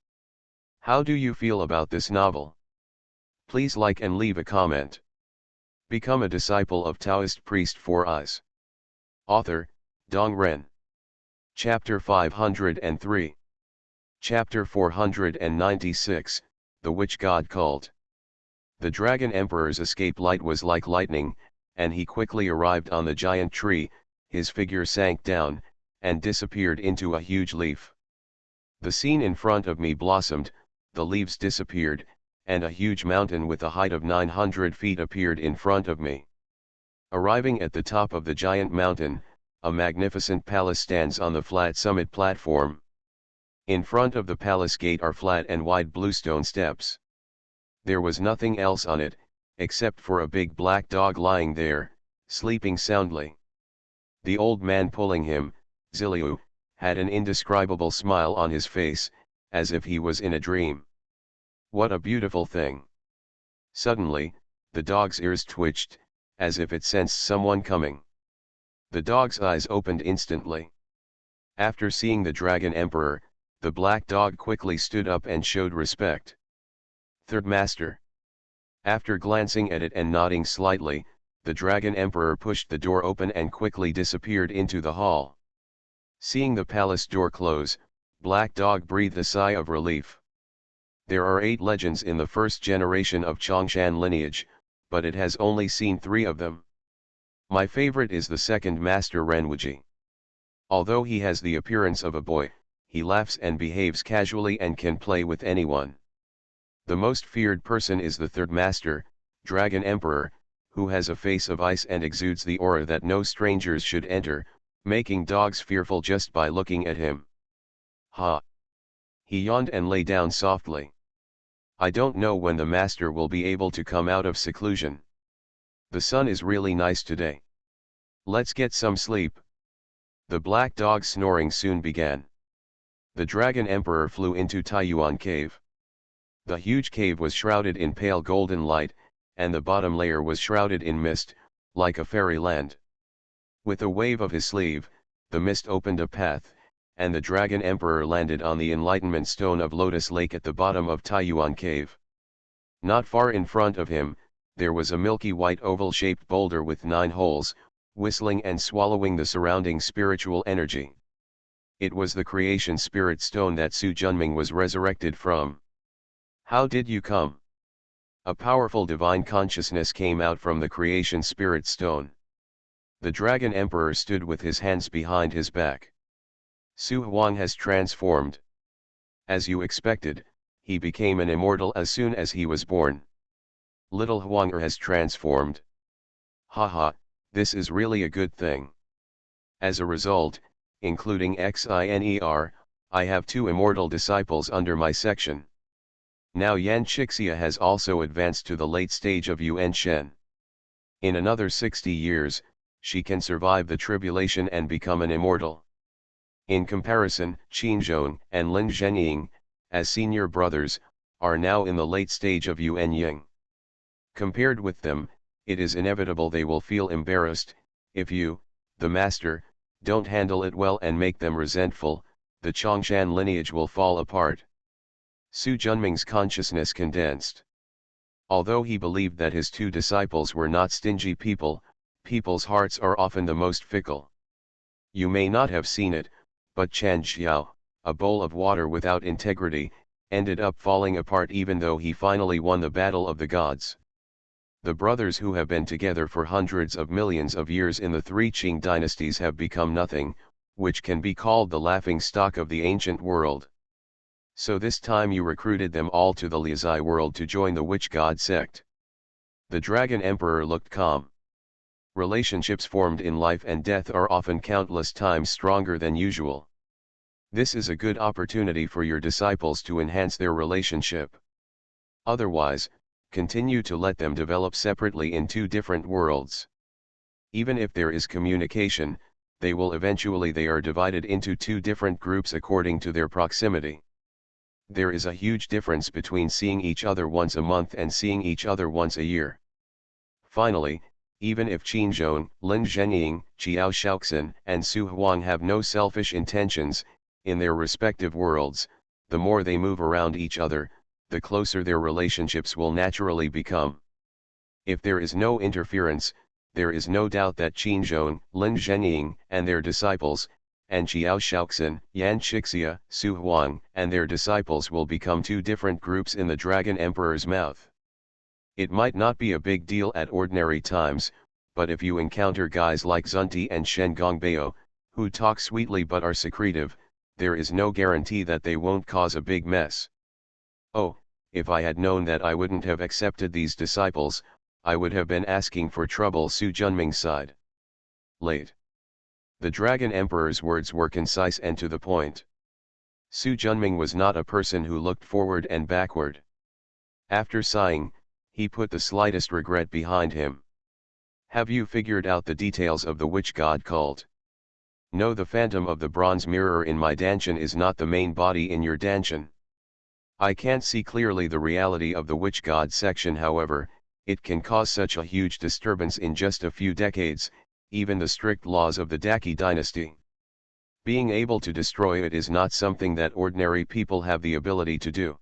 How do you feel about this novel? Please like and leave a comment. Become a disciple of Taoist priest for us. Author, Dong Ren. Chapter 503. Chapter 496, The Witch God Called. The Dragon Emperor's escape light was like lightning, and he quickly arrived on the giant tree. His figure sank down, and disappeared into a huge leaf. The scene in front of me blossomed, the leaves disappeared, and a huge mountain with a height of 900 feet appeared in front of me. Arriving at the top of the giant mountain, a magnificent palace stands on the flat summit platform. In front of the palace gate are flat and wide bluestone steps. There was nothing else on it, except for a big black dog lying there, sleeping soundly. The old man pulling him, Ziliu, had an indescribable smile on his face, as if he was in a dream. What a beautiful thing! Suddenly, the dog's ears twitched, as if it sensed someone coming. The dog's eyes opened instantly. After seeing the Dragon Emperor, the black dog quickly stood up and showed respect. Third Master. After glancing at it and nodding slightly, the Dragon Emperor pushed the door open and quickly disappeared into the hall. Seeing the palace door close, Black Dog breathed a sigh of relief. There are 8 legends in the first generation of Chongshan lineage, but it has only seen 3 of them. My favorite is the second master Renwuji. Although he has the appearance of a boy, he laughs and behaves casually and can play with anyone. The most feared person is the third master, Dragon Emperor, who has a face of ice and exudes the aura that no strangers should enter, making dogs fearful just by looking at him. Ha! He yawned and lay down softly. I don't know when the master will be able to come out of seclusion. The sun is really nice today. Let's get some sleep. The black dog's snoring soon began. The Dragon Emperor flew into Taiyuan Cave. The huge cave was shrouded in pale golden light, and the bottom layer was shrouded in mist, like a fairyland. With a wave of his sleeve, the mist opened a path, and the Dragon Emperor landed on the Enlightenment Stone of Lotus Lake at the bottom of Taiyuan Cave. Not far in front of him, there was a milky white oval-shaped boulder with 9 holes, whistling and swallowing the surrounding spiritual energy. It was the creation spirit stone that Su Junming was resurrected from. How did you come? A powerful divine consciousness came out from the creation spirit stone. The Dragon Emperor stood with his hands behind his back. Su Huang has transformed. As you expected, he became an immortal as soon as he was born. Little Huanger has transformed. Haha, this is really a good thing. As a result, including Xiner, I have 2 immortal disciples under my section. Now Yan Chixia has also advanced to the late stage of Yuan Shen. In another 60 years, she can survive the tribulation and become an immortal. In comparison, Qin Zhong and Lin Zhenying, as senior brothers, are now in the late stage of Yuan Ying. Compared with them, it is inevitable they will feel embarrassed. If you, the master, don't handle it well and make them resentful, the Chongshan lineage will fall apart. Su Junming's consciousness condensed. Although he believed that his 2 disciples were not stingy people, people's hearts are often the most fickle. You may not have seen it, but Chan Xiao, a bowl of water without integrity, ended up falling apart even though he finally won the battle of the gods. The brothers who have been together for hundreds of millions of years in the three Qing dynasties have become nothing, which can be called the laughing stock of the ancient world. So this time you recruited them all to the Liuzai world to join the witch god sect. The Dragon Emperor looked calm. Relationships formed in life and death are often countless times stronger than usual. This is a good opportunity for your disciples to enhance their relationship. Otherwise, continue to let them develop separately in two different worlds. Even if there is communication, they are divided into two different groups according to their proximity. There is a huge difference between seeing each other once a month and seeing each other once a year. Finally, even if Qin Zhong, Lin Zhenying, Qiao Shaoxin, and Su Huang have no selfish intentions, in their respective worlds, the more they move around each other, the closer their relationships will naturally become. If there is no interference, there is no doubt that Qin Zhong, Lin Zhenying, and their disciples, and Qiao Shaoxin, Yan Qixia, Su Huang, and their disciples will become two different groups in the Dragon Emperor's mouth. It might not be a big deal at ordinary times, but if you encounter guys like Zunti and Shen Gongbeo, who talk sweetly but are secretive, there is no guarantee that they won't cause a big mess. Oh, if I had known that I wouldn't have accepted these disciples, I would have been asking for trouble, Su Junming sighed. Late. The Dragon Emperor's words were concise and to the point. Su Junming was not a person who looked forward and backward. After sighing, he put the slightest regret behind him. Have you figured out the details of the witch god cult? No, the phantom of the bronze mirror in my danchan is not the main body in your danchan. I can't see clearly the reality of the witch god section, however, it can cause such a huge disturbance in just a few decades, even the strict laws of the Daqi dynasty. Being able to destroy it is not something that ordinary people have the ability to do.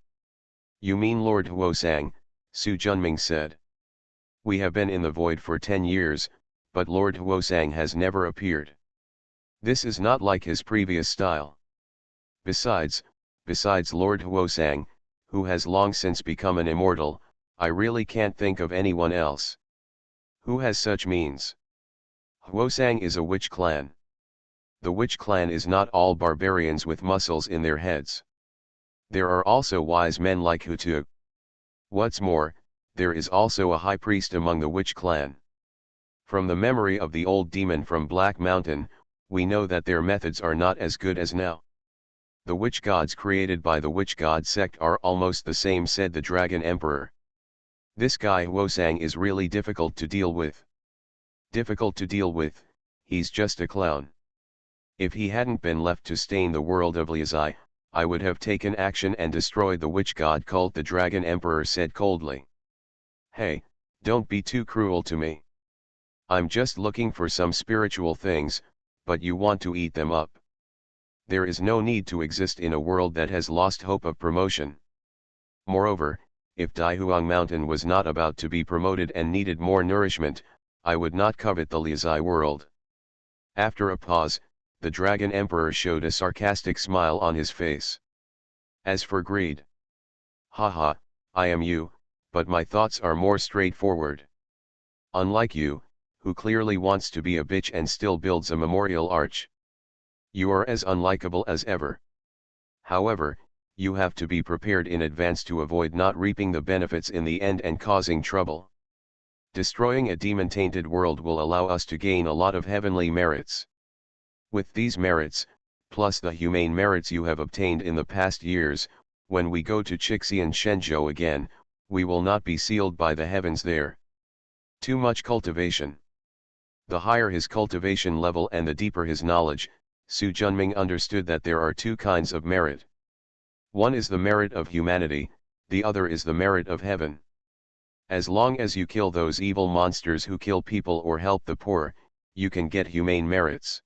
You mean Lord Huosang, Su Junming said. We have been in the void for 10 years, but Lord Huosang has never appeared. This is not like his previous style. Besides Lord Huosang, who has long since become an immortal, I really can't think of anyone else. Who has such means? Huosang is a witch clan. The witch clan is not all barbarians with muscles in their heads. There are also wise men like Hutu. What's more, there is also a high priest among the witch clan. From the memory of the old demon from Black Mountain, we know that their methods are not as good as now. The witch gods created by the witch god sect are almost the same, said the Dragon Emperor. This guy Huosang is really difficult to deal with. Difficult to deal with, he's just a clown. If he hadn't been left to stain the world of Liuzai, I would have taken action and destroyed the witch god cult, the Dragon Emperor said coldly. Hey, don't be too cruel to me. I'm just looking for some spiritual things, but you want to eat them up. There is no need to exist in a world that has lost hope of promotion. Moreover, if Daihuang Mountain was not about to be promoted and needed more nourishment, I would not covet the Liuzai world. After a pause, the Dragon Emperor showed a sarcastic smile on his face. As for greed. Haha, I am you, but my thoughts are more straightforward. Unlike you, who clearly wants to be a bitch and still builds a memorial arch. You are as unlikable as ever. However, you have to be prepared in advance to avoid not reaping the benefits in the end and causing trouble. Destroying a demon-tainted world will allow us to gain a lot of heavenly merits. With these merits, plus the humane merits you have obtained in the past years, when we go to Chixian Shenzhou again, we will not be sealed by the heavens there. Too much cultivation. The higher his cultivation level and the deeper his knowledge, Su Junming understood that there are two kinds of merit. One is the merit of humanity, the other is the merit of heaven. As long as you kill those evil monsters who kill people or help the poor, you can get humane merits.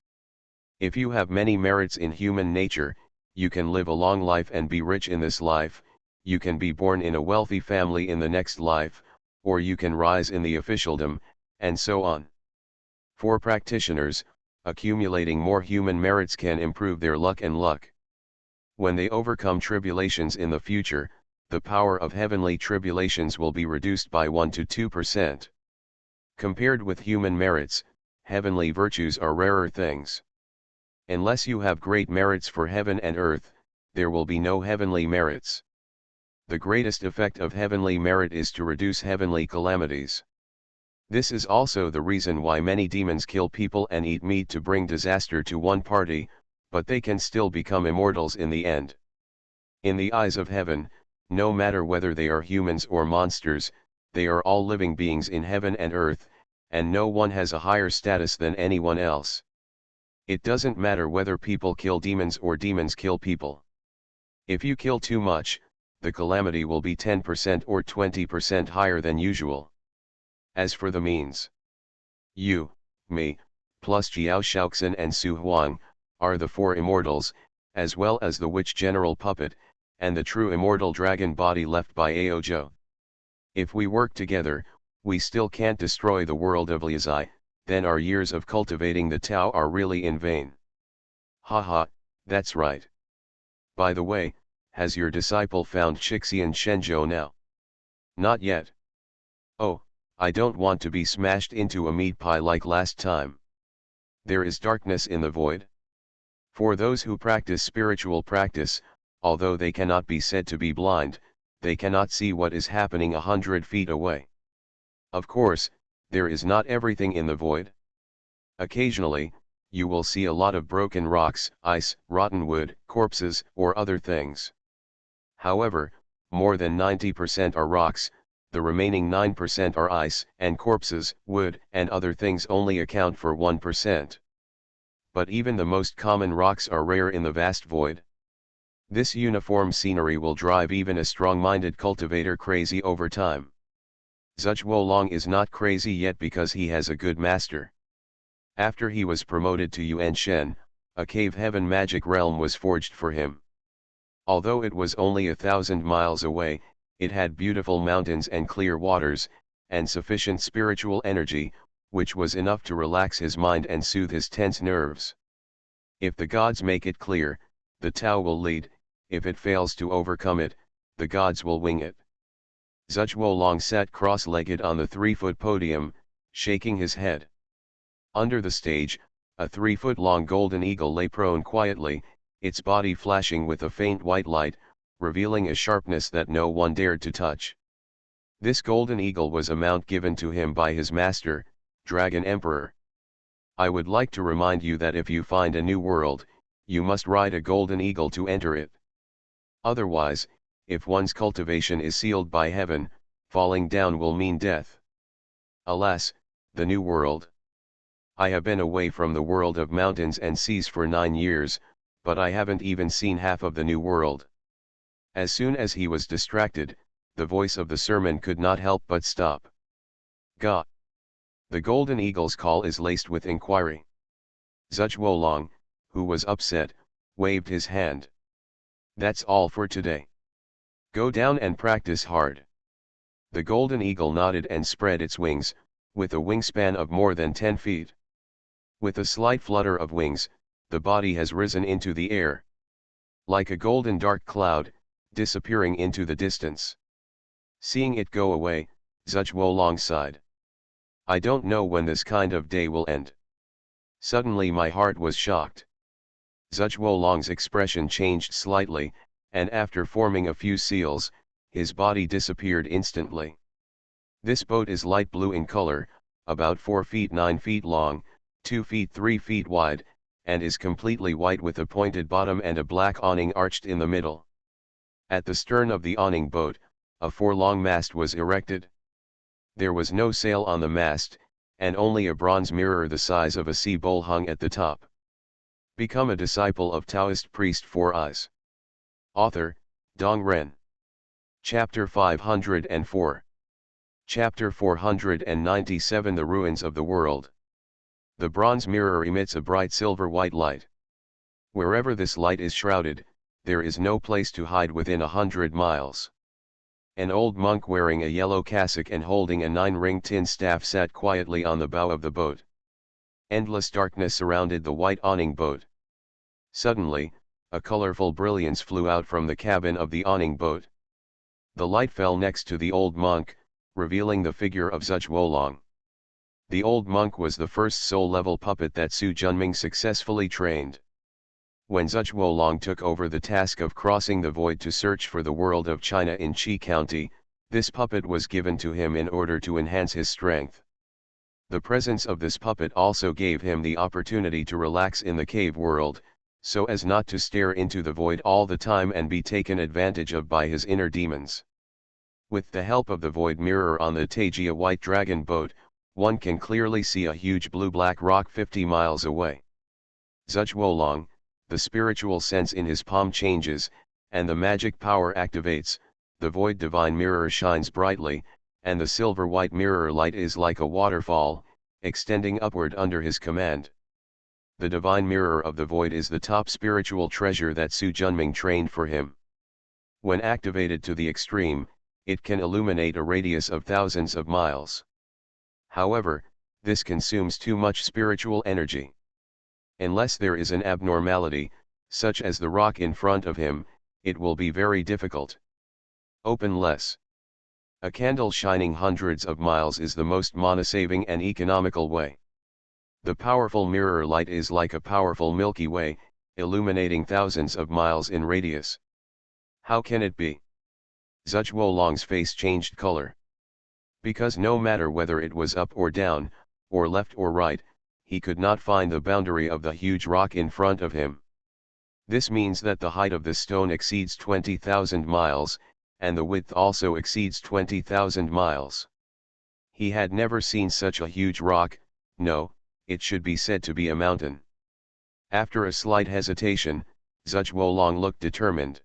If you have many merits in human nature, you can live a long life and be rich in this life, you can be born in a wealthy family in the next life, or you can rise in the officialdom, and so on. For practitioners, accumulating more human merits can improve their luck and luck. When they overcome tribulations in the future, the power of heavenly tribulations will be reduced by 1 to 2%. Compared with human merits, heavenly virtues are rarer things. Unless you have great merits for heaven and earth, there will be no heavenly merits. The greatest effect of heavenly merit is to reduce heavenly calamities. This is also the reason why many demons kill people and eat meat to bring disaster to one party, but they can still become immortals in the end. In the eyes of heaven, no matter whether they are humans or monsters, they are all living beings in heaven and earth, and no one has a higher status than anyone else. It doesn't matter whether people kill demons or demons kill people. If you kill too much, the calamity will be 10% or 20% higher than usual. As for the means, you, me, plus Jiao Shaoxin and Su Huang, are the 4 immortals, as well as the witch general puppet, and the true immortal dragon body left by Aojo. If we work together, we still can't destroy the world of Liuzai, then our years of cultivating the Tao are really in vain. Haha, that's right. By the way, has your disciple found Shixian Shenzhou now? Not yet. Oh, I don't want to be smashed into a meat pie like last time. There is darkness in the void. For those who practice spiritual practice, although they cannot be said to be blind, they cannot see what is happening 100 feet away. Of course, there is not everything in the void. Occasionally, you will see a lot of broken rocks, ice, rotten wood, corpses, or other things. However, more than 90% are rocks, the remaining 9% are ice, and corpses, wood, and other things only account for 1%. But even the most common rocks are rare in the vast void. This uniform scenery will drive even a strong-minded cultivator crazy over time. Zhuo Long is not crazy yet because he has a good master. After he was promoted to Yuan Shen, a cave heaven magic realm was forged for him. Although it was only 1,000 miles away, it had beautiful mountains and clear waters, and sufficient spiritual energy, which was enough to relax his mind and soothe his tense nerves. If the gods make it clear, the Tao will lead; if it fails to overcome it, the gods will wing it. Zhuo Long sat cross-legged on the 3-foot podium, shaking his head. Under the stage, a 3-foot-long golden eagle lay prone quietly, its body flashing with a faint white light, revealing a sharpness that no one dared to touch. This golden eagle was a mount given to him by his master, Dragon Emperor. I would like to remind you that if you find a new world, you must ride a golden eagle to enter it. Otherwise, if one's cultivation is sealed by heaven, falling down will mean death. Alas, the new world. I have been away from the world of mountains and seas for 9 years, but I haven't even seen half of the new world. As soon as he was distracted, the voice of the sermon could not help but stop. Ga. The golden eagle's call is laced with inquiry. Zhuo Long, who was upset, waved his hand. That's all for today. Go down and practice hard. The golden eagle nodded and spread its wings, with a wingspan of more than 10 feet. With a slight flutter of wings, the body has risen into the air. Like a golden dark cloud, disappearing into the distance. Seeing it go away, Zhuo Long sighed. I don't know when this kind of day will end. Suddenly my heart was shocked. Zhuo Long's expression changed slightly, and after forming a few seals, his body disappeared instantly. This boat is light blue in color, about 4 feet 9 feet long, 2 feet 3 feet wide, and is completely white with a pointed bottom and a black awning arched in the middle. At the stern of the awning boat, a 4-long mast was erected. There was no sail on the mast, and only a bronze mirror the size of a sea bowl hung at the top. Become a disciple of Taoist priest 4 Eyes. Author, Dong Ren. Chapter 504. Chapter 497 The Ruins of the World. The bronze mirror emits a bright silver-white light. Wherever this light is shrouded, there is no place to hide within 100 miles. An old monk wearing a yellow cassock and holding a 9-ringed tin staff sat quietly on the bow of the boat. Endless darkness surrounded the white awning boat. Suddenly, a colorful brilliance flew out from the cabin of the awning boat. The light fell next to the old monk, revealing the figure of Zhuge Wolong. The old monk was the first soul-level puppet that Su Junming successfully trained. When Zhuge Wolong took over the task of crossing the void to search for the world of China in Qi County, this puppet was given to him in order to enhance his strength. The presence of this puppet also gave him the opportunity to relax in the cave world, so as not to stare into the void all the time and be taken advantage of by his inner demons. With the help of the void mirror on the Taijia White Dragon boat, one can clearly see a huge blue-black rock 50 miles away. Zhuge Wolong, the spiritual sense in his palm changes, and the magic power activates, the void divine mirror shines brightly, and the silver-white mirror light is like a waterfall, extending upward under his command. The divine mirror of the void is the top spiritual treasure that Su Junming trained for him. When activated to the extreme, it can illuminate a radius of thousands of miles. However, this consumes too much spiritual energy. Unless there is an abnormality, such as the rock in front of him, it will be very difficult. Open less. A candle shining hundreds of miles is the most mana-saving and economical way. The powerful mirror light is like a powerful Milky Way, illuminating thousands of miles in radius. How can it be? Zhuge Wolong's face changed color. Because no matter whether it was up or down, or left or right, he could not find the boundary of the huge rock in front of him. This means that the height of the stone exceeds 20,000 miles, and the width also exceeds 20,000 miles. He had never seen such a huge rock. No, it should be said to be a mountain. After a slight hesitation, Zhuge Wolong looked determined.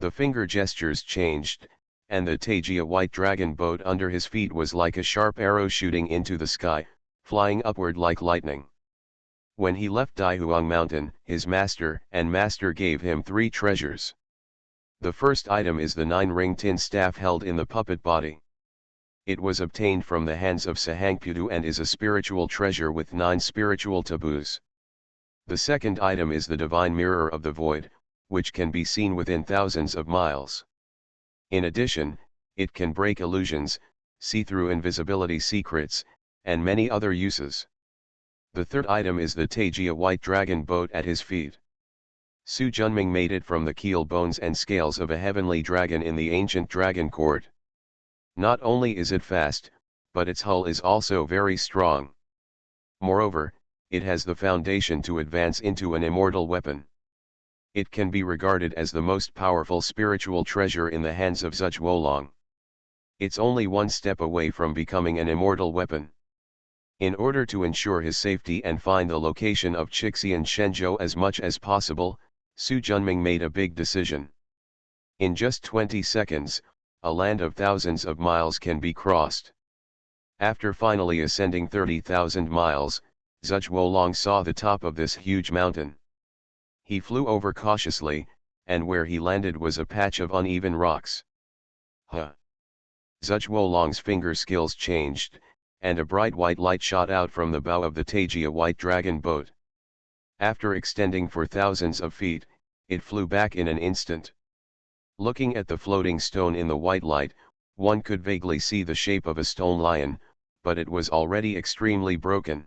The finger gestures changed, and the Taijia White Dragon boat under his feet was like a sharp arrow shooting into the sky, flying upward like lightning. When he left Daihuang Mountain, his master gave him 3 treasures. The first item is the 9-ring tin staff held in the puppet body. It was obtained from the hands of Sahangputu and is a spiritual treasure with 9 spiritual taboos. The second item is the divine mirror of the void, which can be seen within thousands of miles. In addition, it can break illusions, see through invisibility secrets, and many other uses. The third item is the Taijia White Dragon boat at his feet. Su Junming made it from the keel bones and scales of a heavenly dragon in the ancient dragon court. Not only is it fast, but its hull is also very strong. Moreover, it has the foundation to advance into an immortal weapon. It can be regarded as the most powerful spiritual treasure in the hands of Zhuge Wolong. It's only one step away from becoming an immortal weapon. In order to ensure his safety and find the location of Chixian Shenzhou as much as possible, Su Junming made a big decision. In just 20 seconds, a land of thousands of miles can be crossed. After finally ascending 30,000 miles, Zhuge Wolong saw the top of this huge mountain. He flew over cautiously, and where he landed was a patch of uneven rocks. Zhuge Wolong's finger skills changed, and a bright white light shot out from the bow of the Taijia White Dragon boat. After extending for thousands of feet, it flew back in an instant. Looking at the floating stone in the white light, one could vaguely see the shape of a stone lion, but it was already extremely broken.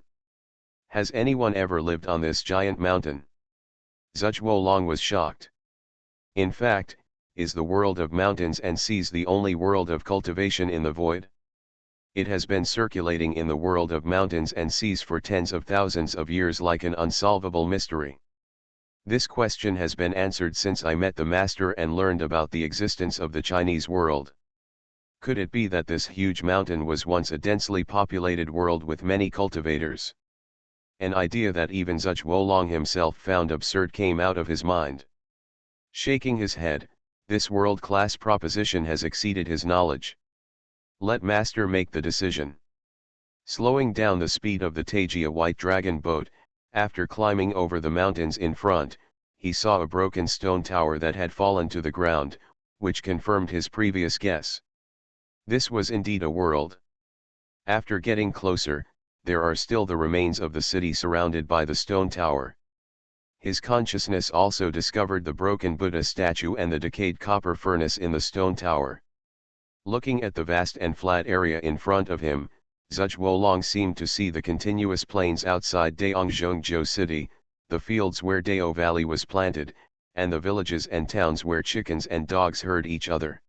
Has anyone ever lived on this giant mountain? Zhuge Wolong was shocked. In fact, is the world of mountains and seas the only world of cultivation in the void? It has been circulating in the world of mountains and seas for tens of thousands of years like an unsolvable mystery. This question has been answered since I met the master and learned about the existence of the Chinese world. Could it be that this huge mountain was once a densely populated world with many cultivators? An idea that even Zhuge Wolong himself found absurd came out of his mind. Shaking his head, this world-class proposition has exceeded his knowledge. Let master make the decision. Slowing down the speed of the Taijia White Dragon boat, after climbing over the mountains in front, he saw a broken stone tower that had fallen to the ground, which confirmed his previous guess. This was indeed a world. After getting closer, there are still the remains of the city surrounded by the stone tower. His consciousness also discovered the broken Buddha statue and the decayed copper furnace in the stone tower. Looking at the vast and flat area in front of him, Zhuge seemed to see the continuous plains outside Daongzhongzhou city, the fields where Dao Valley was planted, and the villages and towns where chickens and dogs herd each other.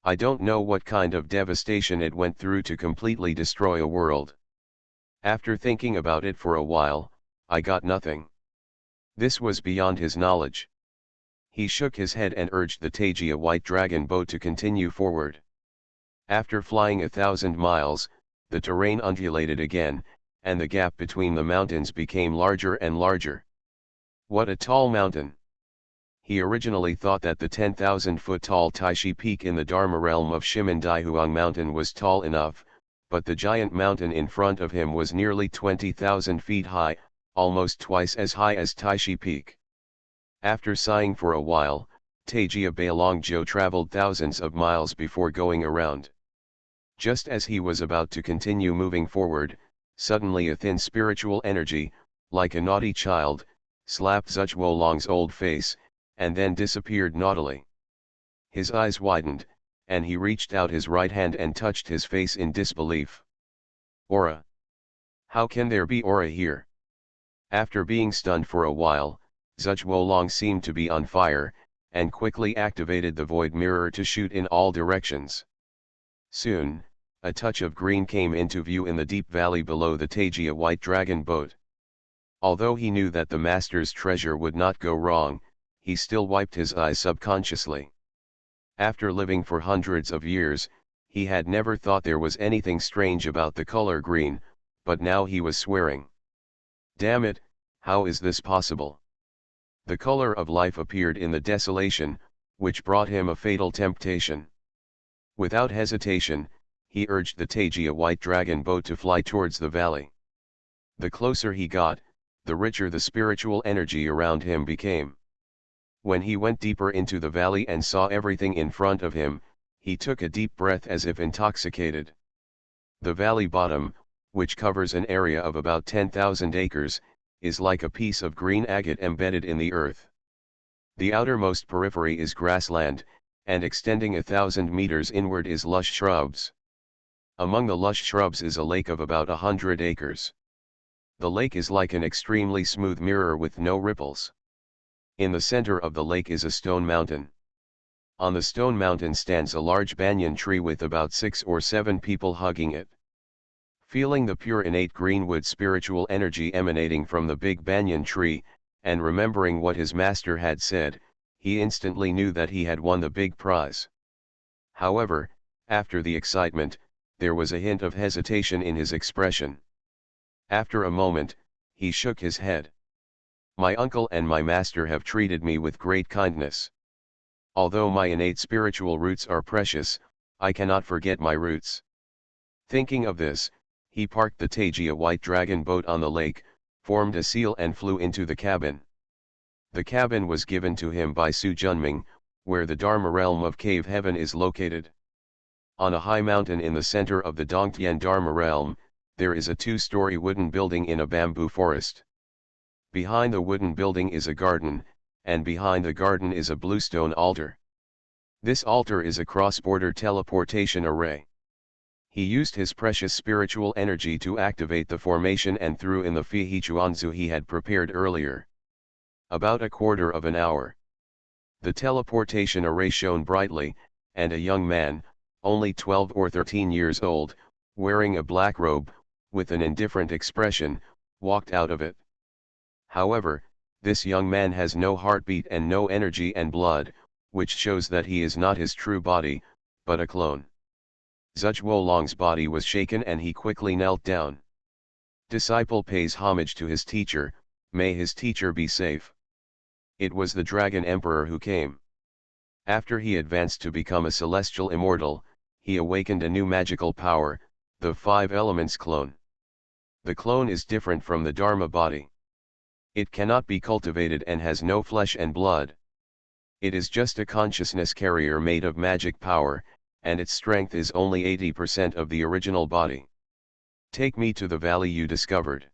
I don't know what kind of devastation it went through to completely destroy a world. After thinking about it for a while, I got nothing. This was beyond his knowledge. He shook his head and urged the Taijia White Dragon boat to continue forward. After flying 1,000 miles, the terrain undulated again, and the gap between the mountains became larger and larger. What a tall mountain! He originally thought that the 10,000-foot-tall Taishi Peak in the Dharma realm of Shimandaihuang Mountain was tall enough, but the giant mountain in front of him was nearly 20,000 feet high, almost twice as high as Taishi Peak. After sighing for a while, Taijia Bailongzhou traveled thousands of miles before going around. Just as he was about to continue moving forward, suddenly a thin spiritual energy, like a naughty child, slapped Zhuge old face, and then disappeared naughtily. His eyes widened, and he reached out his right hand and touched his face in disbelief. Aura! How can there be aura here? After being stunned for a while, Zhuge seemed to be on fire, and quickly activated the void mirror to shoot in all directions. Soon, a touch of green came into view in the deep valley below the Taijia White Dragon boat. Although he knew that the master's treasure would not go wrong, he still wiped his eyes subconsciously. After living for hundreds of years, he had never thought there was anything strange about the color green, but now he was swearing. Damn it, how is this possible? The color of life appeared in the desolation, which brought him a fatal temptation. Without hesitation, he urged the Taijia White Dragon boat to fly towards the valley. The closer he got, the richer the spiritual energy around him became. When he went deeper into the valley and saw everything in front of him, he took a deep breath as if intoxicated. The valley bottom, which covers an area of about 10,000 acres, is like a piece of green agate embedded in the earth. The outermost periphery is grassland, and extending 1,000 meters inward is lush shrubs. Among the lush shrubs is a lake of about 100 acres. The lake is like an extremely smooth mirror with no ripples. In the center of the lake is a stone mountain. On the stone mountain stands a large banyan tree with about 6 or 7 people hugging it. Feeling the pure innate greenwood spiritual energy emanating from the big banyan tree, and remembering what his master had said, he instantly knew that he had won the big prize. However, after the excitement, there was a hint of hesitation in his expression. After a moment, he shook his head. My uncle and my master have treated me with great kindness. Although my innate spiritual roots are precious, I cannot forget my roots. Thinking of this, he parked the Taijia White Dragon boat on the lake, formed a seal and flew into the cabin. The cabin was given to him by Su Junming, where the Dharma realm of Cave Heaven is located. On a high mountain in the center of the Dongtian Dharma realm, there is a 2-story wooden building in a bamboo forest. Behind the wooden building is a garden, and behind the garden is a bluestone altar. This altar is a cross-border teleportation array. He used his precious spiritual energy to activate the formation and threw in the Fihi Chuanzu he had prepared earlier. About a quarter of an hour. The teleportation array shone brightly, and a young man, only 12 or 13 years old, wearing a black robe, with an indifferent expression, walked out of it. However, this young man has no heartbeat and no energy and blood, which shows that he is not his true body, but a clone. Zhuge body was shaken and he quickly knelt down. Disciple pays homage to his teacher, may his teacher be safe. It was the Dragon Emperor who came. After he advanced to become a celestial immortal, he awakened a new magical power, the 5 elements clone. The clone is different from the Dharma body. It cannot be cultivated and has no flesh and blood. It is just a consciousness carrier made of magic power, and its strength is only 80% of the original body. Take me to the valley you discovered.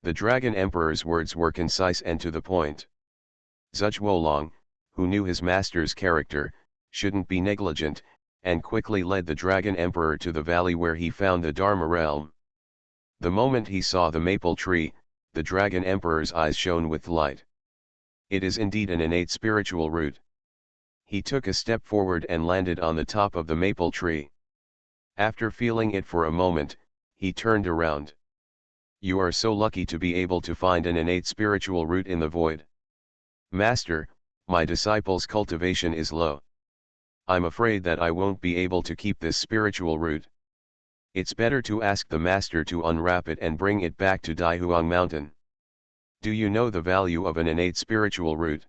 The Dragon Emperor's words were concise and to the point. Zhuge Wolong, who knew his master's character, shouldn't be negligent, and quickly led the Dragon Emperor to the valley where he found the Dharma realm. The moment he saw the maple tree, the Dragon Emperor's eyes shone with light. It is indeed an innate spiritual root. He took a step forward and landed on the top of the maple tree. After feeling it for a moment, he turned around. You are so lucky to be able to find an innate spiritual root in the void. Master, my disciple's cultivation is low. I'm afraid that I won't be able to keep this spiritual root. It's better to ask the master to unwrap it and bring it back to Daihuang Mountain. Do you know the value of an innate spiritual root?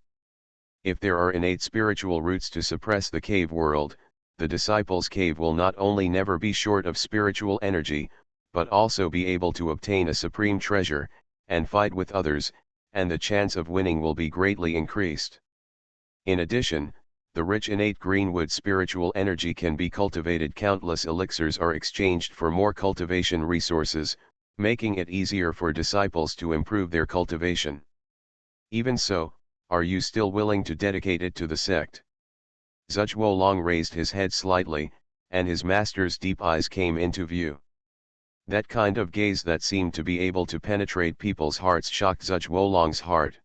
If there are innate spiritual roots to suppress the cave world, the disciple's cave will not only never be short of spiritual energy, but also be able to obtain a supreme treasure, and fight with others, and the chance of winning will be greatly increased. In addition, the rich innate greenwood spiritual energy can be cultivated. Countless elixirs are exchanged for more cultivation resources, making it easier for disciples to improve their cultivation. Even so, are you still willing to dedicate it to the sect? Zhuge Wolong raised his head slightly, and his master's deep eyes came into view. That kind of gaze that seemed to be able to penetrate people's hearts shocked Zhuge Wolong's heart.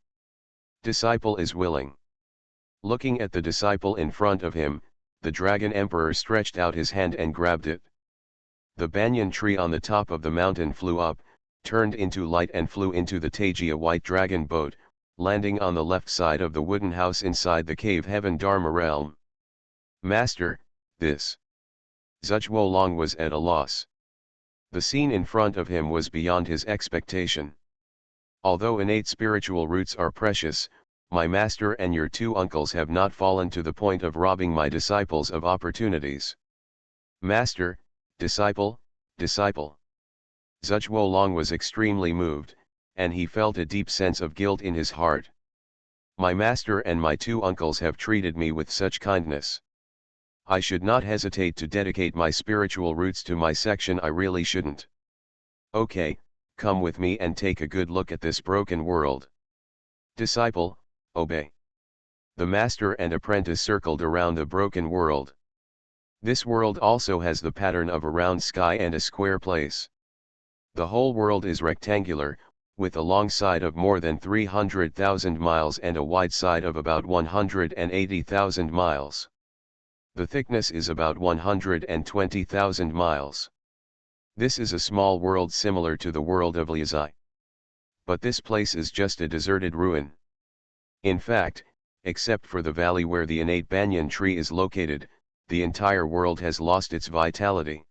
Disciple is willing. Looking at the disciple in front of him, the Dragon Emperor stretched out his hand and grabbed it. The banyan tree on the top of the mountain flew up, turned into light and flew into the Tajia white dragon boat, landing on the left side of the wooden house inside the cave heaven Dharma realm. Master, this. Zhuge Wolong was at a loss. The scene in front of him was beyond his expectation. Although innate spiritual roots are precious, my master and your two uncles have not fallen to the point of robbing my disciples of opportunities. Master, disciple, disciple. Zhuge Wolong was extremely moved, and he felt a deep sense of guilt in his heart. My master and my two uncles have treated me with such kindness. I should not hesitate to dedicate my spiritual roots to my section. I really shouldn't. Okay, come with me and take a good look at this broken world. Disciple, obey. The master and apprentice circled around the broken world. This world also has the pattern of a round sky and a square place. The whole world is rectangular, with a long side of more than 300,000 miles and a wide side of about 180,000 miles. The thickness is about 120,000 miles. This is a small world similar to the world of Liuzai. But this place is just a deserted ruin. In fact, except for the valley where the innate banyan tree is located, the entire world has lost its vitality.